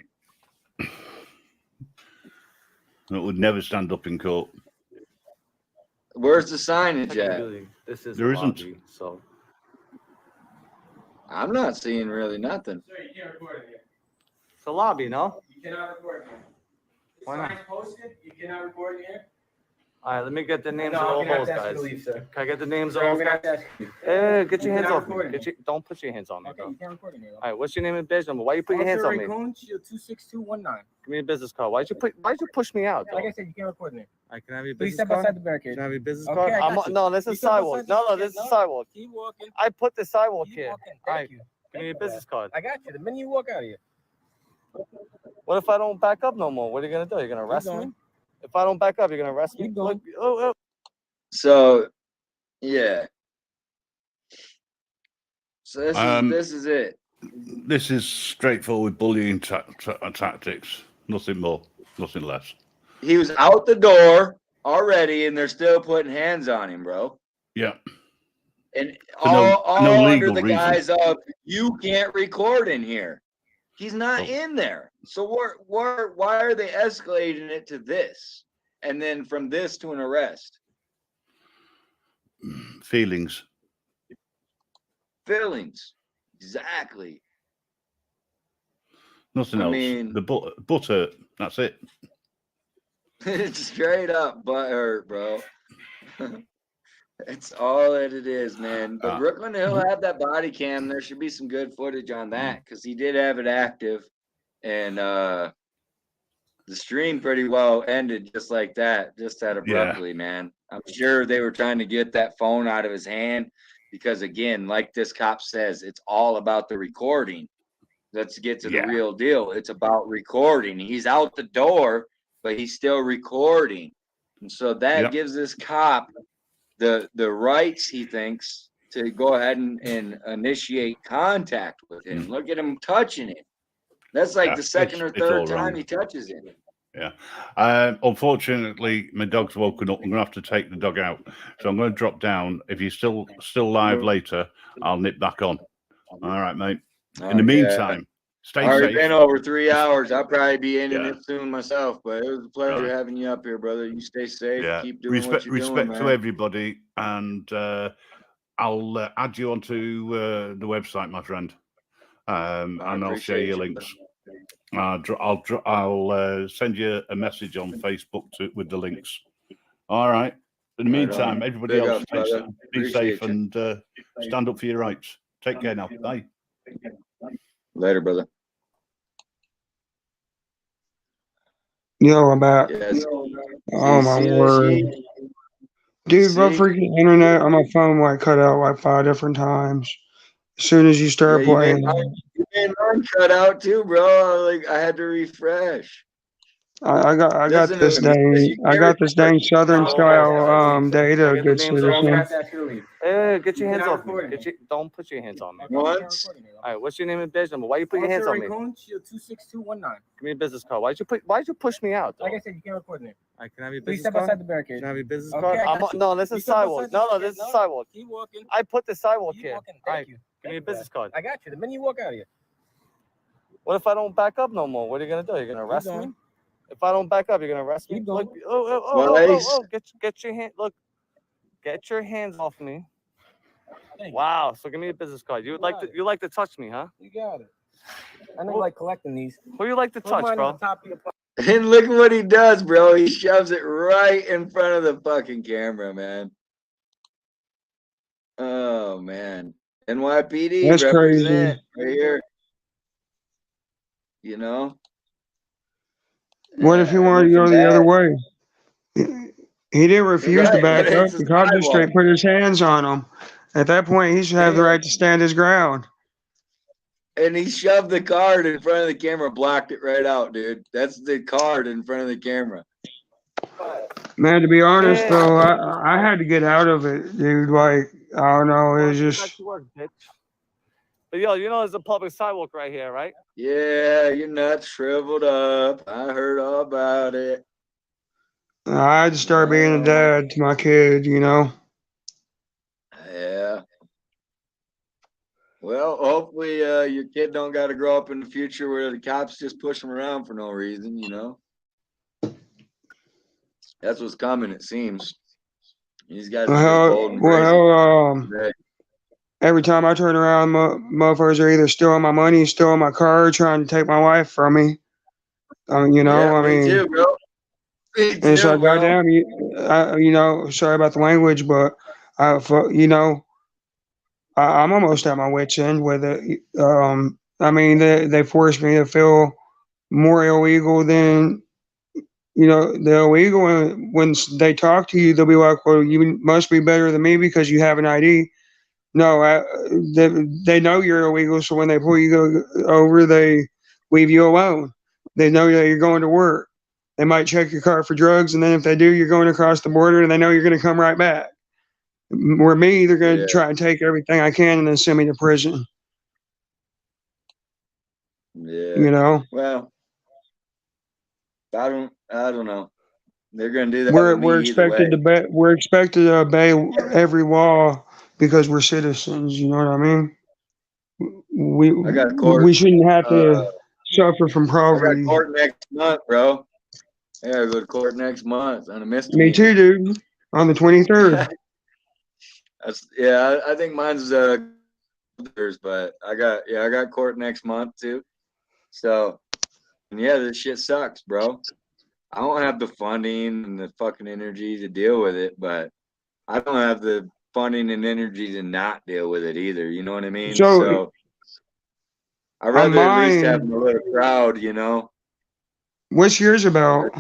Speaker 7: It would never stand up in court.
Speaker 1: Where's the signage at?
Speaker 6: This is
Speaker 7: There isn't.
Speaker 6: lobby, so
Speaker 1: I'm not seeing really nothing.
Speaker 4: Sir, you can't record it here.
Speaker 6: it's a lobby, no?
Speaker 4: You cannot record it here. The
Speaker 6: Why not?
Speaker 4: sign's posted, you cannot record it here.
Speaker 6: All right, let me get the names
Speaker 4: No,
Speaker 6: of
Speaker 4: I'm
Speaker 6: all
Speaker 4: gonna have
Speaker 6: those
Speaker 4: to ask you
Speaker 6: guys.
Speaker 4: to leave, sir.
Speaker 6: Can I get the names of
Speaker 4: Sir, I'm
Speaker 6: all
Speaker 4: gonna
Speaker 6: those
Speaker 4: have
Speaker 6: guys?
Speaker 4: to ask you.
Speaker 6: Hey, get your
Speaker 4: You
Speaker 6: hands
Speaker 4: cannot
Speaker 6: off me.
Speaker 4: record it.
Speaker 6: Don't put your hands on me,
Speaker 4: Okay,
Speaker 6: bro.
Speaker 4: you can't record it here.
Speaker 6: All right, what's your name and badge number? Why you put your hands on me?
Speaker 4: Raccoon, Shield 26219.
Speaker 6: Give me a business card. Why'd you push me out?
Speaker 4: Like I
Speaker 6: Dog?
Speaker 4: said, you can't record it here.
Speaker 6: I can have your
Speaker 4: Please
Speaker 6: business
Speaker 4: step
Speaker 6: card.
Speaker 4: outside the barricade.
Speaker 6: Can I have your business
Speaker 4: Okay,
Speaker 6: card?
Speaker 4: I got you.
Speaker 6: No, this
Speaker 4: You
Speaker 6: is
Speaker 4: step
Speaker 6: sidewalk.
Speaker 4: outside the
Speaker 6: No,
Speaker 4: barricade.
Speaker 6: this is
Speaker 4: No.
Speaker 6: sidewalk.
Speaker 4: Keep walking.
Speaker 6: I put the sidewalk
Speaker 4: Keep
Speaker 6: here.
Speaker 4: walking.
Speaker 6: All right,
Speaker 4: Thank you.
Speaker 6: give me your
Speaker 4: Thank you for
Speaker 6: business
Speaker 4: that.
Speaker 6: card.
Speaker 4: I got you. The minute you walk out of here.
Speaker 6: What if I don't back up no more? What are you gonna do? You're gonna arrest me?
Speaker 4: going.
Speaker 2: If I don't back up, you're gonna arrest me. Look, oh.
Speaker 1: So, yeah. So this is it.
Speaker 7: This is straightforward bullying tactics. Nothing more, nothing less.
Speaker 1: He was out the door already, and they're still putting hands on him, bro.
Speaker 7: Yeah.
Speaker 1: And
Speaker 7: For
Speaker 1: all
Speaker 7: no
Speaker 1: under
Speaker 7: legal
Speaker 1: the
Speaker 7: reason.
Speaker 1: guise of you can't record in here. He's not in there. So why are they escalating it to this? And then from this to an arrest?
Speaker 7: Feelings.
Speaker 1: Feelings. Exactly.
Speaker 7: Nothing else.
Speaker 1: mean-
Speaker 7: The butt hurt. That's it.
Speaker 1: It's straight up butt hurt, bro. It's all that it is, man. But Brookyln, he'll have that body cam. There should be some good footage on that because he did have it active. And the stream pretty well ended just like that, just that abruptly, man. I'm sure they were trying to get that phone out of his hand because, again, like this cop says, it's all about the recording. Let's get to the real deal. It's about recording. He's out the door, but he's still recording. And so that gives this cop the rights, he thinks, to go ahead and initiate contact with him. Look at him touching it. That's like the second or third time he touches it.
Speaker 7: Yeah. Unfortunately, my dog's woken up. I'm going to have to take the dog out. So I'm going to drop down. If you're still live later, I'll nip back on. All right, mate. In the meantime, stay safe.
Speaker 1: Already been over 3 hours. I'll probably be ending it soon myself, but it was a pleasure having you up here, brother. You stay safe. Keep doing what you're doing,
Speaker 7: respect
Speaker 1: man.
Speaker 7: to everybody, and I'll add you onto the website, my friend, and I'll share your links. I'll send you a message on Facebook with the links. All right. In the meantime, everybody else, be safe and stand up for your rights. Take care now. Bye.
Speaker 1: Later, brother.
Speaker 8: Yo, I'm back.
Speaker 1: Yes.
Speaker 8: Oh my word. Dude, my freaking internet on my phone like cut out like 5 different times. As soon as you start playing.
Speaker 1: You made mine cut out too, bro. Like I had to refresh.
Speaker 8: I got this dang Southern style data good citizen.
Speaker 2: Hey, get your hands off me. Don't put your hands on me.
Speaker 1: Once.
Speaker 2: All right, what's your name and badge number? Why you put your hands on me?
Speaker 4: 26219.
Speaker 2: Give me a business card. Why'd you push me out? Though?
Speaker 4: Like I said, you can't record in there.
Speaker 2: All right, can I have your
Speaker 4: Please
Speaker 2: business
Speaker 4: step
Speaker 2: card?
Speaker 4: outside the barricade.
Speaker 2: Can I have your business
Speaker 4: Okay,
Speaker 2: card? No, this is Sidewalk. No, this is Sidewalk.
Speaker 4: Keep walking.
Speaker 2: I put the Sidewalk
Speaker 4: Keep
Speaker 2: here.
Speaker 4: walking.
Speaker 2: All right,
Speaker 4: Thank you.
Speaker 2: give me a business card.
Speaker 4: I got you. The minute you walk out of here.
Speaker 2: What if I don't back up no more? What are you gonna do? You're gonna arrest me? If I don't back up, you're gonna arrest me. Look, get your hand. Look, get your hands off me. Wow. So give me a business card. You like to touch me, huh?
Speaker 4: You got it. I know you like collecting these.
Speaker 2: Who you like to touch, bro?
Speaker 1: And look at what he does, bro. He shoves it right in front of the fucking camera, man. Oh man. NYPD
Speaker 8: That's
Speaker 1: represent
Speaker 8: crazy.
Speaker 1: right here. You know?
Speaker 8: What if he wanted to go the other way? He didn't refuse to back up. The cop just straight put his hands on him. At that point, he should have the right to stand his ground.
Speaker 1: And he shoved the card in front of the camera, blocked it right out, dude. That's the card in front of the camera.
Speaker 8: Man, to be honest, though, I had to get out of it, dude. Like, I don't know, it was just...
Speaker 2: But yo, you know there's a public sidewalk right here, right?
Speaker 1: Yeah, your nuts shriveled up. I heard all about it.
Speaker 8: I had to start being a dad to my kid, you know?
Speaker 1: Yeah. Well, hopefully your kid don't got to grow up in the future where the cops just push him around for no reason, you know? That's what's coming, it seems. These guys are bold and crazy.
Speaker 8: Every time I turn around, motherfuckers are either stealing my money, stealing my car, trying to take my wife from me. You know,
Speaker 1: me too, bro.
Speaker 8: And it's like, goddamn, you know, sorry about the language, but you know, I'm almost at my wit's end with it. I mean, they forced me to feel more illegal than, you know, the illegal. When they talk to you, they'll be like, well, you must be better than me because you have an ID. No, they know you're illegal, so when they pull you over, they leave you alone. They know that you're going to work. They might check your car for drugs, and then if they do, you're going across the border, and they know you're going to come right back. Where me, they're going to try and take everything I can and then send me to prison.
Speaker 1: Yeah.
Speaker 8: You know.
Speaker 1: Well, I don't know. They're going to do that with me
Speaker 8: We're
Speaker 1: either way.
Speaker 8: expected to obey every law because we're citizens. You know what I mean?
Speaker 1: I got court.
Speaker 8: We shouldn't have to suffer from
Speaker 1: I
Speaker 8: poverty.
Speaker 1: got court next month, bro. I gotta go to court next month on a misdemeanor.
Speaker 8: Me too, dude. On the 23rd.
Speaker 1: I think mine's but I got court next month too. So yeah, this shit sucks, bro. I don't have the funding and the fucking energy to deal with it, but I don't have the funding and energy to not deal with it either. You know what I mean? So I'd rather at least have a little crowd, you know.
Speaker 8: What's yours about?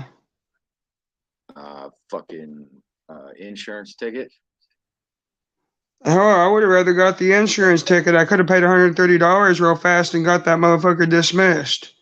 Speaker 1: Fucking insurance ticket.
Speaker 8: Hell, I would have rather got the insurance ticket. I could have paid $130 real fast and got that motherfucker dismissed.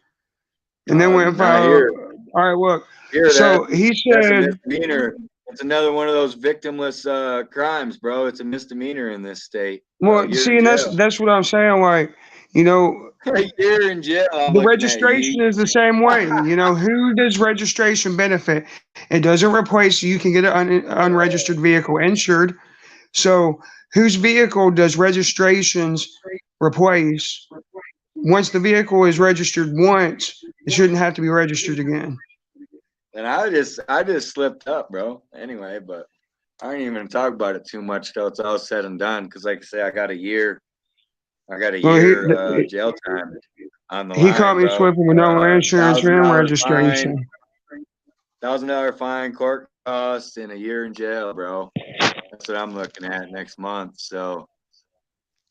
Speaker 8: And then went and filed. All right, look. So he said
Speaker 1: that's a misdemeanor. It's another one of those victimless crimes, bro. It's a misdemeanor in this state.
Speaker 8: Well, see, and that's what I'm saying. Like, you know,
Speaker 1: a year in jail.
Speaker 8: The registration is the same way. You know, who does registration benefit? It doesn't replace you can get an unregistered vehicle insured. So whose vehicle does registrations replace? Once the vehicle is registered once, it shouldn't have to be registered again.
Speaker 1: And I just slipped up, bro. Anyway, but I ain't even talk about it too much till it's all said and done. Cause like I say, I got a year jail time on the line.
Speaker 8: He caught me slipping with no insurance and registration.
Speaker 1: $1,000 fine, court costs, and a year in jail, bro. That's what I'm looking at next month. So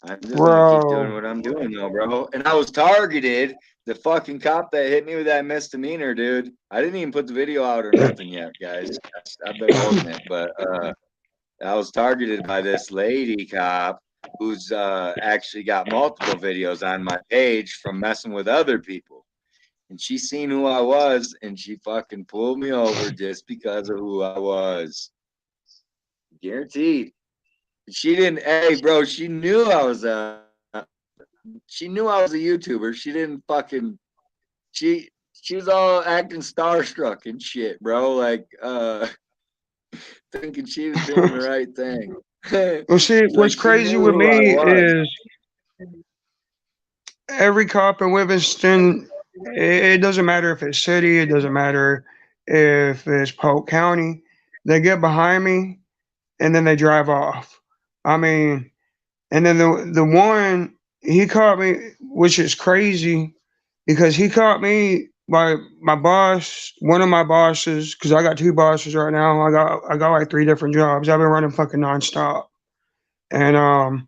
Speaker 1: I'm just gonna keep doing what I'm doing though, bro. And I was targeted. The fucking cop that hit me with that misdemeanor, dude. I didn't even put the video out or nothing yet, guys. I've been holding it, but I was targeted by this lady cop who's actually got multiple videos on my page from messing with other people. And she seen who I was, and she fucking pulled me over just because of who I was. Guaranteed. She didn't, hey, bro, she knew I was a YouTuber. She didn't fucking, she was all acting starstruck and shit, bro. Like, thinking she was doing the right thing.
Speaker 8: Well, see, what's crazy with me is every cop in Livingston, it doesn't matter if it's city, it doesn't matter if it's Polk County, they get behind me and then they drive off. I mean, and then the one, he caught me, which is crazy because he caught me by my boss, one of my bosses, because I got two bosses right now. I got like 3 different jobs. I've been running fucking nonstop. And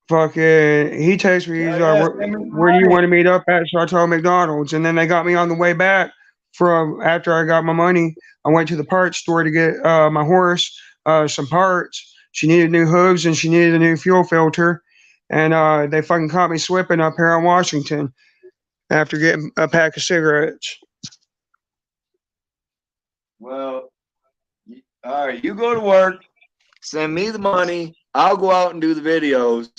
Speaker 8: fucking he texts me, he's like, where do you want to meet up at? So I told him McDonald's. And then they got me on the way back from after I got my money. I went to the parts store to get my horse some parts. She needed new hooves and she needed a new fuel filter. And they fucking caught me slipping up here in Washington after getting a pack of cigarettes.
Speaker 1: Well, all right, you go to work, send me the money, I'll go out and do the videos.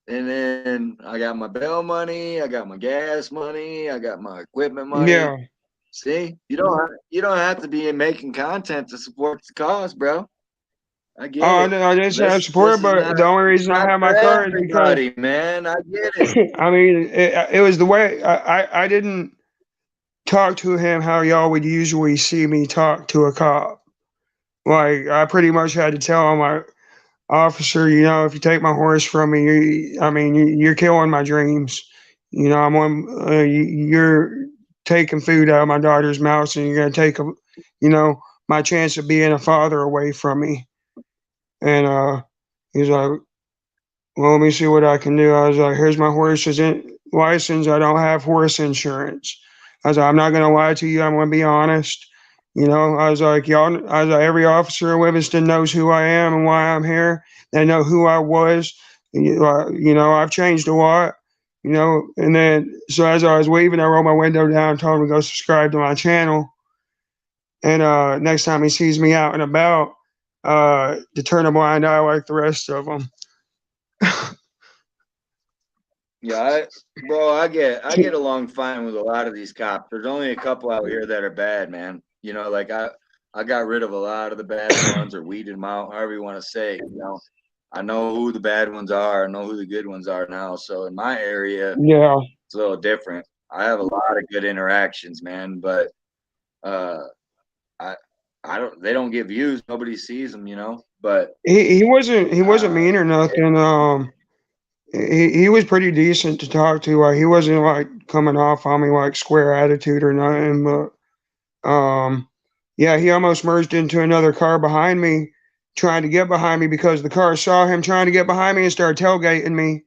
Speaker 1: And then I got my bail money, I got my gas money, I got my equipment money.
Speaker 8: Yeah.
Speaker 1: See, you don't have to be making content to support the cause, bro. I get it.
Speaker 8: I didn't say I support it, but the only reason I have my car is because,
Speaker 1: man, I get it.
Speaker 8: I mean, it was the way I didn't talk to him how y'all would usually see me talk to a cop. Like, I pretty much had to tell my officer, you know, if you take my horse from me, you're killing my dreams. You know, you're taking food out of my daughter's mouth, and you're going to take, my chance of being a father away from me. And he's like, well, let me see what I can do. I was like, here's my horse's license. I don't have horse insurance. I was like, I'm not going to lie to you. I'm going to be honest. You know, I was like, every officer in Livingston knows who I am and why I'm here. They know who I was. You know, I've changed a lot. you know, and then, so as I was leaving, I rolled my window down, told him to go subscribe to my channel. And next time he sees me out and about, to turn a blind eye like the rest of them.
Speaker 1: Yeah, I get along fine with a lot of these cops. There's only a couple out here that are bad, man. You know, like I got rid of a lot of the bad ones or weeded them out, however you want to say it, you know. I know who the bad ones are. I know who the good ones are now. So in my area,
Speaker 8: Yeah.
Speaker 1: it's a little different. I have a lot of good interactions, man, but I don't. They don't get views. Nobody sees them, you know. But
Speaker 8: He wasn't mean or nothing. He was pretty decent to talk to. He wasn't like coming off on me like square attitude or nothing. But yeah, he almost merged into another car behind me, trying to get behind me because the car saw him trying to get behind me and started tailgating me.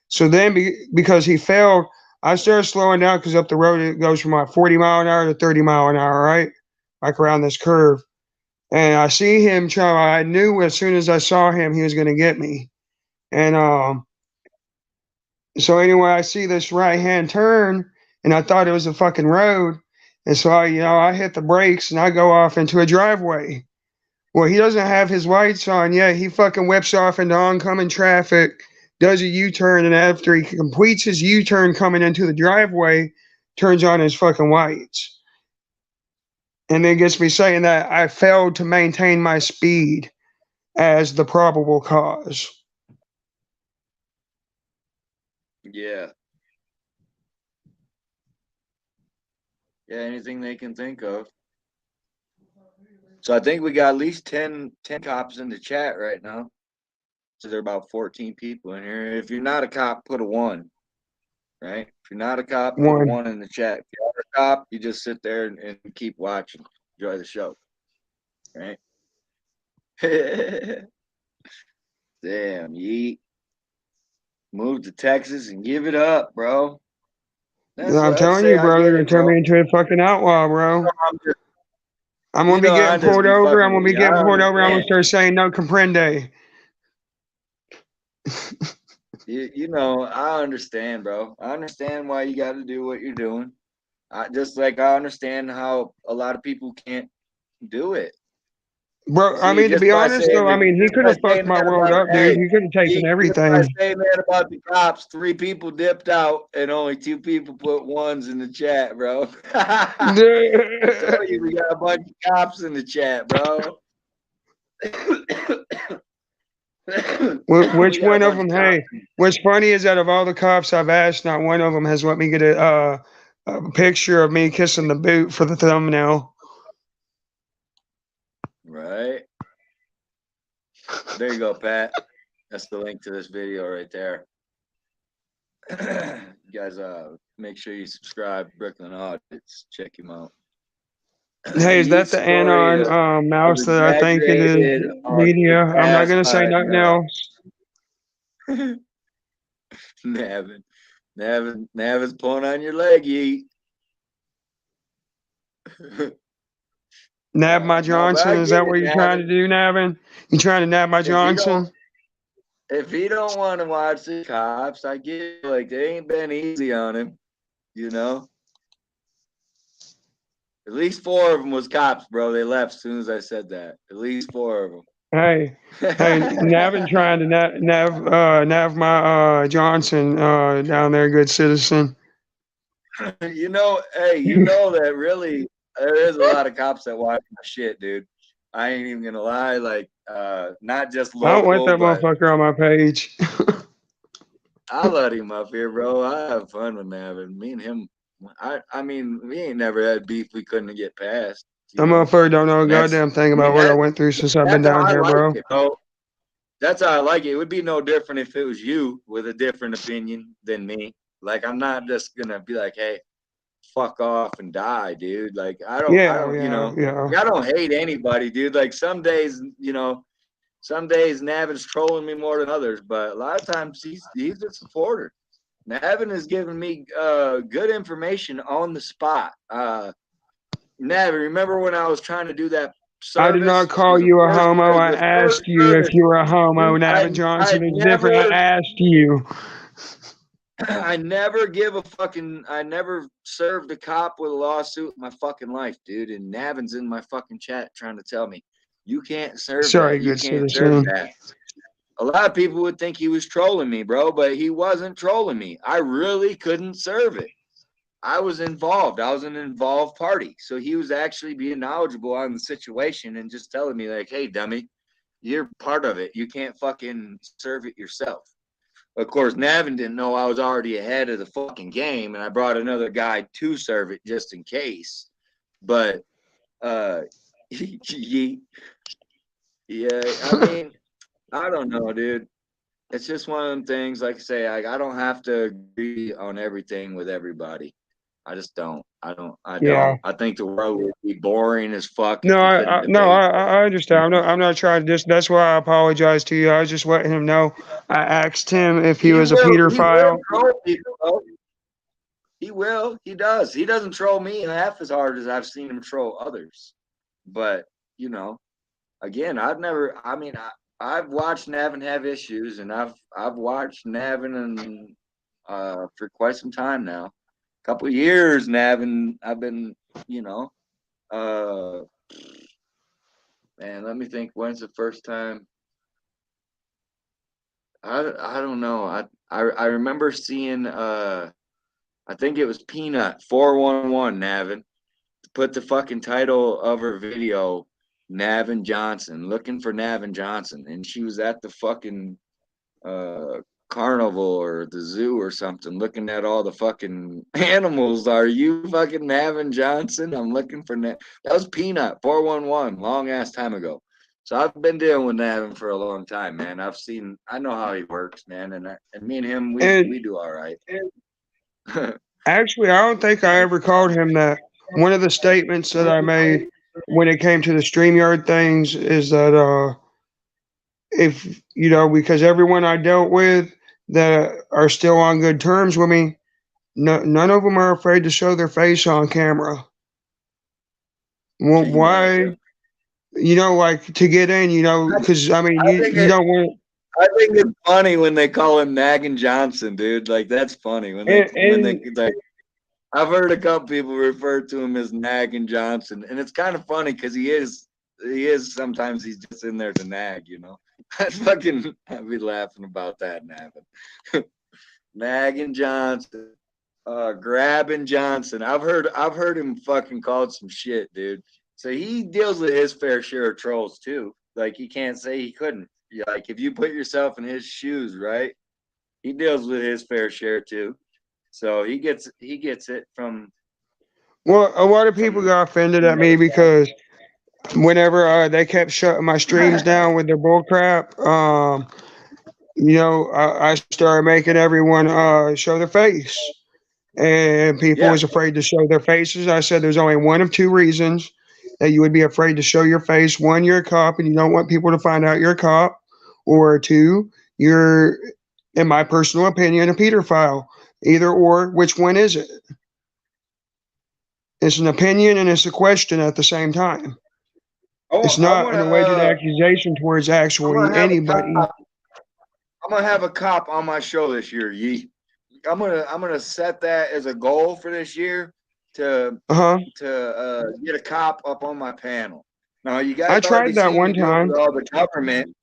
Speaker 8: So then, because he failed, I started slowing down because up the road it goes from like 40 mile an hour to 30 mile an hour, right? Like around this curve. And I see him try. I knew as soon as I saw him, he was going to get me. And so anyway, I see this right hand turn, and I thought it was a fucking road. And so I hit the brakes and I go off into a driveway. Well, he doesn't have his lights on yet. He fucking whips off into oncoming traffic, does a U-turn, and after he completes his U-turn coming into the driveway, turns on his fucking lights. And then gets me saying that I failed to maintain my speed as the probable cause.
Speaker 1: yeah, anything they can think of. So I think we got at least 10 cops in the chat right now. So there are about 14 people in here. If you're not a cop, put a 1. Right? If you're not a cop, put a 1 in the chat. If you're a cop, you just sit there and keep watching. Enjoy the show. Right? Damn, yeet. Move to Texas and give it up, bro.
Speaker 8: I'm telling you, bro, they're going to turn me into a fucking outlaw, bro. I'm going to be getting pulled over. I'm going to be getting pulled over. I'm going to start saying no comprende.
Speaker 1: You know, I understand, bro. I understand why you got to do what you're doing. Just like I understand how a lot of people can't do it.
Speaker 8: Bro,
Speaker 1: See,
Speaker 8: I mean, to be honest, though, I mean, he could have fucked my world up, dude. He could have taken everything.
Speaker 1: I say that about the cops. 3 people dipped out, and only 2 people put 1s in the chat, bro. I tell you, we got a bunch of cops in the chat, bro.
Speaker 8: Which one of them? Hey, what's funny is that of all the cops I've asked, not one of them has let me get a picture of me kissing the boot for the thumbnail.
Speaker 1: Right. There you go, Pat. That's the link to this video right there. You guys, make sure you subscribe. Brookyln Audits. Check him out.
Speaker 8: Hey, is that the Anon mouse that I think it is? Media. I'm not gonna say nothing else.
Speaker 1: Navin's pulling on your leg, Yeet.
Speaker 8: Nab my Johnson. Is that what you're trying to do, Navin? You trying to nab my Johnson?
Speaker 1: If he don't want to watch the cops, I get it. Like, they ain't been easy on him, you know. At least 4 of them was cops, bro. They left as soon as I said that. At least 4 of them.
Speaker 8: Hey, Navin trying to nav my Johnson down there, good citizen.
Speaker 1: You know, hey, you know that really there is a lot of cops that watch my shit, dude. I ain't even gonna lie, like not just local.
Speaker 8: I don't want that motherfucker on my page.
Speaker 1: I let him up here, bro. I have fun with Navin. Me and him, I mean, we ain't never had beef we couldn't get past.
Speaker 8: That motherfucker don't know a goddamn thing about what I went through since I've been down here, bro.
Speaker 1: That's how I like it. It would be no different if it was you with a different opinion than me. Like, I'm not just gonna be like, hey, fuck off and die, dude. Like, I don't I don't hate anybody, dude. Like, some days, you know, Navin's trolling me more than others, but a lot of times he's a supporter. Navin is giving me good information on the spot. Navin, remember when I was trying to do that service?
Speaker 8: I did not call you a homo. I asked you if you were a homo. Navin Johnson is different. I asked you.
Speaker 1: I never served a cop with a lawsuit in my fucking life, dude. And Navin's in my fucking chat trying to tell me, you can't serve
Speaker 8: Sorry,
Speaker 1: that. You
Speaker 8: good
Speaker 1: can't serve
Speaker 8: citizen.
Speaker 1: that. A lot of people would think he was trolling me, bro, but he wasn't trolling me. I really couldn't serve it. I was involved. I was an involved party. So he was actually being knowledgeable on the situation and just telling me, like, hey, dummy, you're part of it. You can't fucking serve it yourself. Of course, Navin didn't know I was already ahead of the fucking game, and I brought another guy to serve it just in case. But yeah, I mean, I don't know, dude. It's just one of them things. Like I say, I don't have to agree on everything with everybody. I just don't. I
Speaker 8: Yeah.
Speaker 1: don't. I think the world would be boring as fuck if
Speaker 8: No,
Speaker 1: you couldn't
Speaker 8: no,
Speaker 1: debate.
Speaker 8: I understand. I'm not trying to just. That's why I apologize to you. I was just letting him know. I asked him if he was a
Speaker 1: He will
Speaker 8: pedophile.
Speaker 1: troll people, though. He will. He does. He doesn't troll me half as hard as I've seen him troll others. But, you know, again, I've watched Navin have issues, and I've watched Navin and for quite some time now. A couple of years, Navin, I've been, you know, man, let me think. When's the first time? I don't know. I remember seeing I think it was Peanut 411 Navin put the fucking title of her video Navin Johnson, looking for Navin Johnson, and she was at the fucking carnival or the zoo or something looking at all the fucking animals. Are you fucking Navin Johnson? I'm looking for that was Peanut 411 long ass time ago. So I've been dealing with Navin for a long time, man. I know how he works, man, and me and him we do all right.
Speaker 8: Actually, I don't think I ever called him that. One of the statements that I made when it came to the StreamYard things is that if because everyone I dealt with that are still on good terms with me, none of them are afraid to show their face on camera. Well, why? Like to get in, because I mean, you don't want.
Speaker 1: I think it's funny when they call him Naggin Johnson, dude. Like that's funny when they like. I've heard a couple people refer to him as Naggin Johnson, and it's kind of funny because he is sometimes he's just in there to nag, I'd be laughing about that, Navin. Naggin Johnson, grabbing Johnson. I've heard him fucking called some shit, dude. So he deals with his fair share of trolls too. Like he can't say he couldn't. Like if you put yourself in his shoes, right? He deals with his fair share too. So he gets it from.
Speaker 8: Well, a lot of people got offended at me because whenever they kept shutting my streams down with their bull crap, I started making everyone show their face, and people was afraid to show their faces. I said there's only one of two reasons that you would be afraid to show your face. One, you're a cop and you don't want people to find out you're a cop, or two, you're, in my personal opinion, a pedophile. Either or, which one is it? It's an opinion and it's a question at the same time. It's not an alleged accusation towards actually anybody.
Speaker 1: I'm gonna have a cop on my show this year, Yee. I'm gonna set that as a goal for this year to get a cop up on my panel. Now you guys,
Speaker 8: I tried that one time.
Speaker 1: All the government.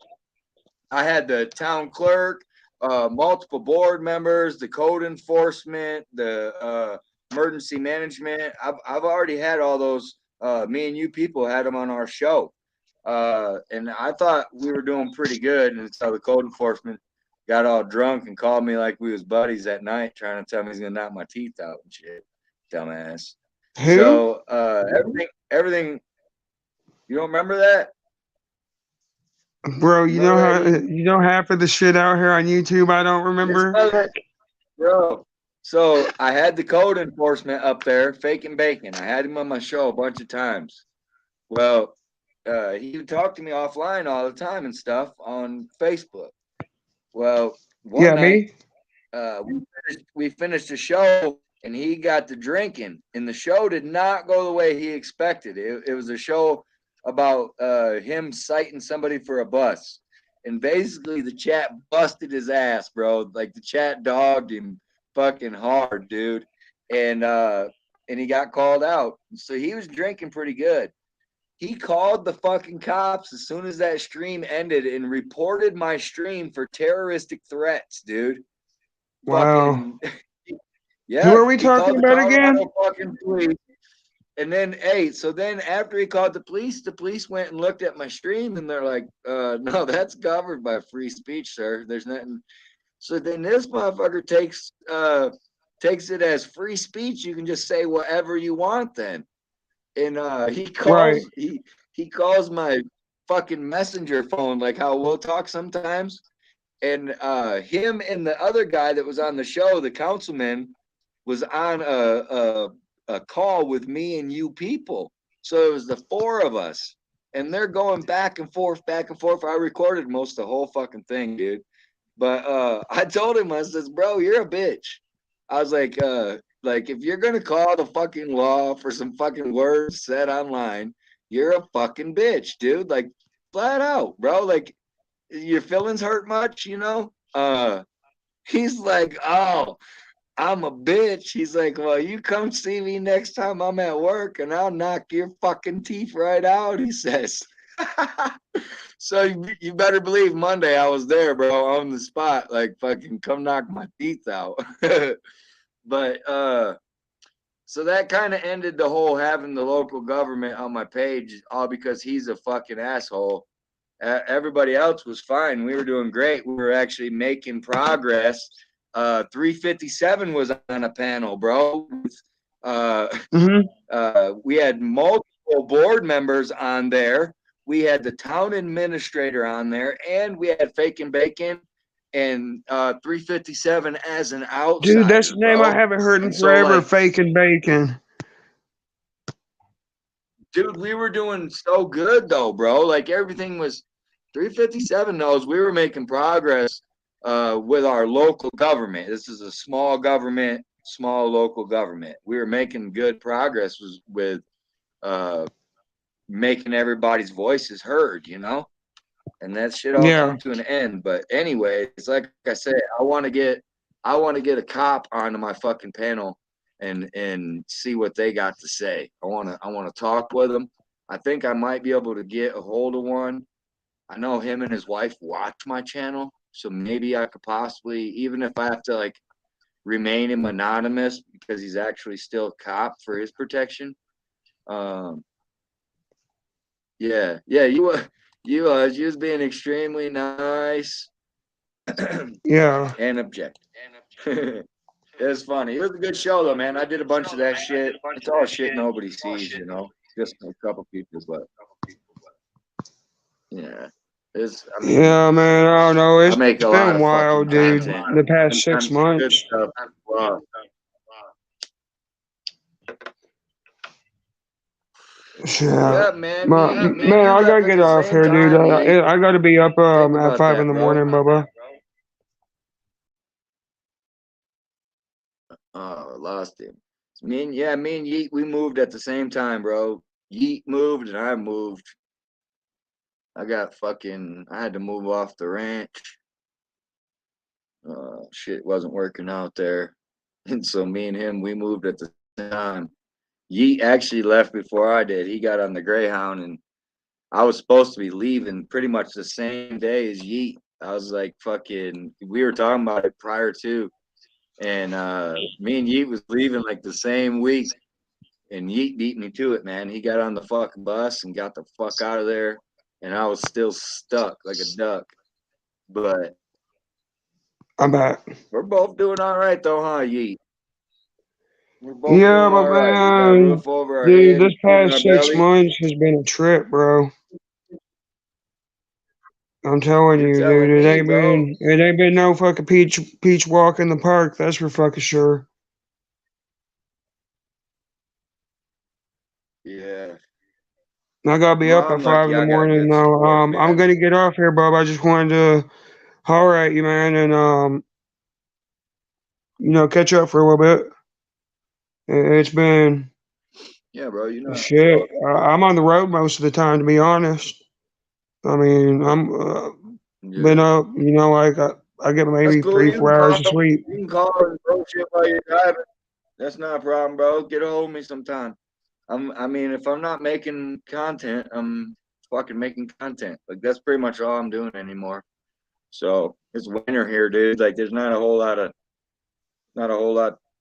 Speaker 1: I had the town clerk, multiple board members, the code enforcement, the emergency management. I've already had all those. Me and you people had them on our show, and I thought we were doing pretty good. And so the code enforcement got all drunk and called me like we was buddies that night, trying to tell me he's gonna knock my teeth out and shit. Dumbass.
Speaker 8: Who?
Speaker 1: So everything. You don't remember that?
Speaker 8: Bro, you know half of the shit out here on YouTube I don't remember.
Speaker 1: Bro, so I had the code enforcement up there, faking bacon. I had him on my show a bunch of times. Well, he would talk to me offline all the time and stuff on Facebook. Well, one night, we finished the show and he got to drinking, and the show did not go the way he expected. It was a show about him citing somebody for a bus, and basically the chat busted his ass, bro. Like the chat dogged him, fucking hard, dude. And he got called out. So he was drinking pretty good. He called the fucking cops as soon as that stream ended and reported my stream for terroristic threats, dude.
Speaker 8: Wow.
Speaker 1: Fucking, yeah.
Speaker 8: Who are we
Speaker 1: he called
Speaker 8: talking
Speaker 1: the
Speaker 8: about again?
Speaker 1: Colorado fucking police. And then, hey, so then after he called the police went and looked at my stream and they're like, no, that's covered by free speech, sir. There's nothing. So then this motherfucker takes it as free speech. You can just say whatever you want then. And he calls my fucking messenger phone, like how we'll talk sometimes. And him and the other guy that was on the show, the councilman, was on a call with me and you people. So it was the four of us. And they're going back and forth, back and forth. I recorded most of the whole fucking thing, dude. But I told him, I says, bro, you're a bitch. I was like, if you're gonna call the fucking law for some fucking words said online, you're a fucking bitch, dude. Like, flat out, bro. Like, your feelings hurt much, you know? He's like, oh, I'm a bitch. He's like, well, you come see me next time I'm at work and I'll knock your fucking teeth right out, he says. So you better believe Monday I was there, bro, on the spot, like fucking come knock my teeth out. But so that kind of ended the whole having the local government on my page, all because he's a fucking asshole. Everybody else was fine. We were doing great. We were actually making progress. 357 was on a panel, bro. We had multiple board members on there. We had the town administrator on there, and we had Fake and Bacon and 357 as an outsider.
Speaker 8: Dude, that's the name I haven't heard in forever.
Speaker 1: Like,
Speaker 8: Fake and Bacon.
Speaker 1: Dude, we were doing so good though, bro. Like everything was 357 knows we were making progress with our local government. This is a small government, small local government. We were making good progress with making everybody's voices heard, you know? And that shit all come to an end. But anyway, it's like I said, I want to get a cop onto my fucking panel and see what they got to say. I want to talk with them. I think I might be able to get a hold of one. I know him and his wife watch my channel, so maybe I could possibly, even if I have to like remain him anonymous because he's actually still a cop for his protection. Yeah, you was being extremely nice.
Speaker 8: Yeah.
Speaker 1: And objective. It was funny. It was a good show though, man. I did a bunch of that shit. It's all shit nobody sees, you know. Just a couple people, but yeah.
Speaker 8: Yeah, man. I don't know. It's
Speaker 1: make a
Speaker 8: been
Speaker 1: lot of
Speaker 8: wild,
Speaker 1: fucking
Speaker 8: dude.
Speaker 1: content.
Speaker 8: The past 6 months.
Speaker 1: Good stuff. Wow.
Speaker 8: Yeah,
Speaker 1: man.
Speaker 8: Man, I gotta get off here, dude. I gotta be up at 5 in the morning, Bubba.
Speaker 1: Oh, lost him. Me and Yeet, we moved at the same time, bro. Yeet moved and I moved. I had to move off the ranch. Shit wasn't working out there. And so me and him, we moved at the same time. Yeet actually left before I did. He got on the Greyhound and I was supposed to be leaving pretty much the same day as Yeet. I was like, we were talking about it prior to. And me and Yeet was leaving like the same week. And Yeet beat me to it, man. He got on the fucking bus and got the fuck out of there. And I was still stuck like a duck. But
Speaker 8: I'm back.
Speaker 1: We're both doing all right though, huh, Yeet?
Speaker 8: Yeah, but man, dude, this past 6 months has been a trip, bro. I'm telling you, dude, it ain't been no fucking peach walk in the park. That's for fucking sure.
Speaker 1: Yeah.
Speaker 8: I gotta be up at 5 in the morning now. I'm gonna get off here, Bob. I just wanted to holler at you, man, and catch up for a little bit. It's been
Speaker 1: bro.
Speaker 8: Shit. I'm on the road most of the time, to be honest. I mean, I'm been up, I get
Speaker 1: That's
Speaker 8: maybe
Speaker 1: cool.
Speaker 8: 3-4 hours of sleep.
Speaker 1: You can call and bro shit while you're driving. That's not a problem, bro. Get a hold of me sometime. I mean, if I'm not making content, I'm fucking making content. Like that's pretty much all I'm doing anymore. So it's winter here, dude. Like there's not a whole lot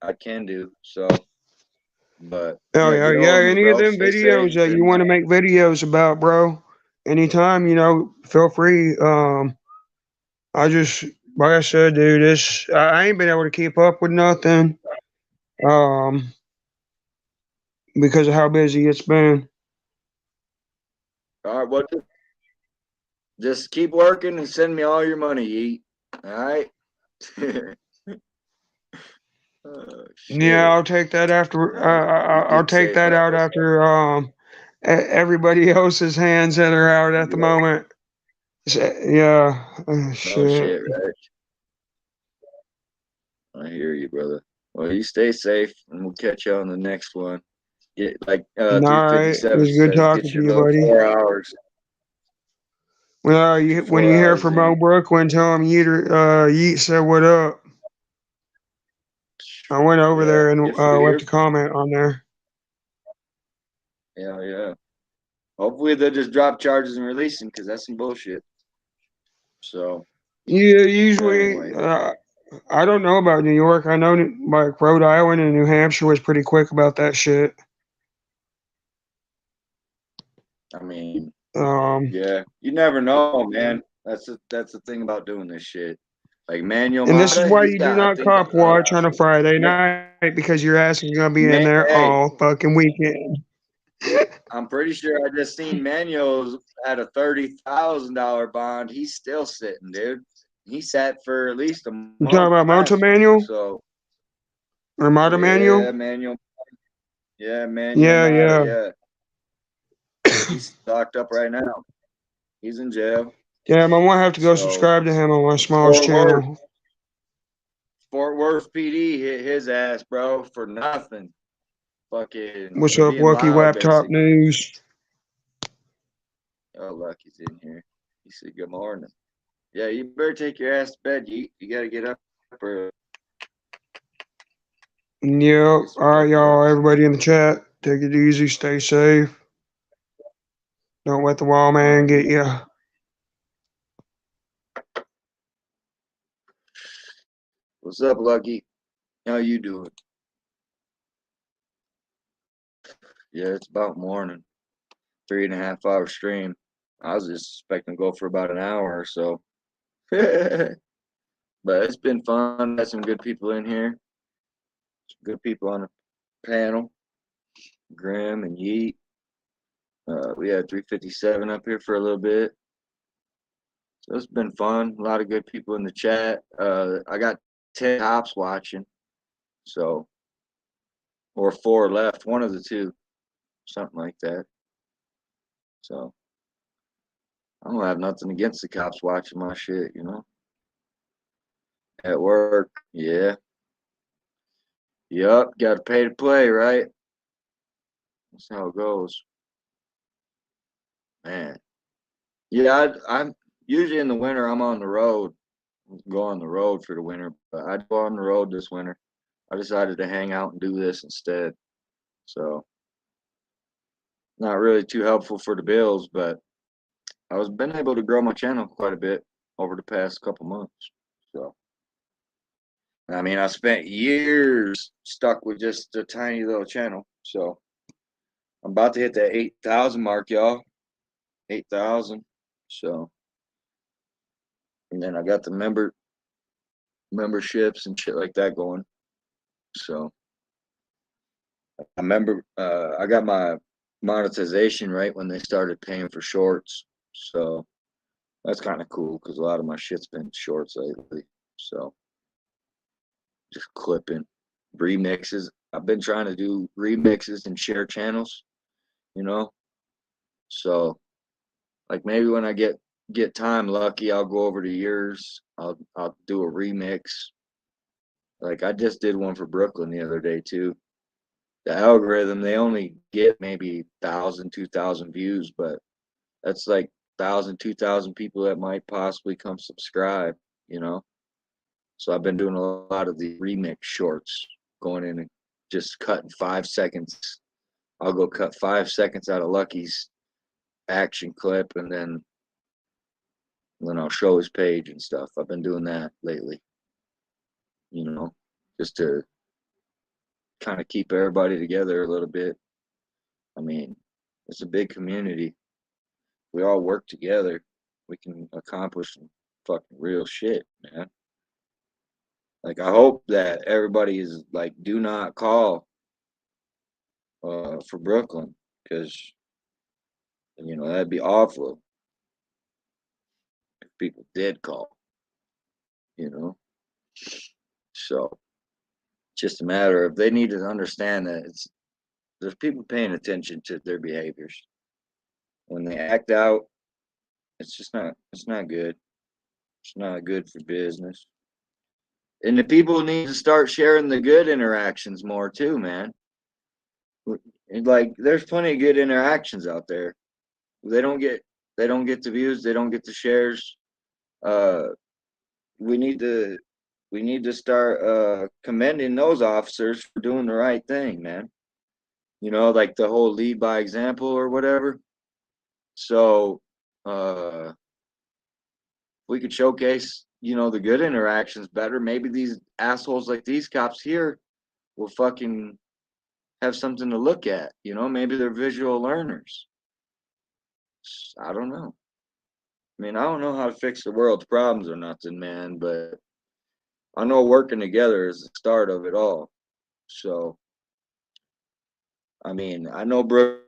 Speaker 1: I can do. So, but
Speaker 8: Oh
Speaker 1: yeah,
Speaker 8: yeah,
Speaker 1: get a
Speaker 8: yeah.
Speaker 1: hold of me,
Speaker 8: Any of
Speaker 1: bro.
Speaker 8: them
Speaker 1: Stay safe.
Speaker 8: videos that you want to make videos about, bro? Anytime, feel free. I just like I said, dude, I ain't been able to keep up with nothing. Um, because of how busy it's been.
Speaker 1: All right, what? Just keep working and send me all your money, Yeet. All right. Oh,
Speaker 8: Yeah,
Speaker 1: shit.
Speaker 8: I'll take that after.
Speaker 1: You
Speaker 8: I'll
Speaker 1: keep
Speaker 8: take
Speaker 1: safe
Speaker 8: that
Speaker 1: out
Speaker 8: out
Speaker 1: there.
Speaker 8: after everybody else's hands that are out at the moment. Yeah,
Speaker 1: No
Speaker 8: shit.
Speaker 1: shit, right? I hear you, brother. Well, you stay safe, and we'll catch you on the next one. Get like
Speaker 8: All right, it
Speaker 1: 357
Speaker 8: was good
Speaker 1: says,
Speaker 8: talking
Speaker 1: get
Speaker 8: to
Speaker 1: your
Speaker 8: you,
Speaker 1: little
Speaker 8: buddy.
Speaker 1: 4 hours.
Speaker 8: Well,
Speaker 1: Get your
Speaker 8: when
Speaker 1: 4
Speaker 8: you hear
Speaker 1: hours
Speaker 8: from
Speaker 1: in.
Speaker 8: old Brookyln, tell him Yeet said what up. I went over
Speaker 1: Yeah,
Speaker 8: there and
Speaker 1: good for
Speaker 8: left
Speaker 1: you.
Speaker 8: a comment on there.
Speaker 1: Yeah, yeah. Hopefully they'll just drop charges and release him because that's some bullshit. So
Speaker 8: Yeah, usually,
Speaker 1: anyway,
Speaker 8: I don't know about New York. I know like Rhode Island and New Hampshire was pretty quick about that shit.
Speaker 1: I mean,
Speaker 8: Um,
Speaker 1: yeah, you never know, man. That's the thing about doing this shit. Like Manuel
Speaker 8: and this is
Speaker 1: Mata,
Speaker 8: why
Speaker 1: he's
Speaker 8: you do
Speaker 1: got I
Speaker 8: not
Speaker 1: think
Speaker 8: cop watch on a Friday night because your ass is gonna be in there
Speaker 1: hey,
Speaker 8: all fucking weekend.
Speaker 1: I'm pretty sure I just seen Manuel's at a $30,000 bond. He's still sitting, dude. He sat for at least a
Speaker 8: You talking
Speaker 1: month
Speaker 8: about Moto
Speaker 1: last week.
Speaker 8: Manual
Speaker 1: So
Speaker 8: or Moto Manual?
Speaker 1: yeah, Manuel. Yeah, Manuel
Speaker 8: Yeah,
Speaker 1: Mata.
Speaker 8: yeah.
Speaker 1: Yeah, he's locked up right now. He's in jail.
Speaker 8: Damn, I might have to go
Speaker 1: So
Speaker 8: subscribe to him on my smallest
Speaker 1: Fort Worth,
Speaker 8: channel.
Speaker 1: Fort Worth PD hit his ass, bro, for nothing. Fucking
Speaker 8: What's
Speaker 1: for
Speaker 8: up,
Speaker 1: being
Speaker 8: Lucky
Speaker 1: loud,
Speaker 8: Laptop
Speaker 1: basically.
Speaker 8: News?
Speaker 1: Oh, Lucky's in here. He said, "Good morning." Yeah, you better take your ass to bed. You got to get up for
Speaker 8: Yep. All
Speaker 1: some
Speaker 8: right, y'all.
Speaker 1: breakfast.
Speaker 8: Everybody in the chat, take it easy. Stay safe. Don't let the wall man get you.
Speaker 1: What's up, Lucky? How you doing? Yeah, it's about morning. 3.5 hour stream. I was just expecting to go for about an hour or so. But it's been fun. Got some good people in here. Some good people on the panel. Grim and Yeet. We had 357 up here for a little bit. So it's been fun. A lot of good people in the chat. I got 10 cops watching. So, or 4 left, one of the two, something like that. So, I don't have nothing against the cops watching my shit, you know. At work, yeah. Yup, got to pay to play, right? That's how it goes. Man. Yeah, I'm usually in the winter, I'm on the road. Go on the road for the winter, but I'd go on the road this winter. I decided to hang out and do this instead. So, not really too helpful for the bills, but I was been able to grow my channel quite a bit over the past couple months. So, I mean, I spent years stuck with just a tiny little channel. So, I'm about to hit that 8,000 mark, y'all. 8,000. So, and then I got the memberships and shit like that going. So, I remember I got my monetization right when they started paying for shorts. So, that's kind of cool because a lot of my shit's been shorts lately. So, just clipping remixes. I've been trying to do remixes and share channels, you know. So, like maybe when I get time lucky, I'll go over to yours. I'll do a remix. Like I just did one for Brookyln the other day too. The algorithm, they only get maybe 1,000, 2,000 views, but that's like 1,000, 2,000 people that might possibly come subscribe, you know. So I've been doing a lot of the remix shorts, going in and just cutting 5 seconds. I'll go cut 5 seconds out of Lucky's action clip, and then I'll show his page and stuff. I've been doing that lately, just to kind of keep everybody together a little bit. I mean, it's a big community. We all work together. We can accomplish some fucking real shit, man. Like, I hope that everybody is like, do not call for Brookyln, because that'd be awful if people did call. So just a matter of, they need to understand that there's people paying attention to their behaviors. When they act out, it's not good. It's not good for business. And the people need to start sharing the good interactions more too, man. Like, there's plenty of good interactions out there. They don't get the views, they don't get the shares. We need to start commending those officers for doing the right thing, man. Like the whole lead by example or whatever. So we could showcase, the good interactions better. Maybe these assholes like these cops here will fucking have something to look at. Maybe they're visual learners. I don't know. I mean, I don't know how to fix the world's problems or nothing, man, but I know working together is the start of it all. So, I mean, I know Brooke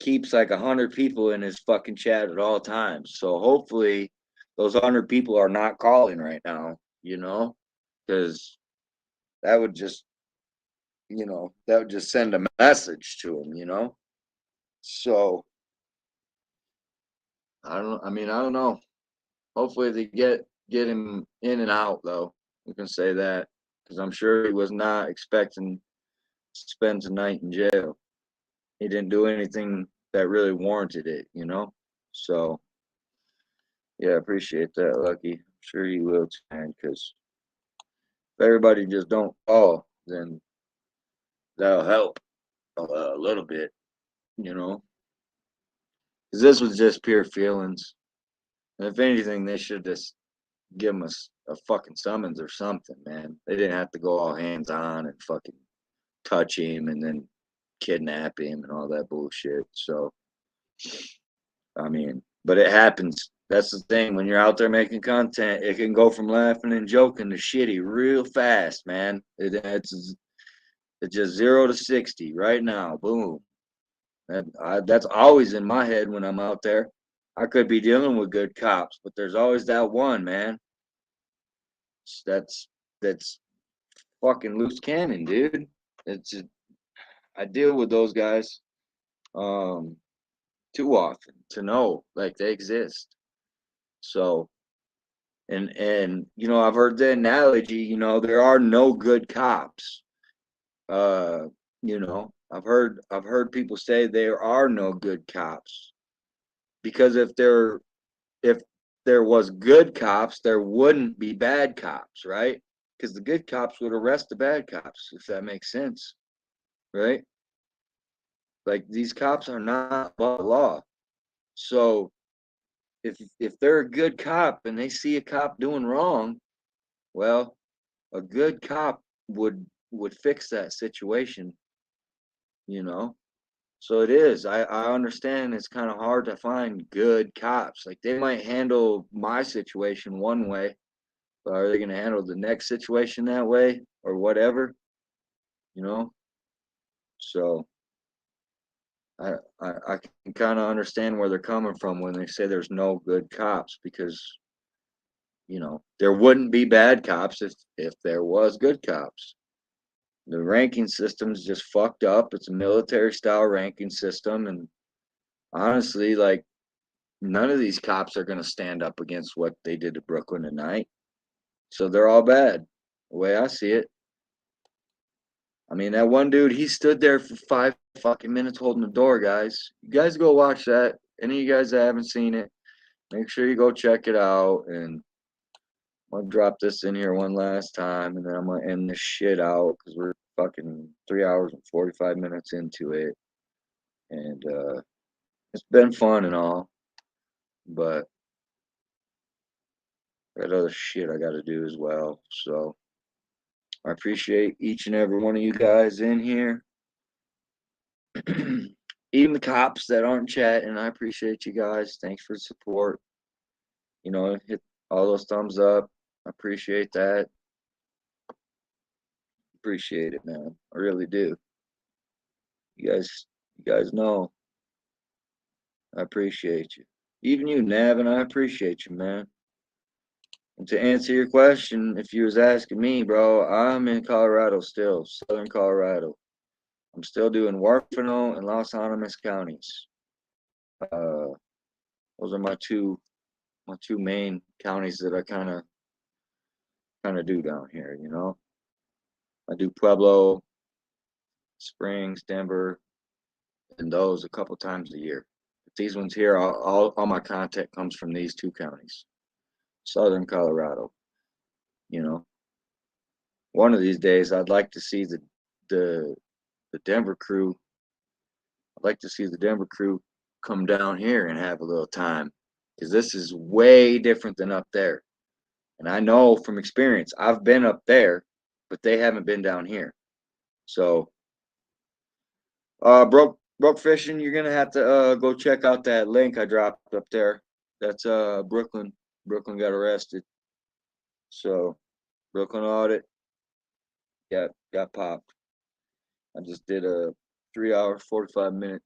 Speaker 1: keeps like 100 people in his fucking chat at all times. So hopefully those 100 people are not calling right now, because that would just, send a message to him, So, I don't know. Hopefully they get him in and out, though. We can say that, because I'm sure he was not expecting to spend tonight in jail. He didn't do anything that really warranted it, So, yeah, I appreciate that, Lucky. I'm sure you will, man, because if everybody just don't call, then that'll help a little bit, Because this was just pure feelings. And if anything, they should just give him a fucking summons or something, man. They didn't have to go all hands on and fucking touch him and then kidnap him and all that bullshit. So, I mean, but it happens. That's the thing. When you're out there making content, it can go from laughing and joking to shitty real fast, man. It's just 0 to 60 right now. Boom. That's always in my head when I'm out there. I could be dealing with good cops, but there's always that one, man. That's fucking loose cannon, dude. I deal with those guys too often to know like they exist. So, and I've heard the analogy, there are no good cops. I've heard people say there are no good cops, because if there was good cops, there wouldn't be bad cops, right? Because the good cops would arrest the bad cops, if that makes sense, right? Like, these cops are not above the law. So if they're a good cop and they see a cop doing wrong, well, a good cop would fix that situation, So it is. I understand it's kind of hard to find good cops. Like, they might handle my situation one way, but are they going to handle the next situation that way or whatever? So I can kind of understand where they're coming from when they say there's no good cops, because there wouldn't be bad cops if there was good cops. The ranking system's just fucked up. It's a military style ranking system, and honestly, like, none of these cops are going to stand up against what they did to Brookyln tonight. So they're all bad, the way I see it. I mean, that one dude, he stood there for 5 fucking minutes holding the door, guys. You guys go watch that. Any of you guys that haven't seen it, make sure you go check it out. And I'll drop this in here one last time, and then I'm gonna end this shit out because we're fucking 3 hours and 45 minutes into it, and it's been fun and all, but got other shit I got to do as well. So I appreciate each and every one of you guys in here. Even the cops that aren't chatting, I appreciate you guys. Thanks for the support. You know, hit all those thumbs up. I appreciate that. Appreciate it, man. I really do. You guys know. I appreciate you. Even you, Navin, I appreciate you, man. And to answer your question, if you was asking me, bro, I'm in Colorado still, Southern Colorado. I'm still doing Warfano and Los Animas counties. Those are my two main counties that I kind of do down here, you know. I do Pueblo, Springs, Denver, and those a couple times a year. But these ones here, all my content comes from these two counties, Southern Colorado. You know, one of these days I'd like to see the Denver crew. I'd like to see the Denver crew come down here and have a little time, because this is way different than up there. And I know from experience, I've been up there, but they haven't been down here. So, broke fishing, you're gonna have to go check out that link I dropped up there. That's Brookyln. Brookyln got arrested. So, Brookyln audit got popped. I just did a 3 hour 45-minute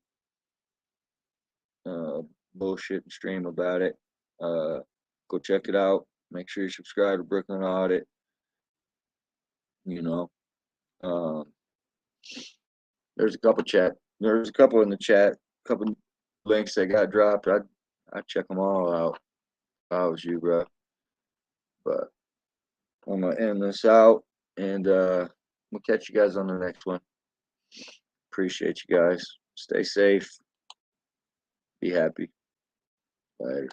Speaker 1: bullshit stream about it. Go check it out. Make sure you subscribe to Brookyln Audit. You know, there's a couple in the chat, a couple links that got dropped. I'd check them all out if I was you, bro. But I'm gonna end this out, and we'll catch you guys on the next one. Appreciate you guys. Stay safe. Be happy. Later.